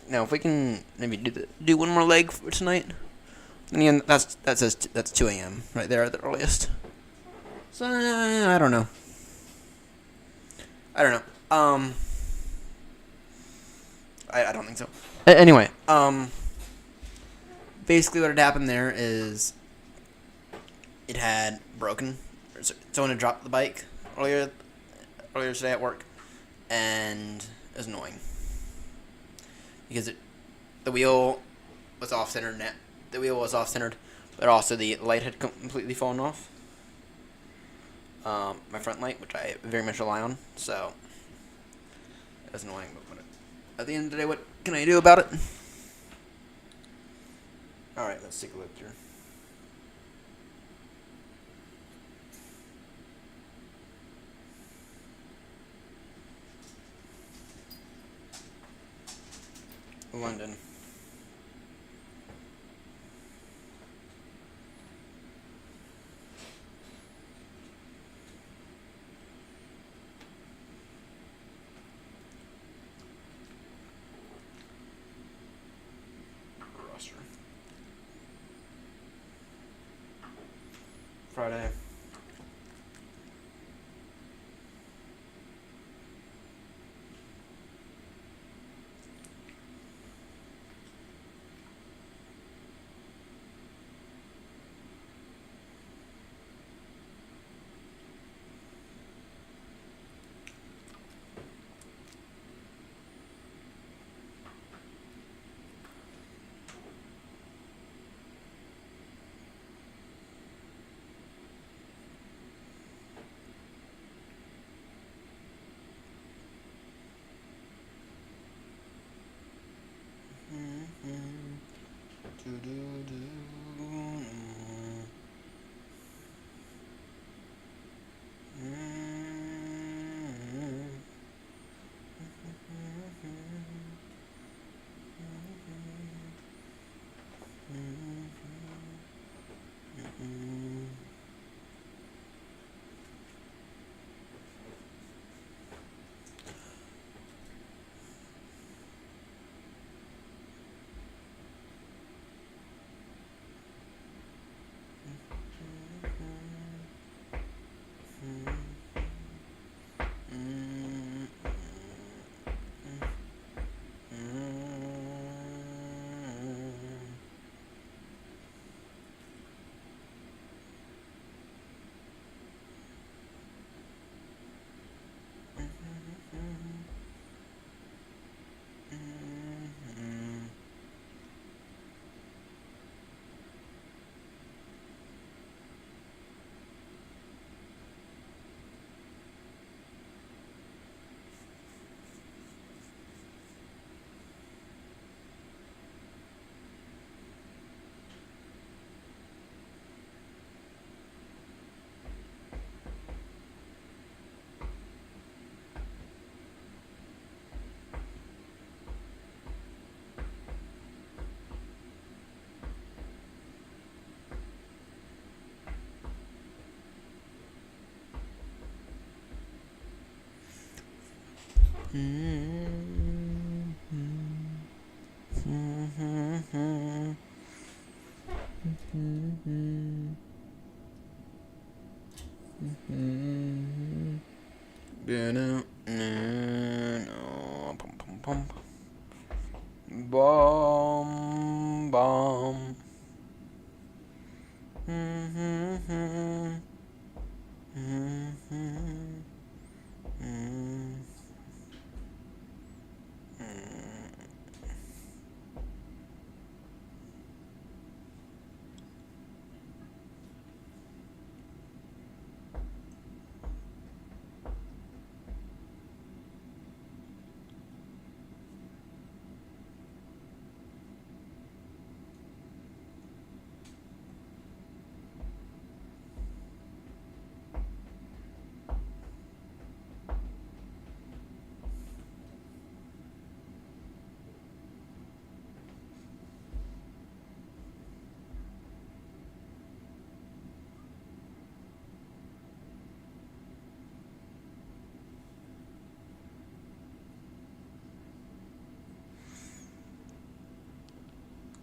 Speaker 1: Now if we can maybe do one more leg for tonight, and again that's 2 a.m. right there at the earliest. So I don't know. I don't know. I don't think so. Anyway, basically what had happened there is it had broken. Someone had dropped the bike earlier today at work, and it was annoying because the wheel was off centered. The wheel was off centered, but also the light had completely fallen off. My front light, which I very much rely on, so it was annoying. But at the end of the day, what can I do about it? All right, let's take a look here. London. Roster. Friday. Bomb, bomb.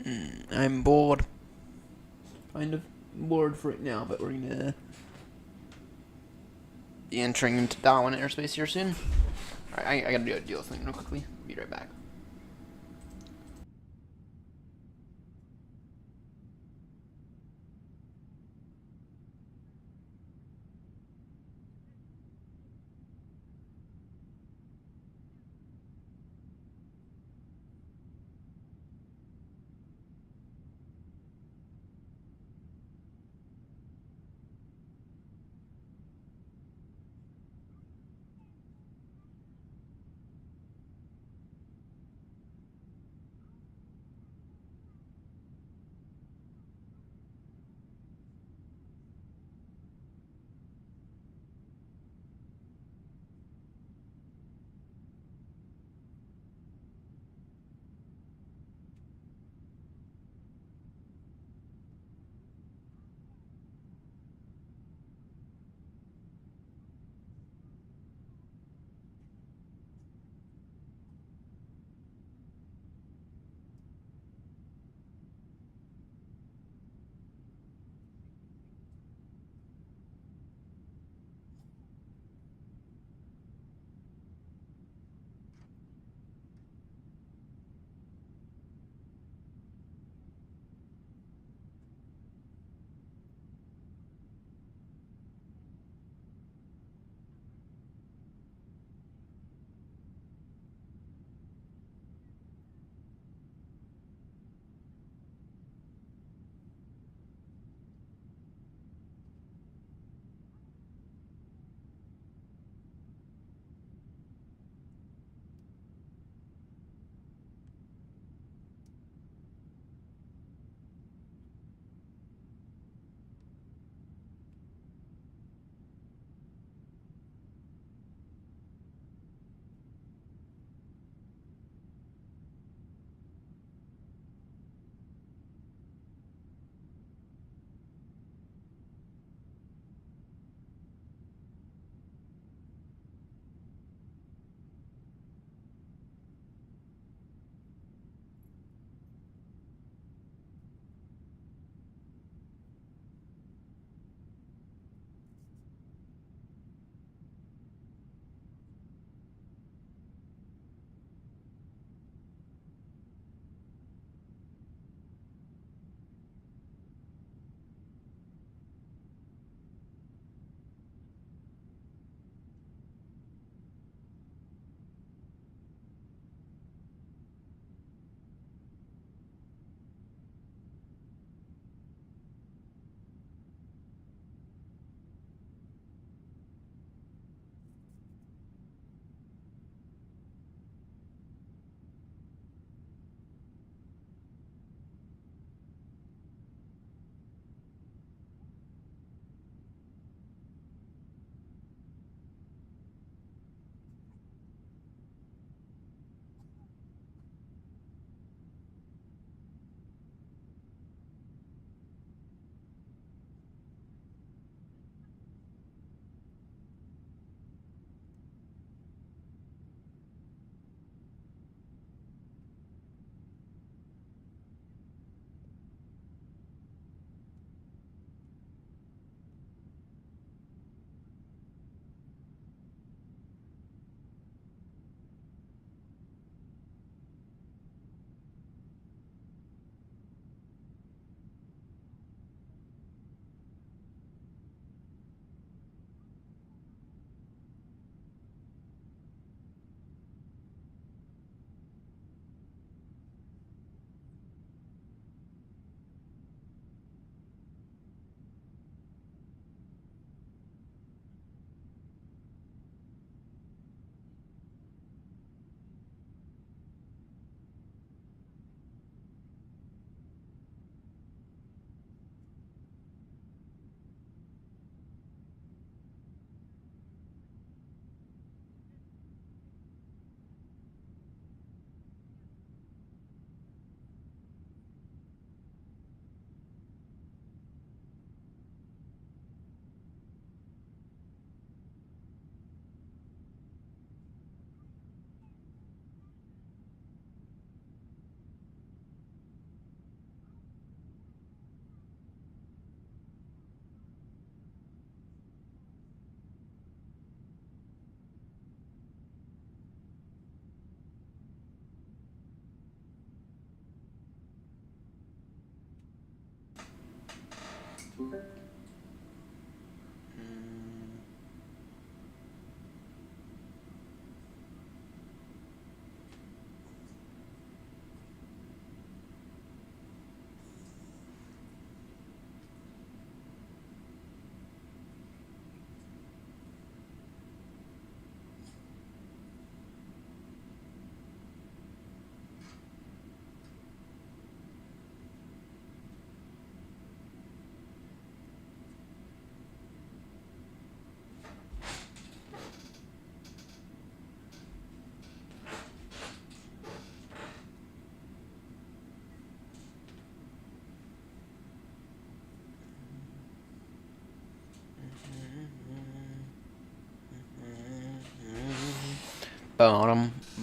Speaker 1: I'm bored. Kind of bored for right now, but we're gonna be entering into Darwin airspace here soon. Alright, I gotta do a deal thing real quickly. Be right back. Bum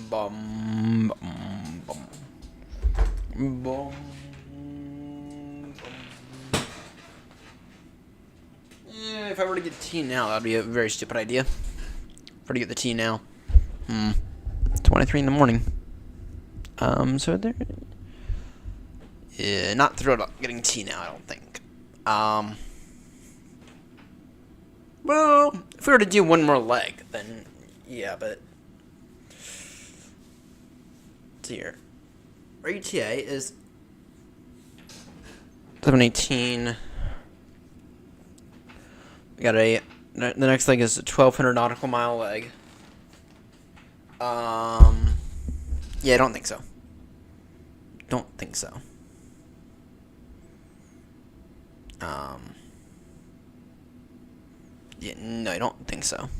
Speaker 1: bum bum bum bum. Yeah, if I were to get tea now, that'd be a very stupid idea. If I were to get the tea now, 23 in the morning. So there. Yeah, not thrilled about getting tea now. I don't think. Well, if we were to do one more leg, then yeah, but. Here. Our ETA is 7:18. We got the next leg is a 1,200 nautical mile leg. Yeah, I don't think so. Don't think so. Yeah, no, I don't think so.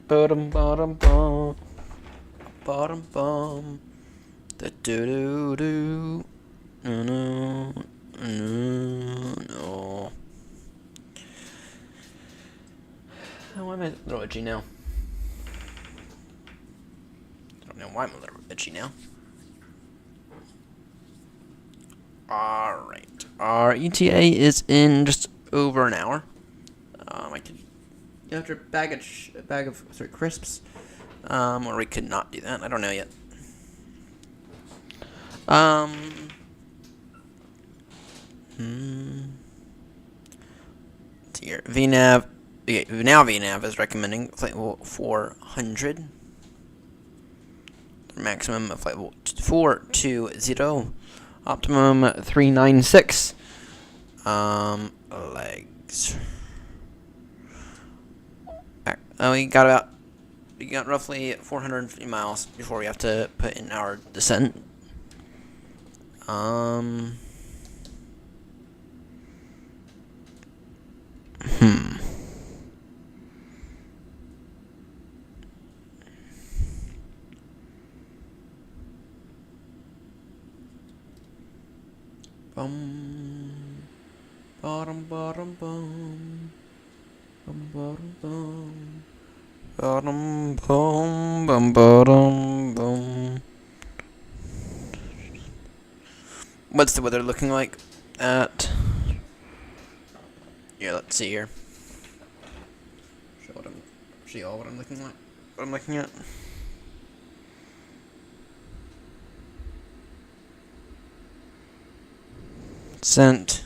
Speaker 1: Bottom, bottom, bum. Bottom, bum. Da do do do. No, no, no, no. Why am I a little itchy now? I don't know why I'm a little itchy now. Alright. Our ETA is in just over an hour. I could go after a bag of crisps. Or we could not do that. I don't know yet. Let's see here. VNAV Okay, now VNav is recommending flight level 400. Maximum of flight level 420. Optimum 396. Legs. We got roughly 450 miles before we have to put in our descent. Bottom, bottom, bum. Bum, bottom, bum. Bottom, bum, bum, bottom, bum. What's the weather looking like at? Yeah, let's see here. Show y'all what I'm looking like. What I'm looking at. Sent.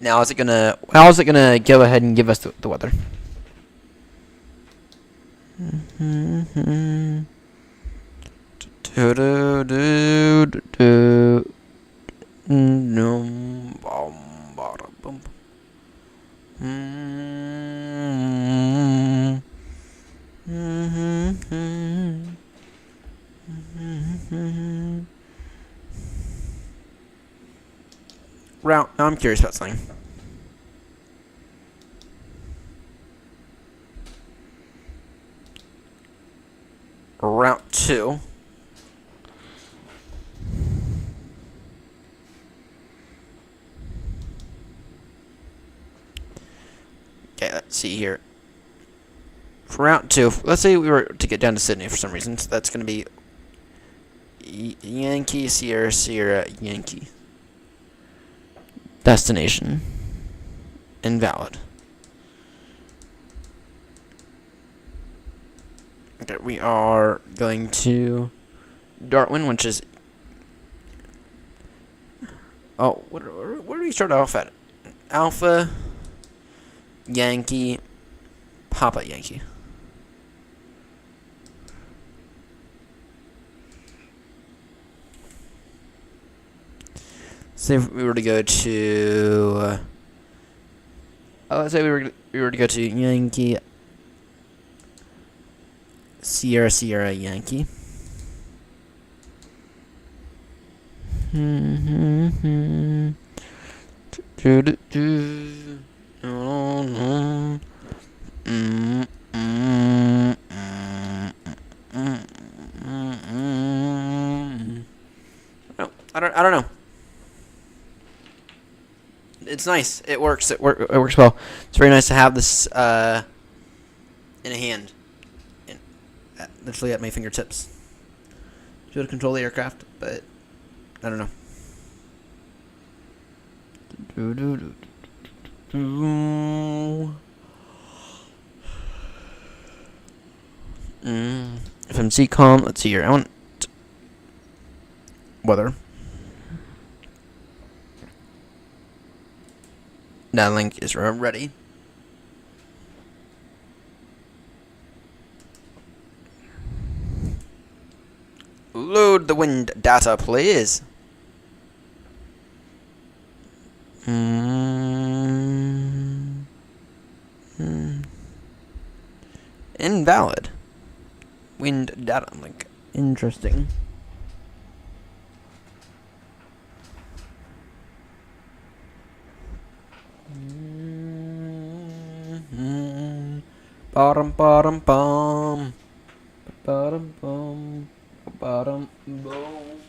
Speaker 1: Now how is it gonna go ahead and give us the weather? Route. Now I'm curious about something. Route 2. Okay, let's see here. For Route 2, let's say we were to get down to Sydney for some reason, so that's going to be Yankee, Sierra, Sierra, Yankee. Destination. Invalid. Okay, we are going to Darwin, which is... Oh, where do we start off at? Alpha, Yankee, Papa Yankee. Say if we were to go to... let's say we were to go to Yankee... Sierra, Sierra, Yankee. I don't know. It's nice. It works. It works well. It's very nice to have this in a hand. Literally at my fingertips. To be able to control the aircraft, but I don't know. FMC com. Let's see here. I want weather. That link is ready. Load the wind data, please. Invalid. Wind data link. Interesting. Bottom, bottom, bum. Bottom, bum. Bottom, boom.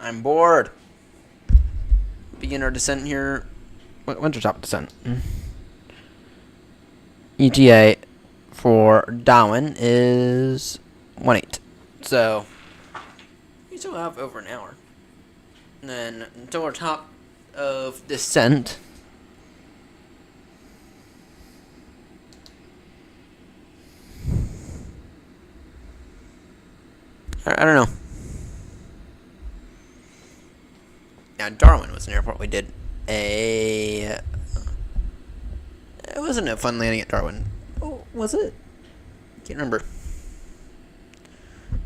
Speaker 1: I'm bored. Begin our descent here. Wintertop descent. ETA for Darwin is 1:08. So we still have over an hour. And then until our top of descent. I don't know. Now Darwin was an airport we did it wasn't a fun landing at Darwin. Oh, was it? Can't remember.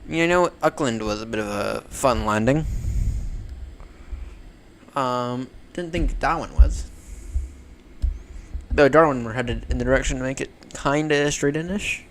Speaker 1: You know, Auckland was a bit of a fun landing. Didn't think Darwin was. Though Darwin were headed in the direction to make it kinda straight in-ish.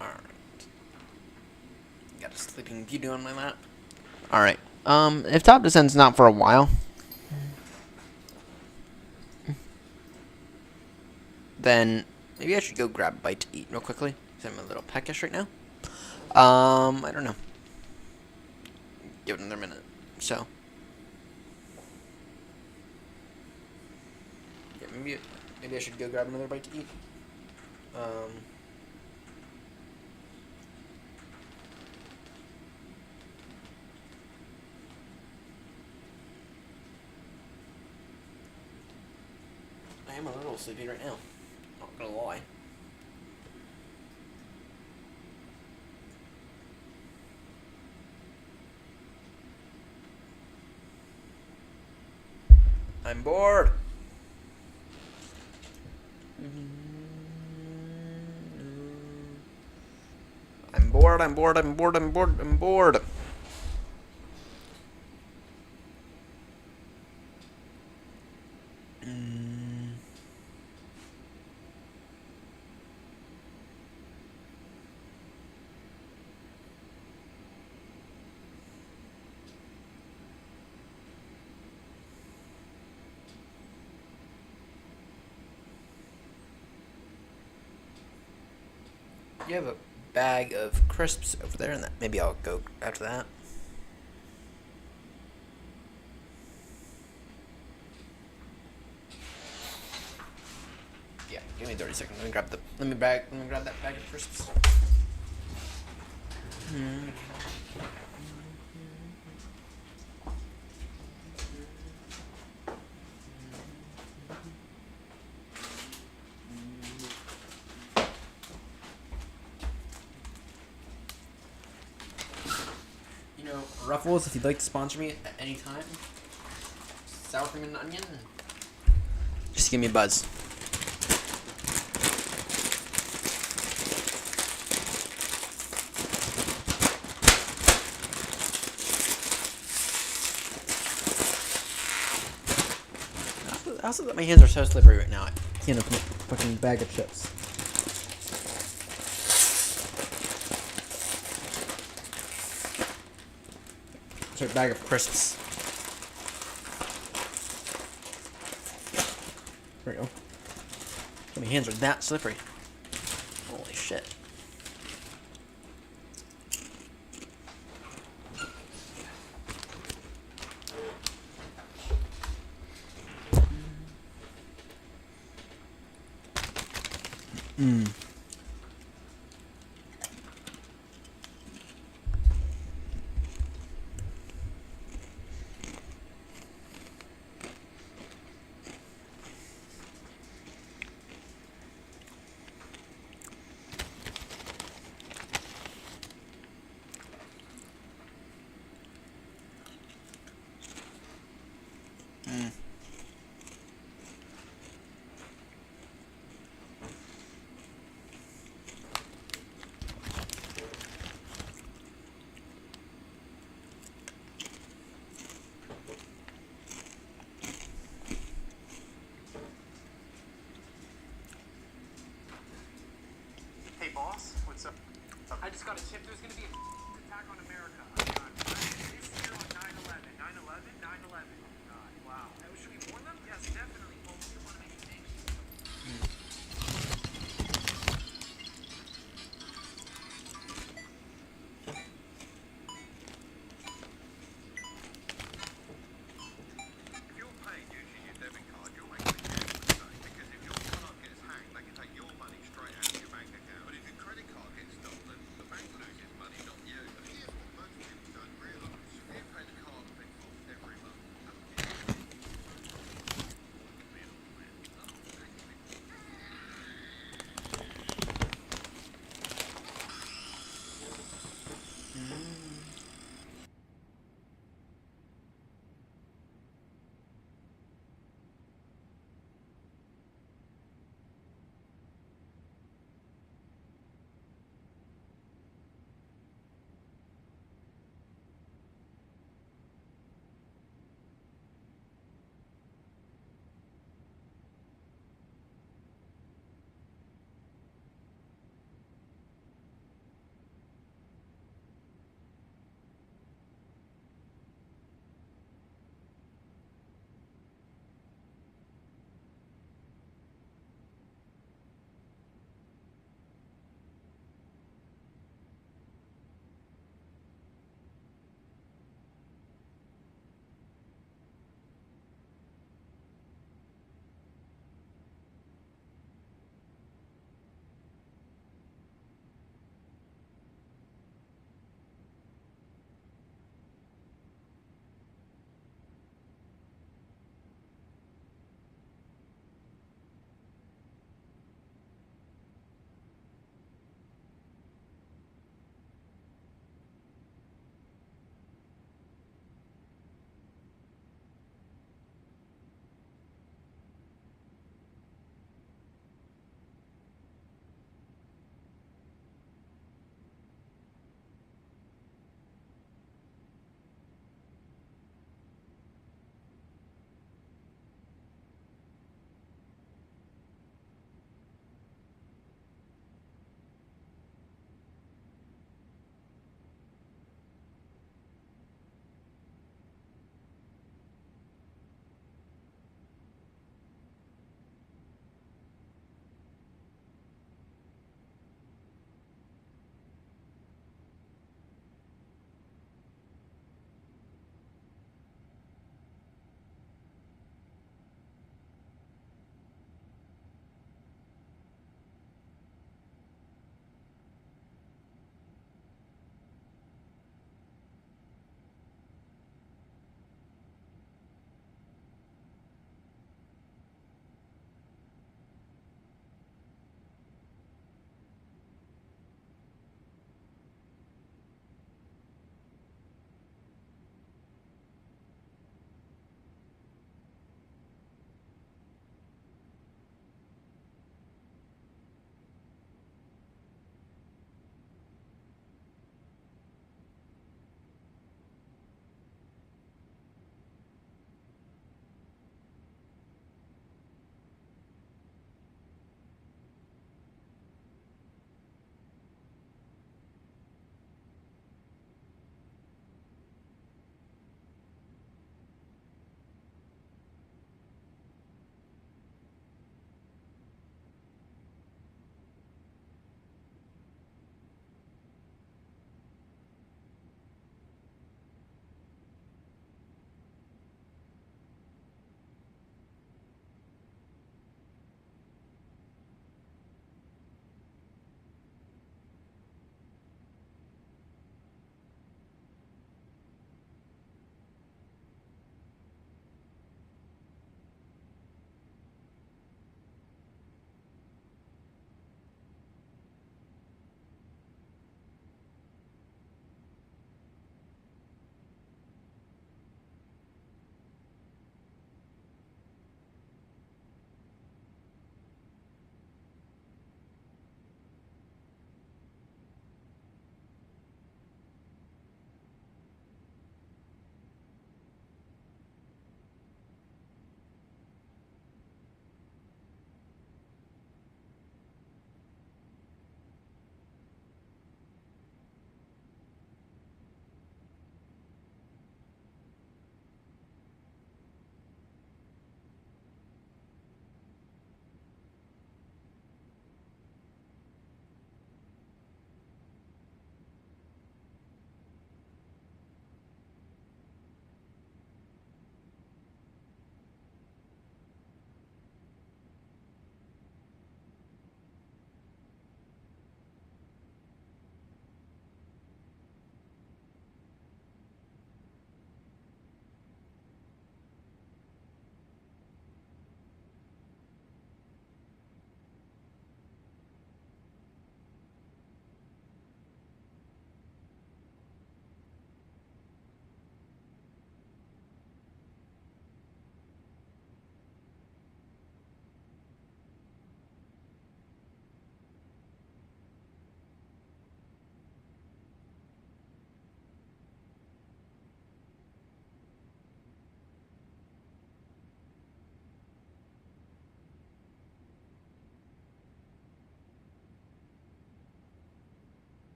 Speaker 1: Alright. Got a sleeping beauty on my lap. Alright. If top descent's not for a while, then maybe I should go grab a bite to eat real quickly, because I'm a little peckish right now. I don't know. Give it another minute. So. Yeah, maybe I should go grab another bite to eat. I am a little sleepy right now. Not gonna lie. I'm bored. I'm bored, I'm bored, I'm bored, I'm bored, I'm bored. You have a bag of crisps over there, and that maybe I'll go after that. Yeah, give me 30 seconds. Let me grab that bag of crisps. You know, Ruffles, if you'd like to sponsor me at any time, sour cream and onion, just give me a buzz. Also, that my hands are so slippery right now. I can't open a fucking bag of chips. Sorry, bag of crisps. There we go. My hands are that slippery. Holy shit.
Speaker 5: just got a tip there's gonna be a attack on America. Oh, God. This year on 9/11. 9/11? 9/11. Oh, God. Wow. Should we warn them? Yes, definitely. Well, we want to make it safe.
Speaker 6: If you're paying using your debit card, you'll make it today, because if your card gets hacked, they can take your money straight out of your bank account. But if your credit card gets stolen, the bank loses money, not you. But here's what most people don't realise. Your credit card pays off every month.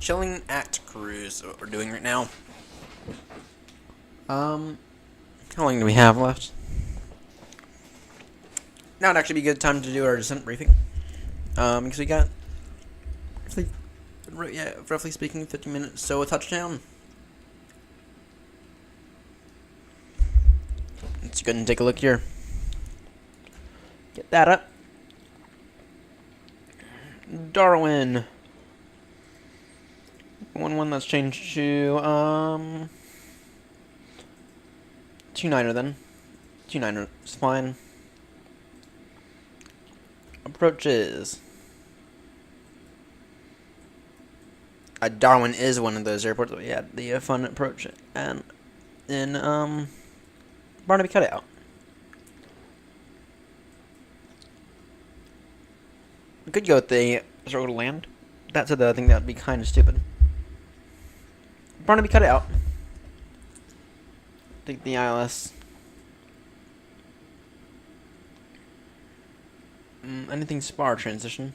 Speaker 1: chilling at cruise. What we're doing right now. How long do we have left? Now would actually be a good time to do our descent briefing. Because we got roughly speaking 50 minutes, so a touchdown. Let's go and take a look here. Get that up. Darwin. 1-1, that's changed to 2-9er then. 2-9er is fine. Approaches. Darwin is one of those airports that we had the fun approach and in Barnaby Cutout. We could go with the circle to land. That said, though, I think that would be kind of stupid. Barnaby Cutout. Take the ILS. Anything spar transition.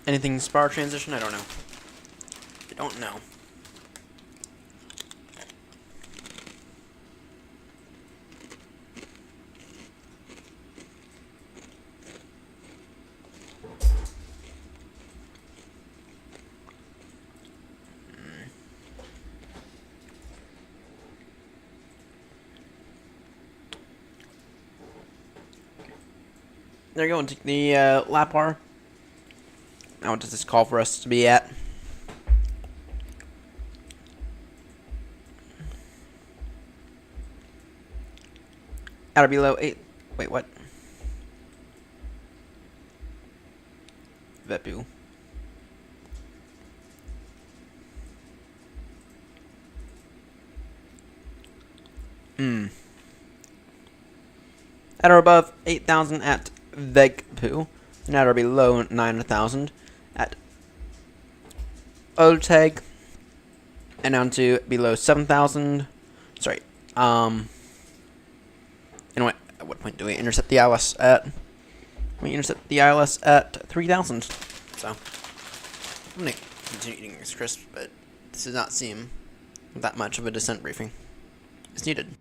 Speaker 1: Anything spar transition? I don't know. I don't know. There you go, and take the lap bar. Now what does this call for us to be at? At or below 8. Wait, what? Vepu. At or above 8,000 at Vegpu, and at or below 9,000 at Oteg, and down to below 7,000. Sorry. And at what point do we intercept the ILS at? We intercept the ILS at 3,000. So I'm gonna continue eating this crisp, but this does not seem that much of a descent briefing is needed.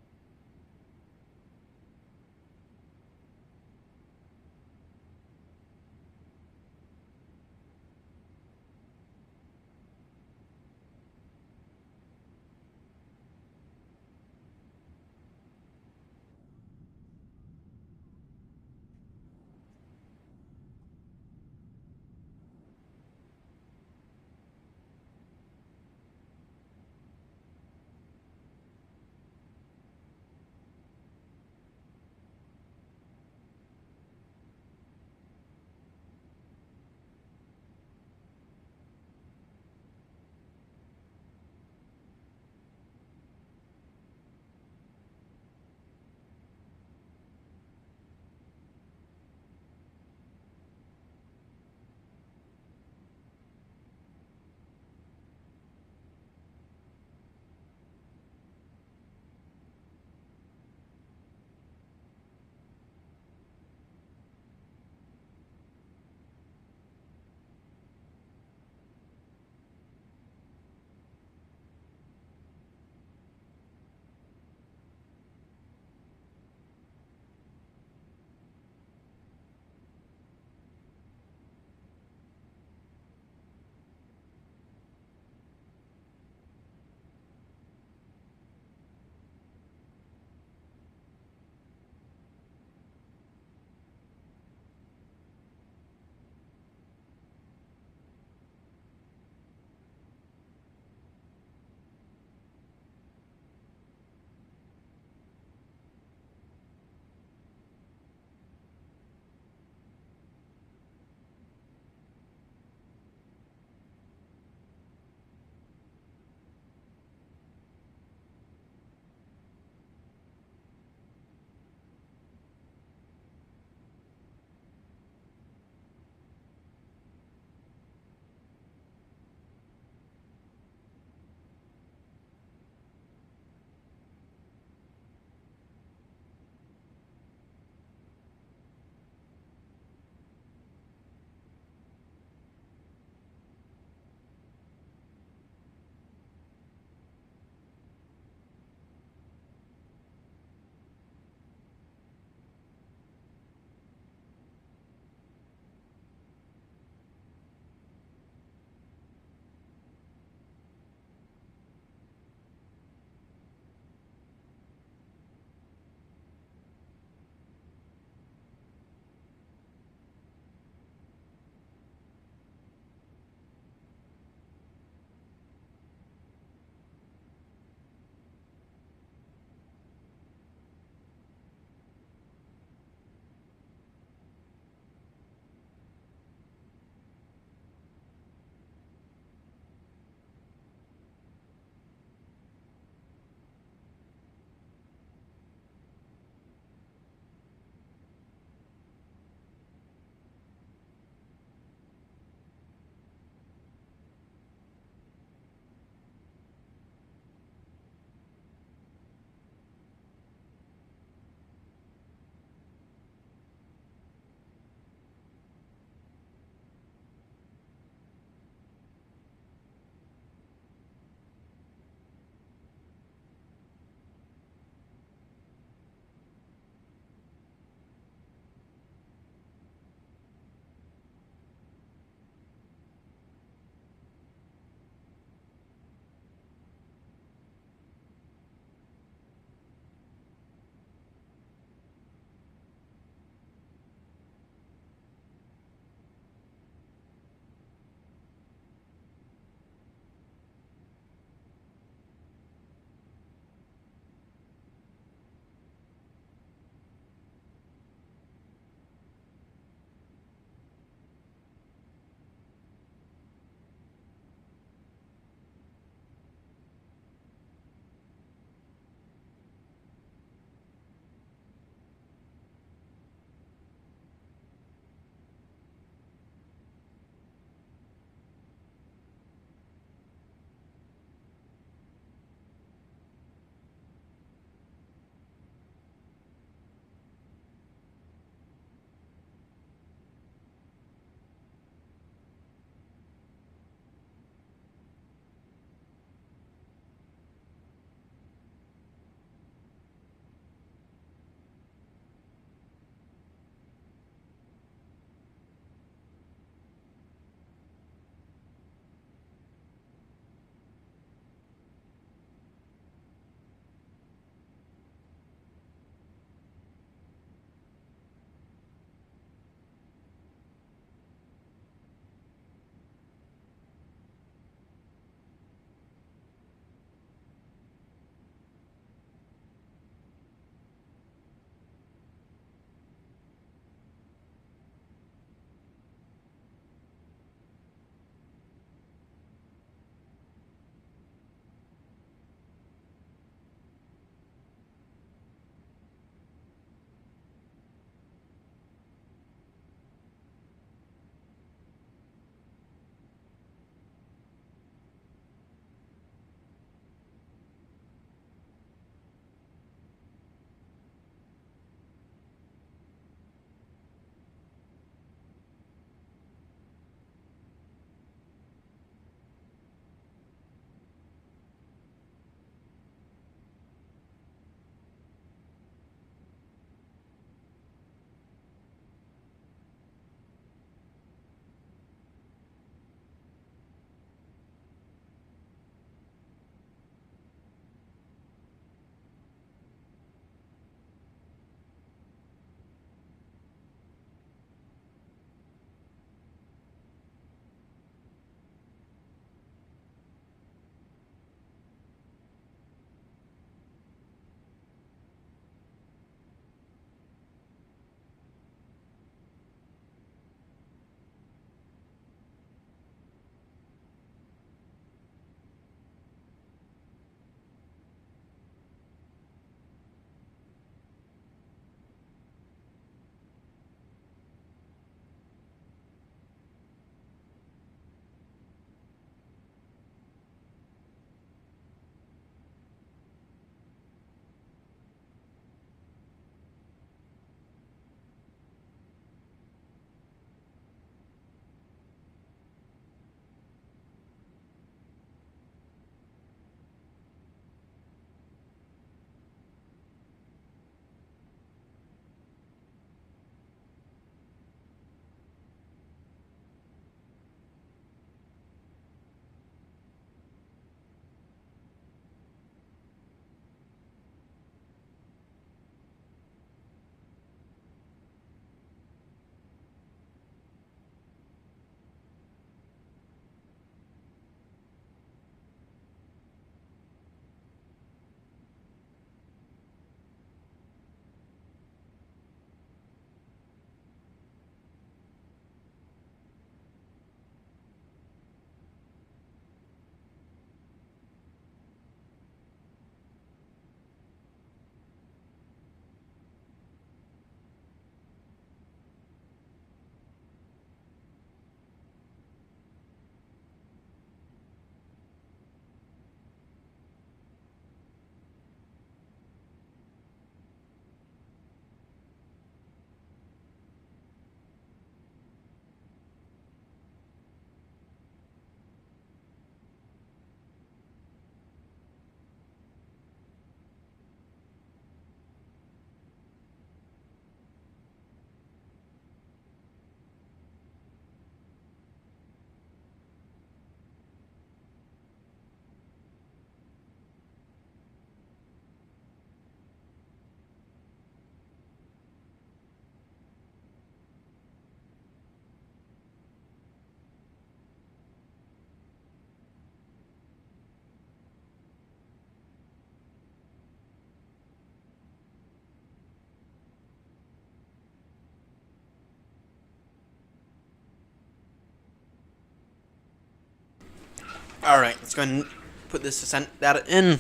Speaker 1: Alright, let's go ahead and put this descent data in.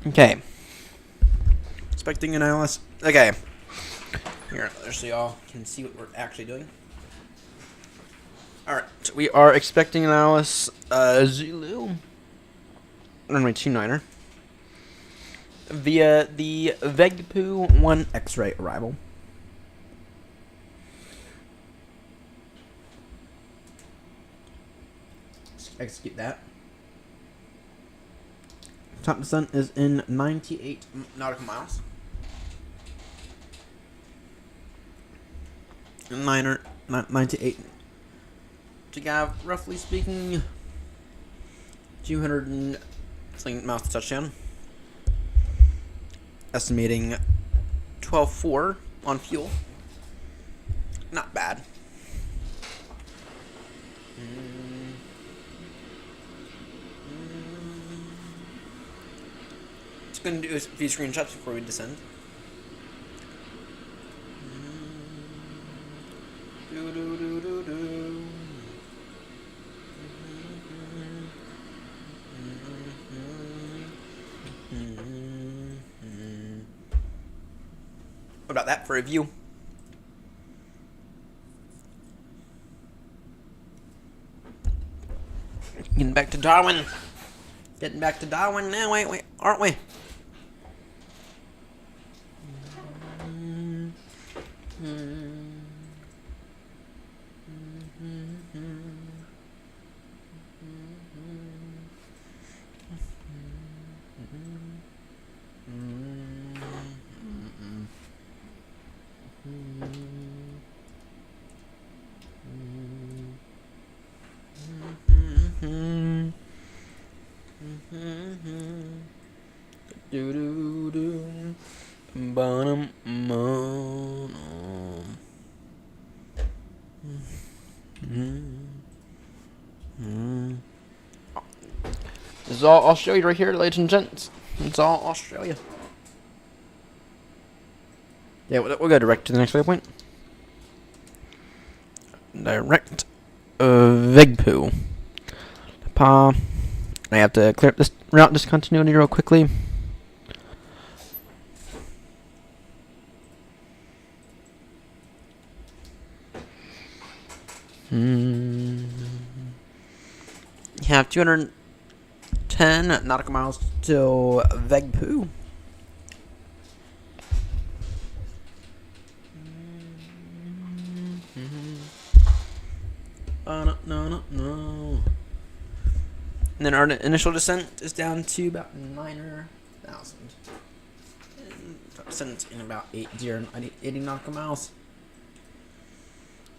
Speaker 1: Okay. Expecting an ILS. Okay. Here, so y'all can see what we're actually doing. Alright, so we are expecting an ILS Zulu runway 29er via the VEGPU 1 X-ray arrival. Let's execute that. Top descent is in 98 nautical miles. 98. To have, roughly speaking, 200 and something miles to touchdown. Estimating 12.4 on fuel. Not bad. Just gonna do a few screenshots before we descend. What about that for a view? Getting back to Darwin. Getting back to Darwin now, wait, aren't we? This is all Australia right here, ladies and gents. It's all Australia. Yeah, we'll go direct to the next waypoint. Direct VEGPU. I have to clear up this route discontinuity real quickly. You have 210 nautical miles till VEGPU. No. And then our initial descent is down to about 9,000. Descent in about 80 nautical miles.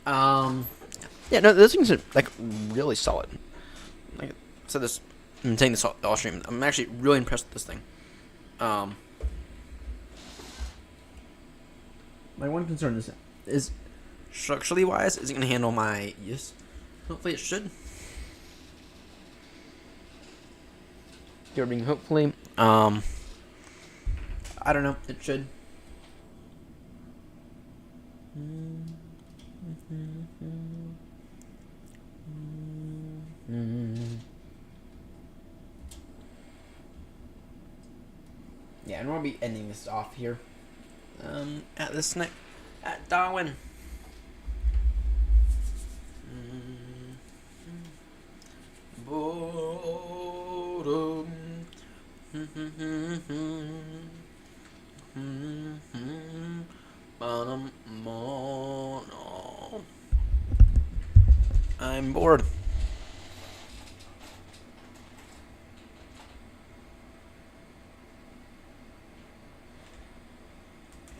Speaker 1: Yeah, no, those things are like really solid. Like I said, this I'm saying this all stream. I'm actually really impressed with this thing. My one concern is structurally wise, is it going to handle my use? Hopefully, it should. Hopefully, I don't know. It should. Yeah, and we'll be ending this off here. At this night at Darwin. I'm bored.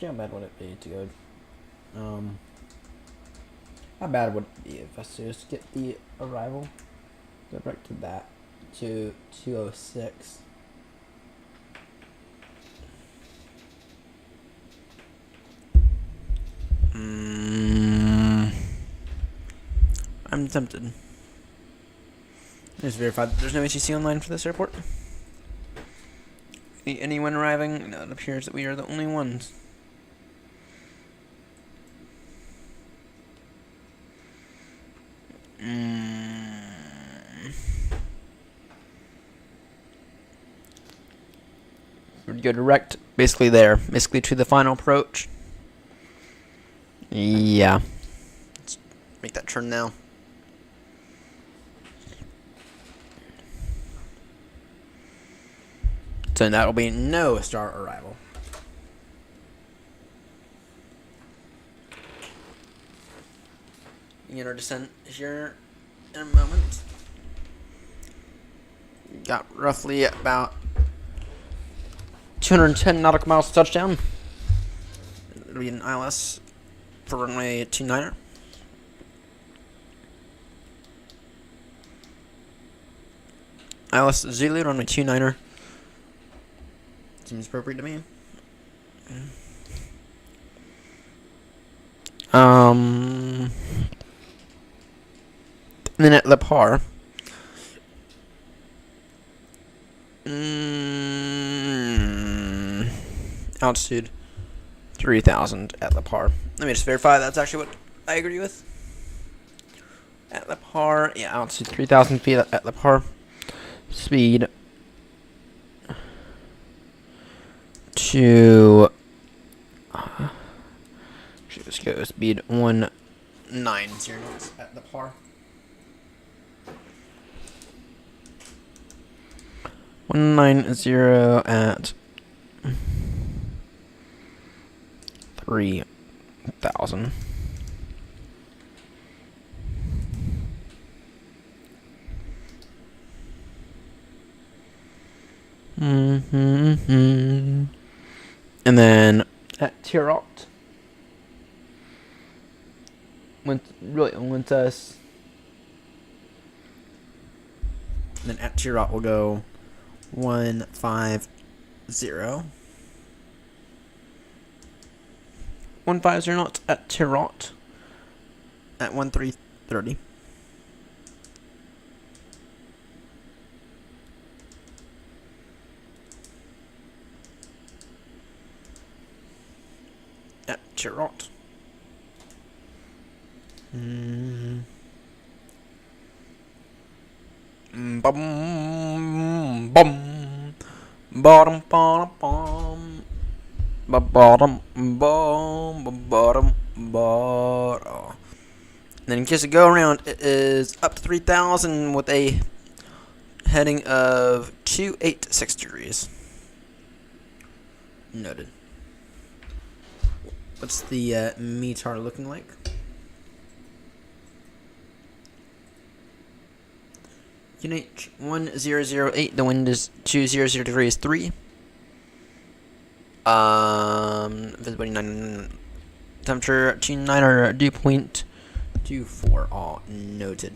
Speaker 1: How bad would it be to go? How bad would it be if I just get the arrival? Go back to that to 206. I'm tempted. Just verified that there's no ATC online for this airport. Anyone arriving? No, it appears that we are the only ones. We'd go direct, basically there, basically to the final approach. Yeah. Let's make that turn now. So that'll be no star arrival. Our descent here in a moment. Got roughly about 210 nautical miles to touchdown. It'll be an ILS for runway 29er. ILS Zulu, runway 29er. Seems appropriate to me. Then at Le Par. Altitude 3,000 at Le Par. Let me just verify that's actually what I agree with. At Le Par, yeah, altitude 3,000 feet at Le Par. Speed to let's go speed 190 knots at Le Par. 190 at 3,000. And then at Tirot, went us. Then at Tirot we'll go 150. 150 knots at Tirot at 1330. At Tirot. Bum bum bottom bottom bum bottom bottom bottom. Then in case of go around, it is up to 3,000 with a heading of 286 degrees. Noted. What's the METAR looking like? UNH 1008, the wind is 200 degrees 3. Visibility 9, temperature 29 or dew point 24, all noted.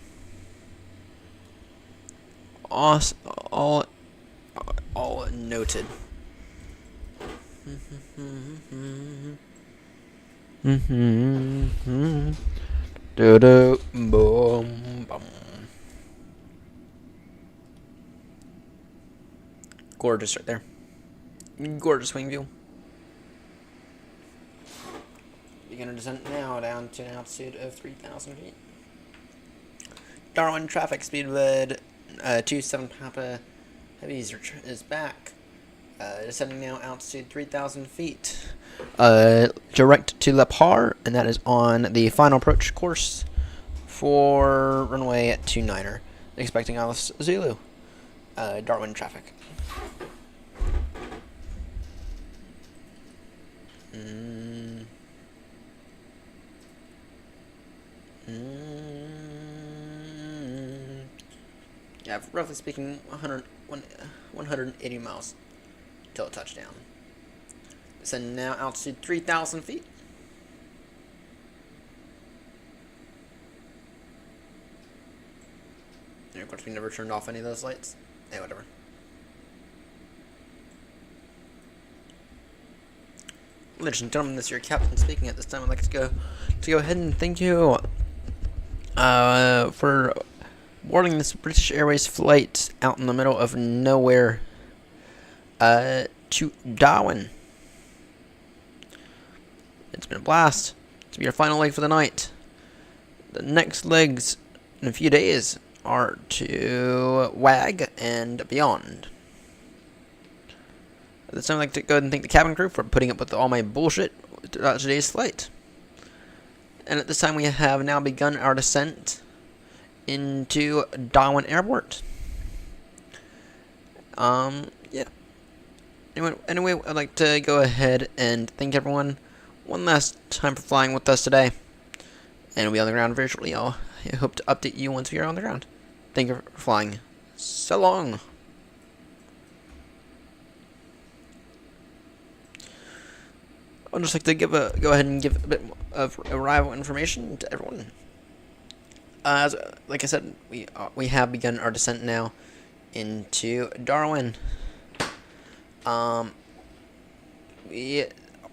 Speaker 1: All noted. Do do boom bum. Gorgeous right there. Gorgeous wing view. Beginner descent now down to an altitude of 3,000 feet. Darwin traffic speed with 27 Papa Heavies is back. Descending now altitude 3,000 feet. Direct to Le Par, and that is on the final approach course for runway 29er. Expecting Alice Zulu. Darwin traffic. Yeah, roughly speaking, 180 miles till touchdown. So now altitude 3,000 feet. And of course, we never turned off any of those lights. Hey, whatever. Ladies and gentlemen, this is your captain speaking at this time. I'd like to go ahead and thank you for boarding this British Airways flight out in the middle of nowhere to Darwin. It's been a blast. It's be our final leg for the night. The next legs in a few days are to WAG and beyond. At this time, I'd like to go ahead and thank the cabin crew for putting up with all my bullshit throughout today's flight. And at this time, we have now begun our descent into Darwin Airport. Yeah. Anyway, I'd like to go ahead and thank everyone one last time for flying with us today. And we'll be on the ground very shortly, y'all. I hope to update you once we are on the ground. Thank you for flying. So long. I'd just like to go ahead and give a bit of arrival information to everyone. Like I said, we have begun our descent now into Darwin. We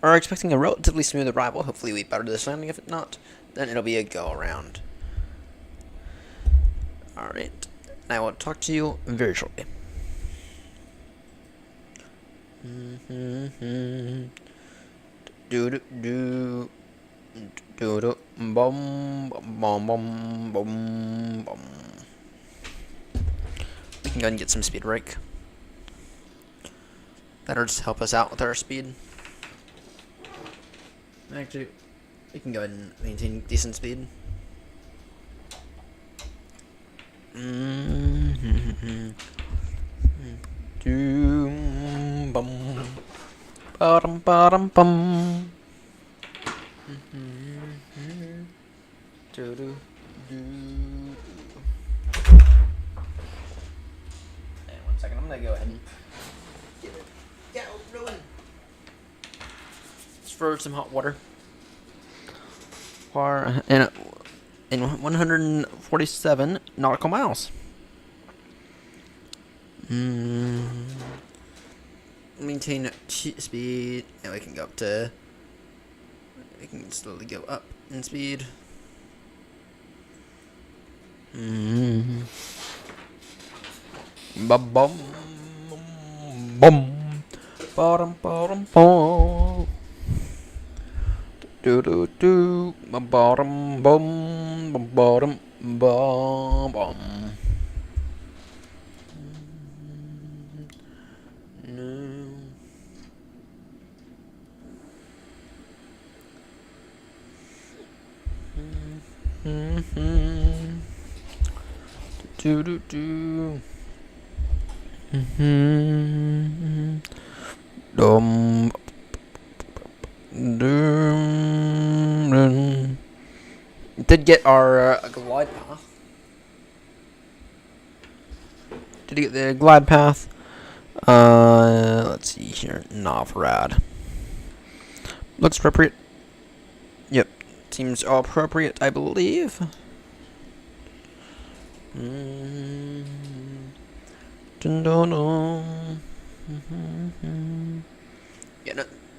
Speaker 1: are expecting a relatively smooth arrival. Hopefully we better this landing. If not, then it'll be a go around. Alright. And I will talk to you very shortly. Do do do do do bum bum bum bum bum. We can go and get some speed brake. That'll just help us out with our speed. Actually, we can go ahead and maintain decent speed. Doom bum. Bum bum bum. Do do do. And 1 second, I'm gonna go ahead and get it. Get it rolling. Let's throw some hot water. In 147 nautical miles. Maintain speed, and we can go up to. We can slowly go up in speed. Bum bum bum bottom bottom bum. Do do do bottom bum bottom bum bum. Do do do. Dum. Did get our glide path. Did you get the glide path? Let's see here. Novrad. Looks appropriate. Yep. Seems all appropriate, I believe. Yeah,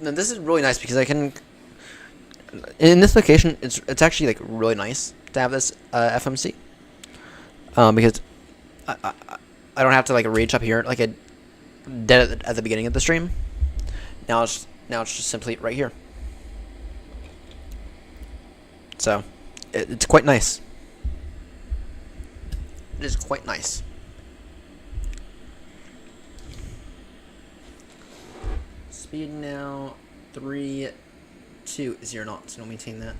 Speaker 1: no, this is really nice because I can. In this location, it's actually like really nice to have this FMC, because I don't have to like reach up here like I did at the beginning of the stream. Now it's just simply right here. So it's quite nice. It is quite nice. Speed now 320 knots. We'll maintain that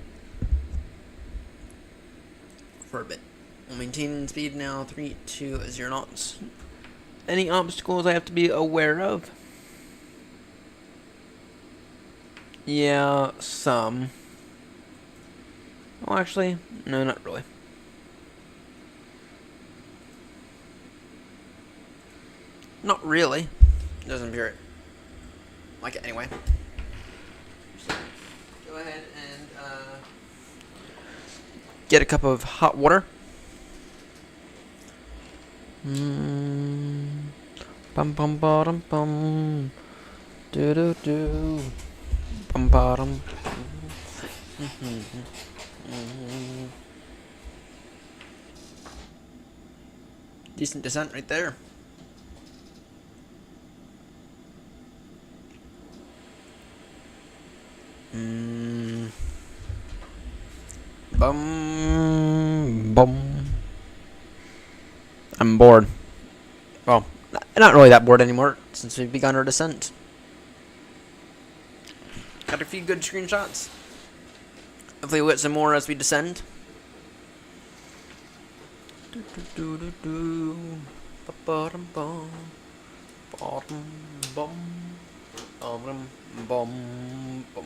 Speaker 1: for a bit. We'll maintain speed now 320 knots. Any obstacles I have to be aware of? Yeah, some. Well, actually, no, not really. Not really. Doesn't appear like it anyway. So, go ahead and get a cup of hot water. Bum bum bottom bum. Do do do. Bum bottom. Decent descent right there. Bum bum. I'm bored. Well, not really that bored anymore since we've begun our descent. Got a few good screenshots. Hopefully we'll get some more as we descend. Ba-ba-dum-bum. Bottom bum. Bum bum bum bum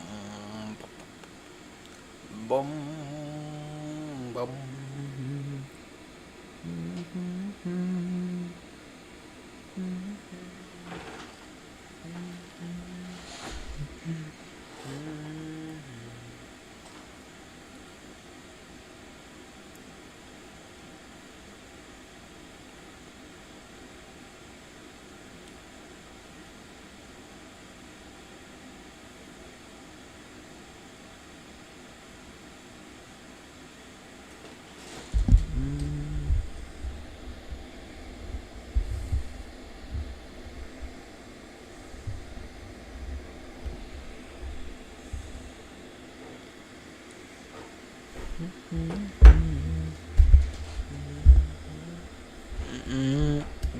Speaker 1: bum.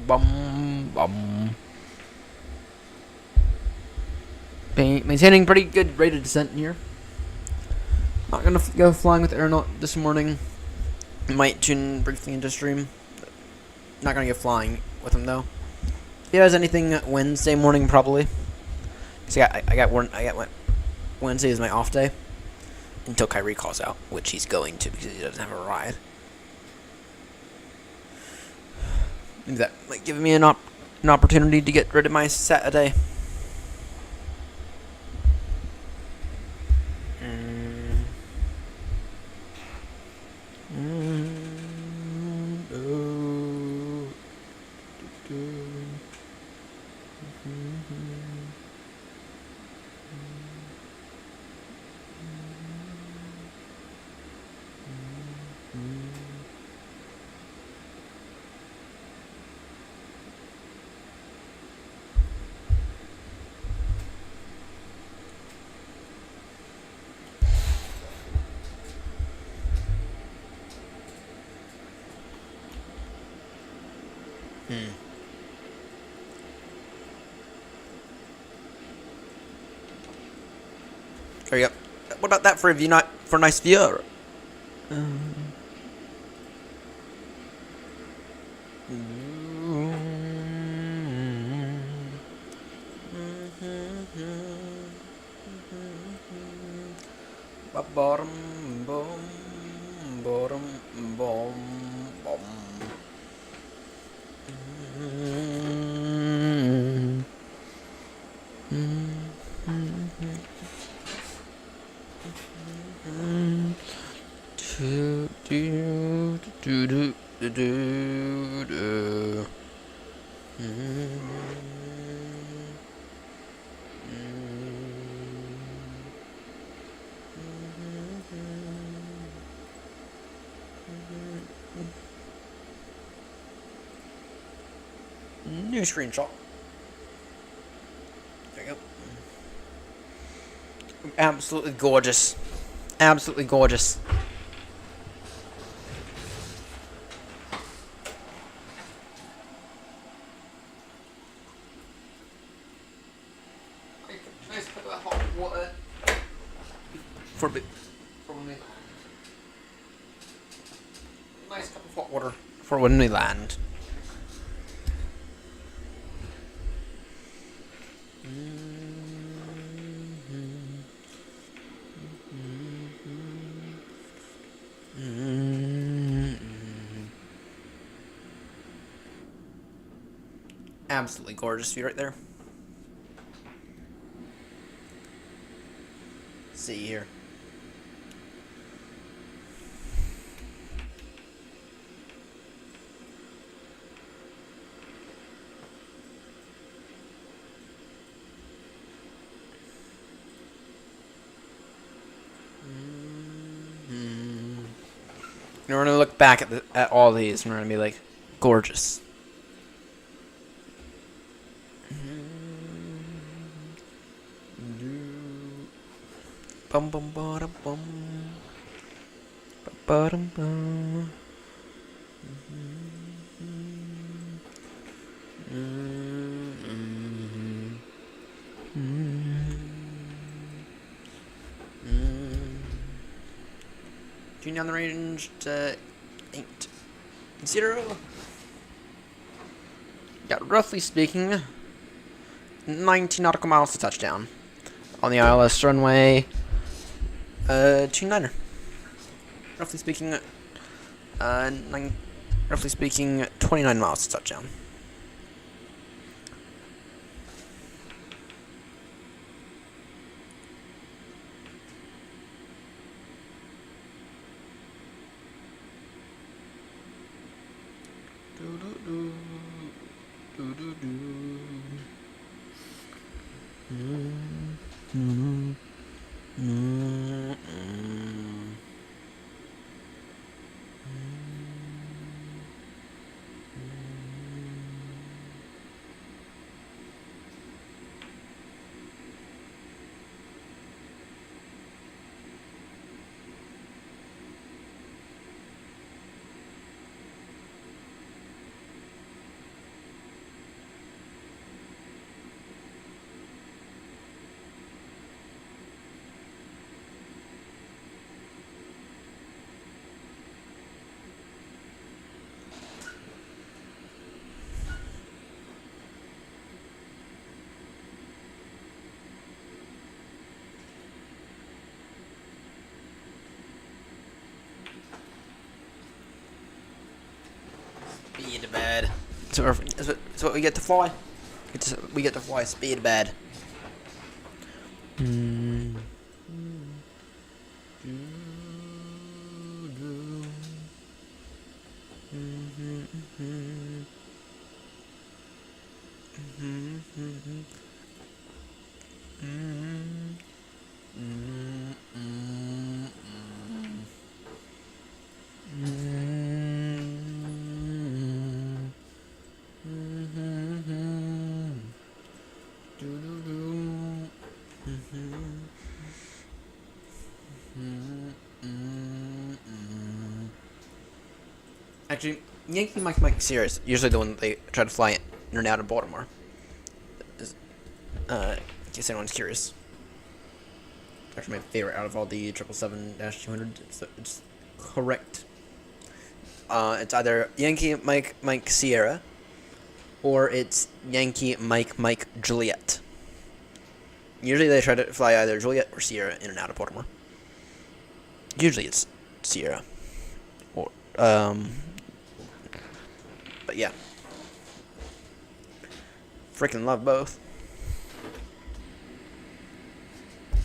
Speaker 1: Bum bum. Maintaining pretty good rate of descent here. Not gonna go flying with AirNott this morning. Might tune briefly into stream. Not gonna go flying with him though. If he has anything Wednesday morning, probably. Cause I got Wednesday is my off day until Kyrie calls out, which he's going to because he doesn't have a ride. Maybe that might give me an opportunity to get rid of my Saturday. There you go. What about that for a view? Not for a nice view. Bottom boom, bottom boom, boom. New screenshot. There you go. Absolutely gorgeous. Absolutely gorgeous. Nice cup of hot water for a bit. Nice cup of hot water for when we land. Absolutely gorgeous view right there. See here. And we're gonna look back at all these and we're gonna be like, gorgeous. Bum bum bada bum. Ba-dum bum. Shooting down the range to 8-0. Got roughly speaking 90 nautical miles to touchdown on the ILS runway 29er. Roughly speaking, roughly speaking, 29 miles to touchdown. Speed bad. So what we get to fly. We get to fly speed bad. Actually, Yankee Mike Sierra is usually the one that they try to fly in and out of Baltimore. In case anyone's curious. It's actually my favorite out of all the 777-200. It's correct. It's either Yankee Mike Sierra or it's Yankee Mike Juliet. Usually they try to fly either Juliet or Sierra in and out of Baltimore. Usually it's Sierra. Or but yeah. Freaking love both.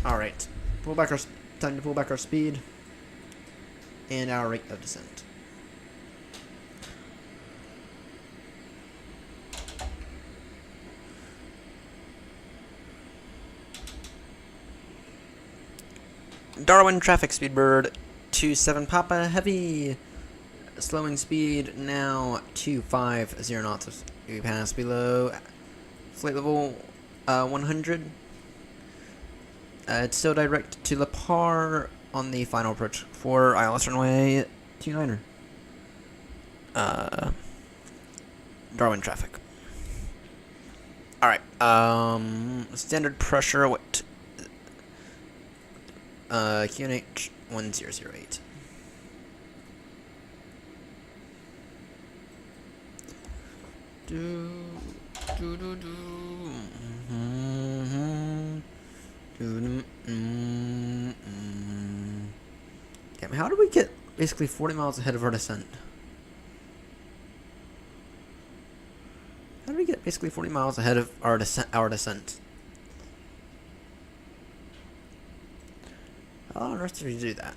Speaker 1: Alright. Time to pull back our speed and our rate of descent. Darwin traffic speedbird 27 Papa heavy. Slowing speed now 250 knots. We pass below flight level 100. It's still direct to La Par on the final approach for ILS runway 29er. Darwin traffic. Alright, standard pressure, what? QNH 1008. Damn, how do we get basically 40 miles ahead of our descent? How do we get basically 40 miles ahead of our descent? How on earth did we do that?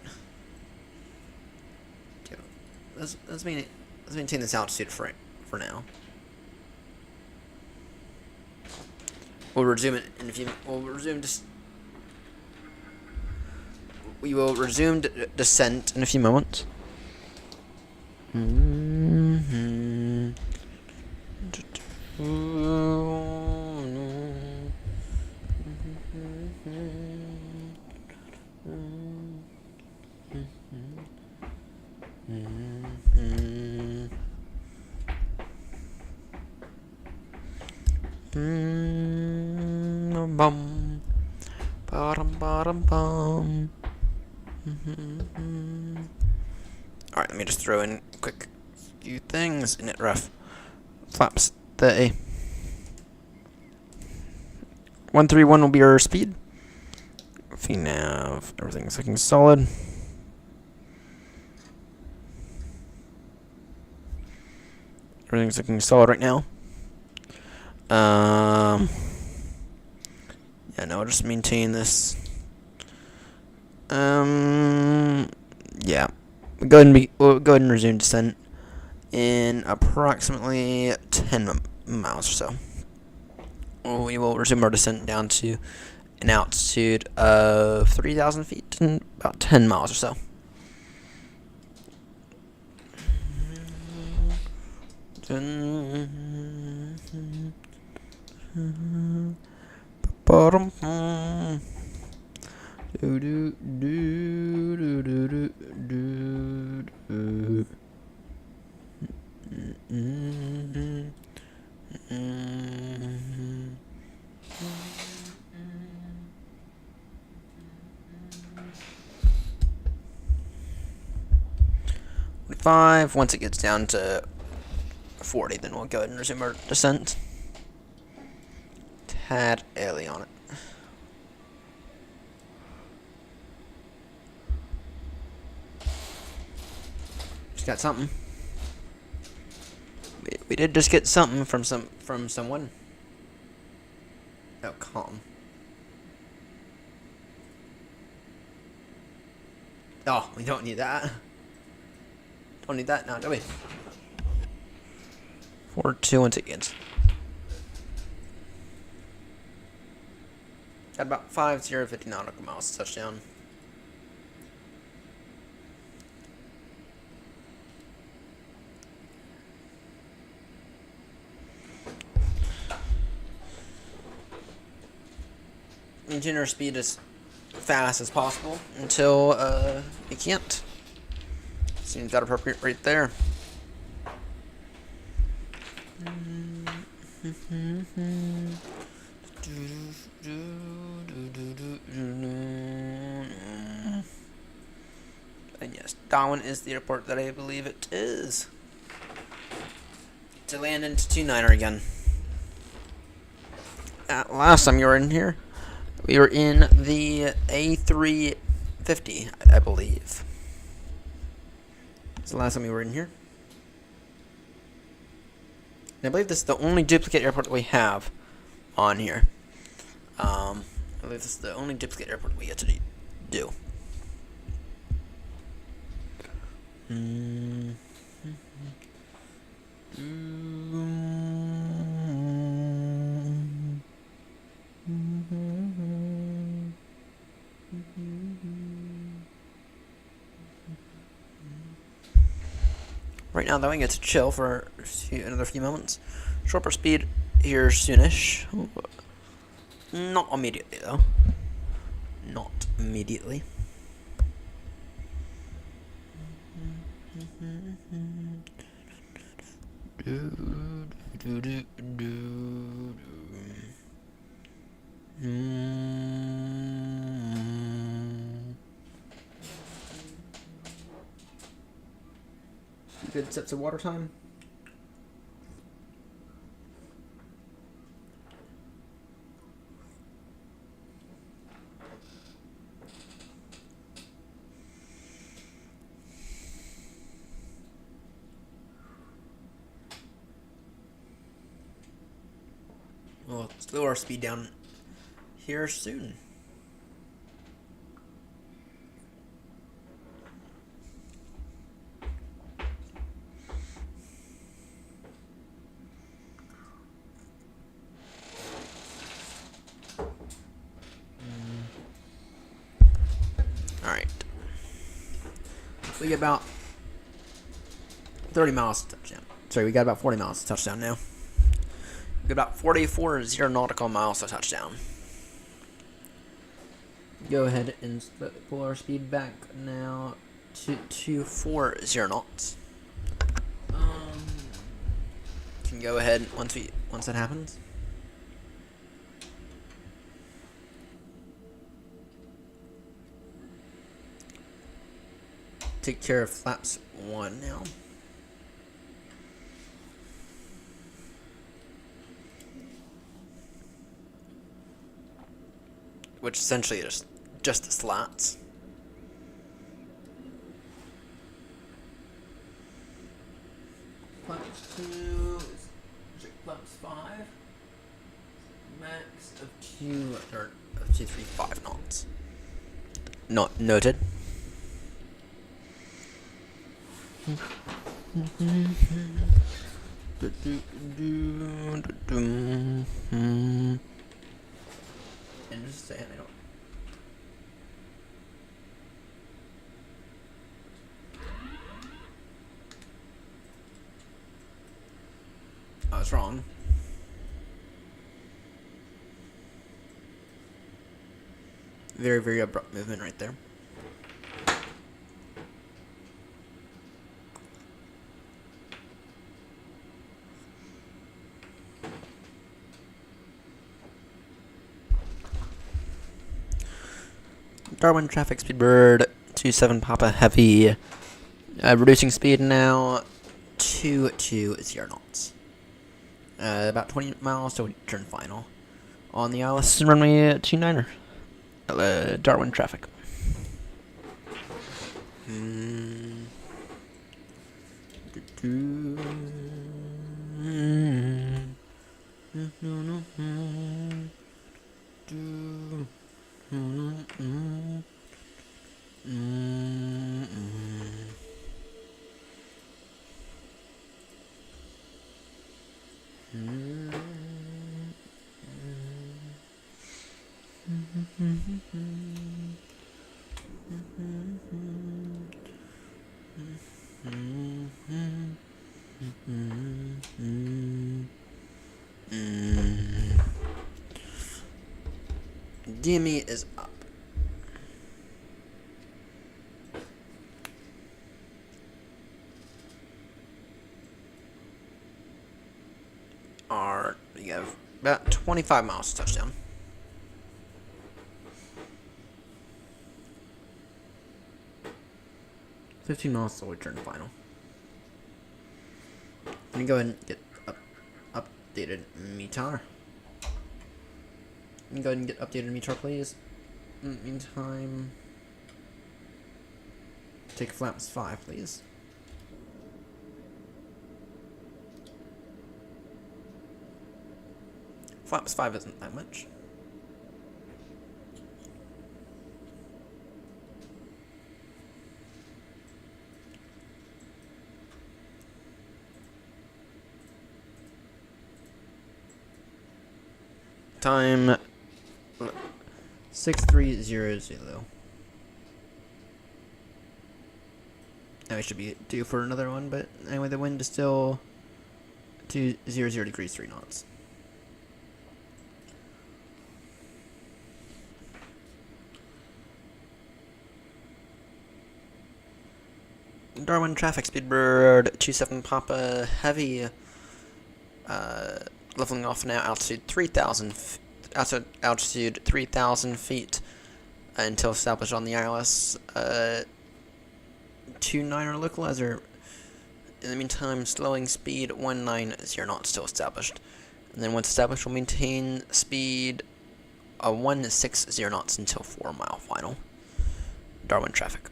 Speaker 1: Okay, let's maintain this altitude for now. We'll resume it in a few. We will resume descent in a few moments. Bum, bum, bum. Alright, let me just throw in a quick few things. Init ref. Flaps 30. 131 will be our speed. VNav, everything's looking solid. Everything's looking solid right now. Yeah, no, I'll just maintain this. Yeah. We'll go ahead and resume descent in approximately 10 miles or so. We will resume our descent down to an altitude of 3,000 feet in about 10 miles or so. Once it gets down to 40, then we'll go ahead and resume our descent. Tad early on it. Just got something. We did just get something from someone. Oh, calm. Oh, we don't need that. Don't need that now, do we? 4-2 tickets. Got about 50 nautical miles to touchdown. Maintain our speed as fast as possible until we can't. Seems that appropriate right there. And yes, Darwin is the airport that I believe it is. To land into 29er again. Last time you were in here, we were in the A350, I believe. It's the last time we were in here. And I believe this is the only duplicate airport that we have on here. I believe this is the only duplicate airport we get to do. Right now, though, I get to chill for another few moments. Shorter speed here soonish. Not immediately, though. Not immediately. Good sips of water time. We'll slow our speed down here soon. Alright. We get about 30 miles to touchdown. Sorry, we got about 40 miles to touchdown now. We got about 44 nautical miles to touchdown. Go ahead and pull our speed back now to 240 knots. Can go ahead once that happens. take care of flaps 1 now. Which essentially is just the slats. Flaps 2 is flaps 5. Max of 235 knots. Not noted. And just saying, I don't. I was wrong. Very, very abrupt movement right there. Darwin traffic speedbird 27 Papa Heavy. Reducing speed now to 0 knots. About 20 miles to turn final. On the Alice runway 29er. Darwin traffic. DME is up. You have about 25 miles to touchdown. $15 miles till we turn final. Let me go ahead and get updated meter. Let me go ahead and get updated meter, please. In the meantime, take flaps 5, please. Flaps 5 isn't that much. Time 6300. Now we should be due for another one, but anyway, the wind is still 200 degrees 3 knots. Darwin traffic speedbird 27 Papa Heavy. Leveling off now, altitude 3,000 feet until established on the ILS 29er localizer. In the meantime, slowing speed 190 knots still established. And then once established, we'll maintain speed 160 knots until 4 mile final. Darwin traffic.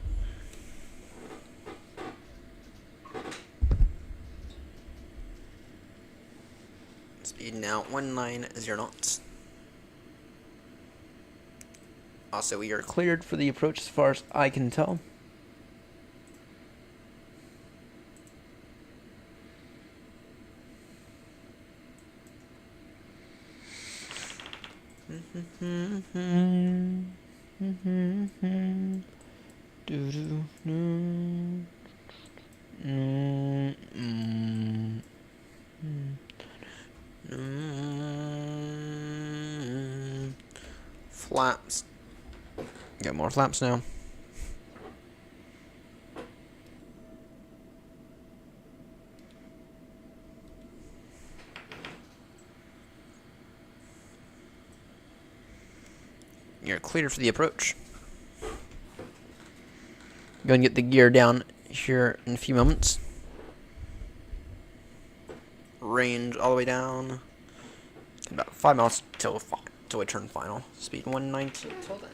Speaker 1: Speed now 190 knots. Also, we are cleared for the approach as far as I can tell. Flaps. Get more flaps now. You're cleared for the approach. Go and get the gear down here in a few moments. Range all the way down. About 5 miles till I turn final. Speed 119 till then.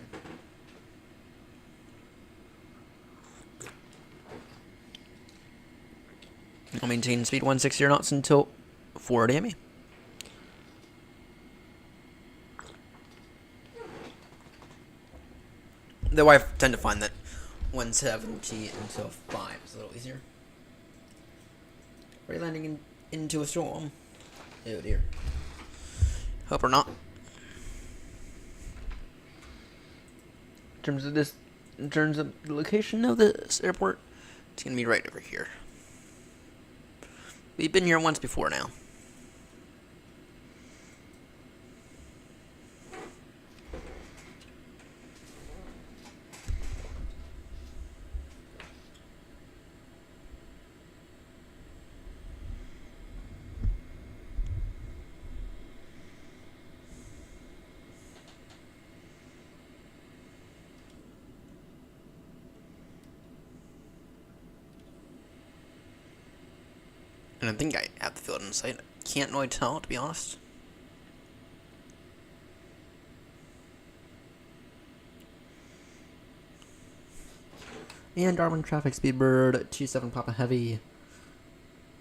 Speaker 1: I'll maintain speed 160 knots until 4 AME. Though I tend to find that 170 until 5 is a little easier. Are you landing into a storm? Oh dear. Hope or not. In terms of the location of this airport, it's gonna be right over here. We've been here once before now. And I think I have the field in sight. Can't really tell, to be honest. And Darwin traffic, Speedbird 27 Papa Heavy.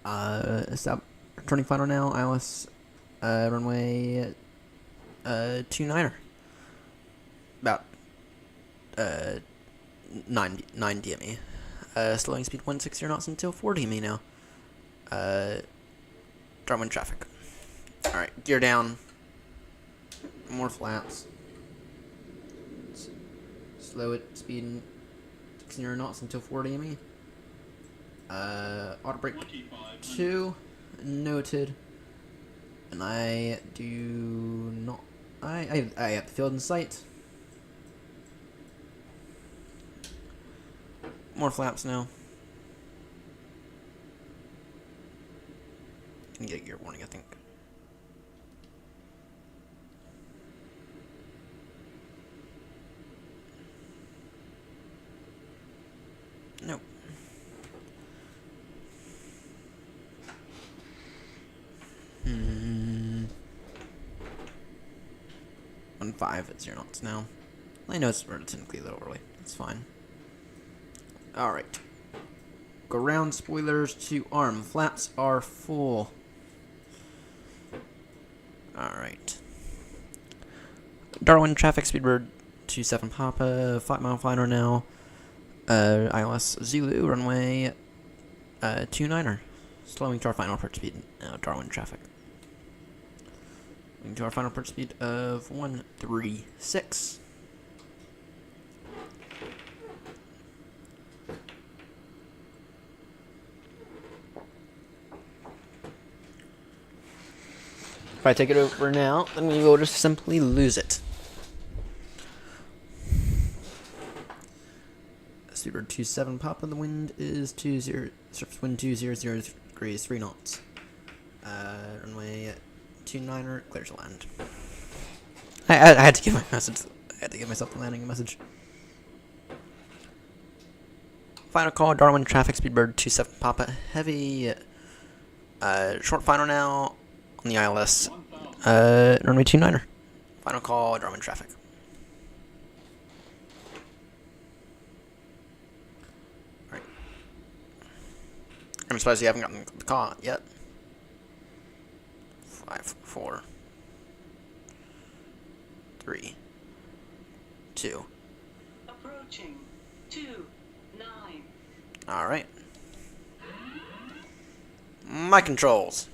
Speaker 1: Stop. Turning final now. ILS runway 29er. About 9 DME. Slowing speed 160 knots until 4 DME now. Darwin traffic. Alright, gear down. More flaps. Slow it, speed 60 knots until 4 DME. Auto brake 2. Noted. And I do not. I have the field in sight. More flaps now. Can get a gear warning, I think. Nope. Hmm. 1.5 at 0 knots now. I know it's relatively a little early. That's fine. Alright. Go round, spoilers to arm. Flaps are full. Alright. Darwin traffic, Speedbird 27 Papa, 5 mile final now. ILS Zulu runway 29er. Slowing to our final approach speed. Darwin traffic. Going to our final approach speed of 136. If I take it over now, then we will just simply lose it. Speedbird 27 Papa, the wind is 20, surface wind 200 degrees, 3 knots. Runway 29er, clears to land. I had to give my message. I had to give myself the landing message. Final call, Darwin traffic, Speedbird 27 Papa, heavy. Short final now on the ILS. Runway 29er. Final call, Darwin traffic. Alright. I'm surprised you haven't gotten the call yet. 5, 4, 3, 2.
Speaker 2: Approaching 29.
Speaker 1: Alright. My controls.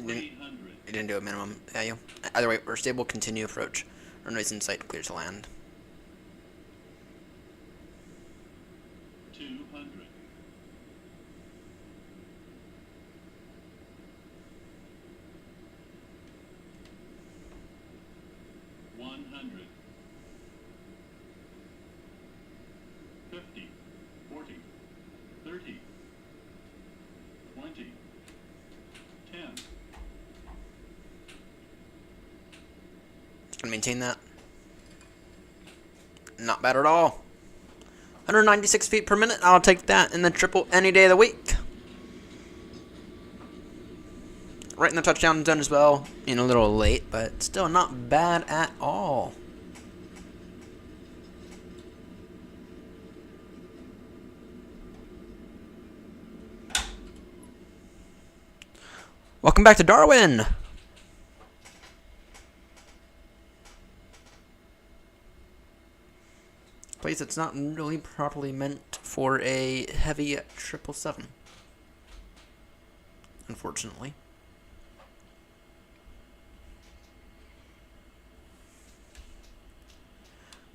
Speaker 1: You didn't do a minimum. Yeah, you. Either way, we're stable. Continue approach. Runways in sight. Clear to land.
Speaker 6: 200.
Speaker 1: maintain that. Not bad at all. 196 feet per minute. I'll take that in the triple any day of the week. Right in the touchdown zone as well. A little late, but still not bad at all. Welcome back to Darwin. Place that's not really properly meant for a heavy 777. Unfortunately.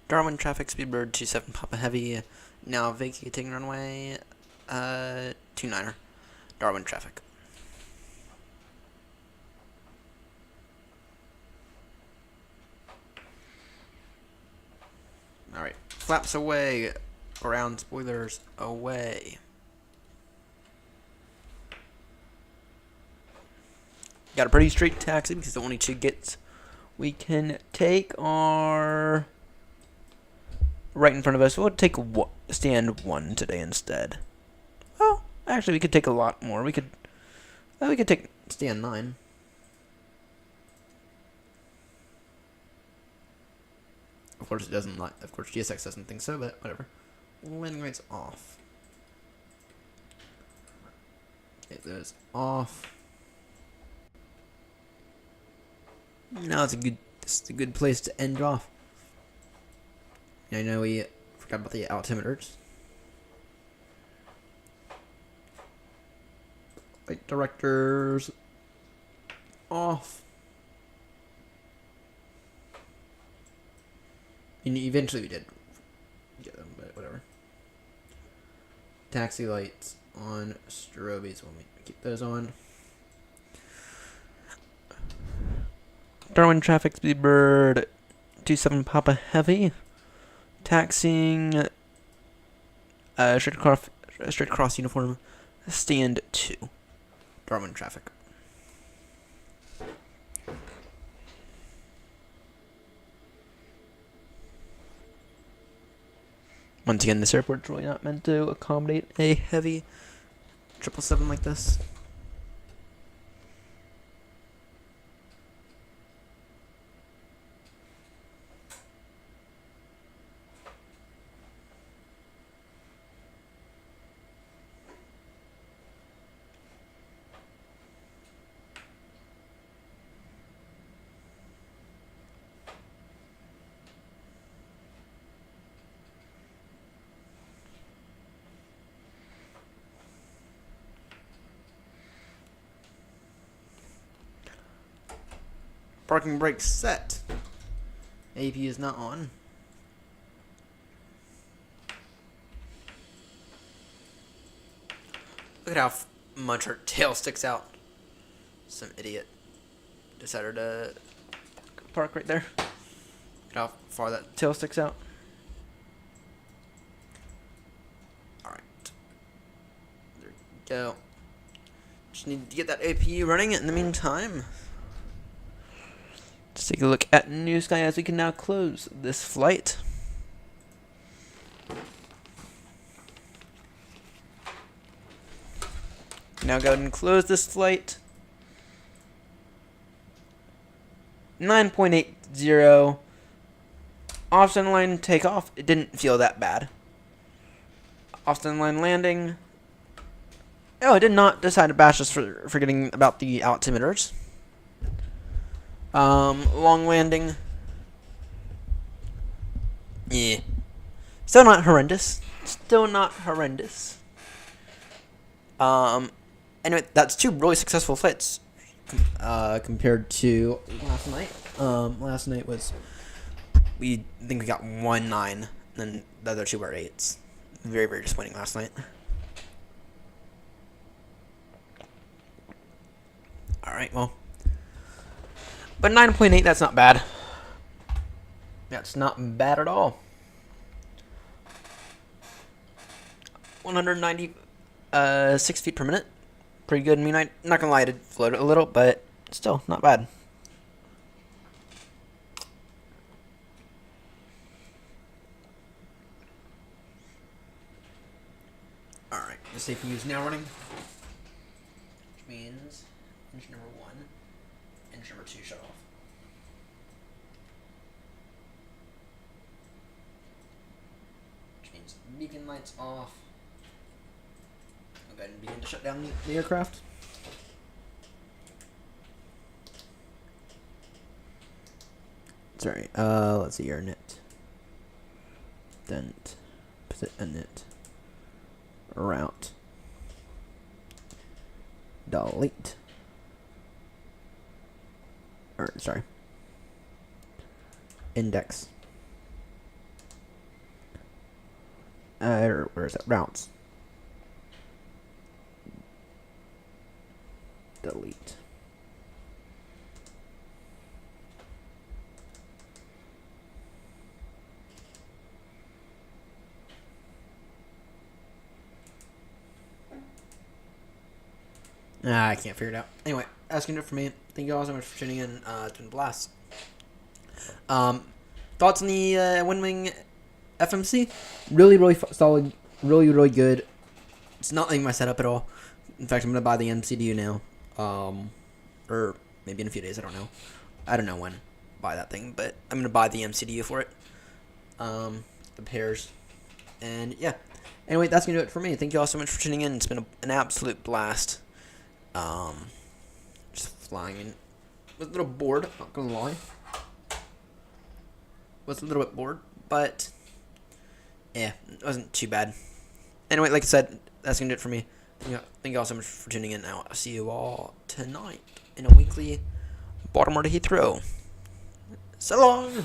Speaker 1: Darwin traffic, Speedbird 27 Papa Heavy, now vacating runway 29er. Darwin traffic. Alright, flaps away, ground spoilers away. Got a pretty straight taxi because the only two gets we can take are right in front of us. We'll take stand 1 today instead. Well, actually, we could take a lot more. We could take stand 9. Of course, it doesn't. Of course, GSX doesn't think so, but whatever. Landing rates off. It goes off. Now it's a good place to end off. I know we forgot about the altimeters. Light directors off. And eventually we did get them, but whatever. Taxi lights on, strobies when we keep those on. Darwin traffic, Speedbird 27 Papa Heavy. Taxiing straight across uniform, stand 2. Darwin traffic. Once again, this airport's really not meant to accommodate a heavy 777 like this. Parking brake set. AP is not on. Look at how much her tail sticks out. Some idiot decided to park right there. Look at how far that tail sticks out. Alright. There we go. Just need to get that APU running in the meantime. Let's take a look at Newsky as we can now close this flight. Now go ahead and close this flight. 9.80. Off-center line takeoff. It didn't feel that bad. Off-center line landing. Oh, I did not decide to bash us for forgetting about the altimeters. Long landing. Yeah. Still not horrendous. Still not horrendous. Anyway, that's 2 really successful flights compared to last night. Last night was, I think we got 1 9, and then the other 2 were 8s. Very, very disappointing last night. Alright, well. But 9.8, that's not bad. That's not bad at all. 196 feet per minute. Pretty good. I mean, I'm not going to lie, I did float it a little, but still, not bad. CPU is now running, which means engine number 1, engine number 2 shut off. Which means beacon lights off. I'll go ahead and begin to shut down the aircraft. Sorry, let's see, AirNott. Dent. Put a net. Route. Delete. Or, sorry. Index. Where is it? Routes. Delete. I can't figure it out. Anyway, that's gonna do it for me. Thank you all so much for tuning in. It's been a blast. Thoughts on the Windwing FMC? Really solid. Really good. It's not like my setup at all. In fact, I'm gonna buy the MCDU now. Or maybe in a few days. I don't know. I don't know when to buy that thing, but I'm gonna buy the MCDU for it. The pairs, and yeah. Anyway, that's gonna do it for me. Thank you all so much for tuning in. It's been an absolute blast. Just flying in. Was a little bored, not gonna lie. Was a little bit bored, but yeah, it wasn't too bad. Anyway, like I said, that's gonna do it for me. Thank you all so much for tuning in. Now I'll see you all tonight in a weekly Baltimore to Heathrow. So long.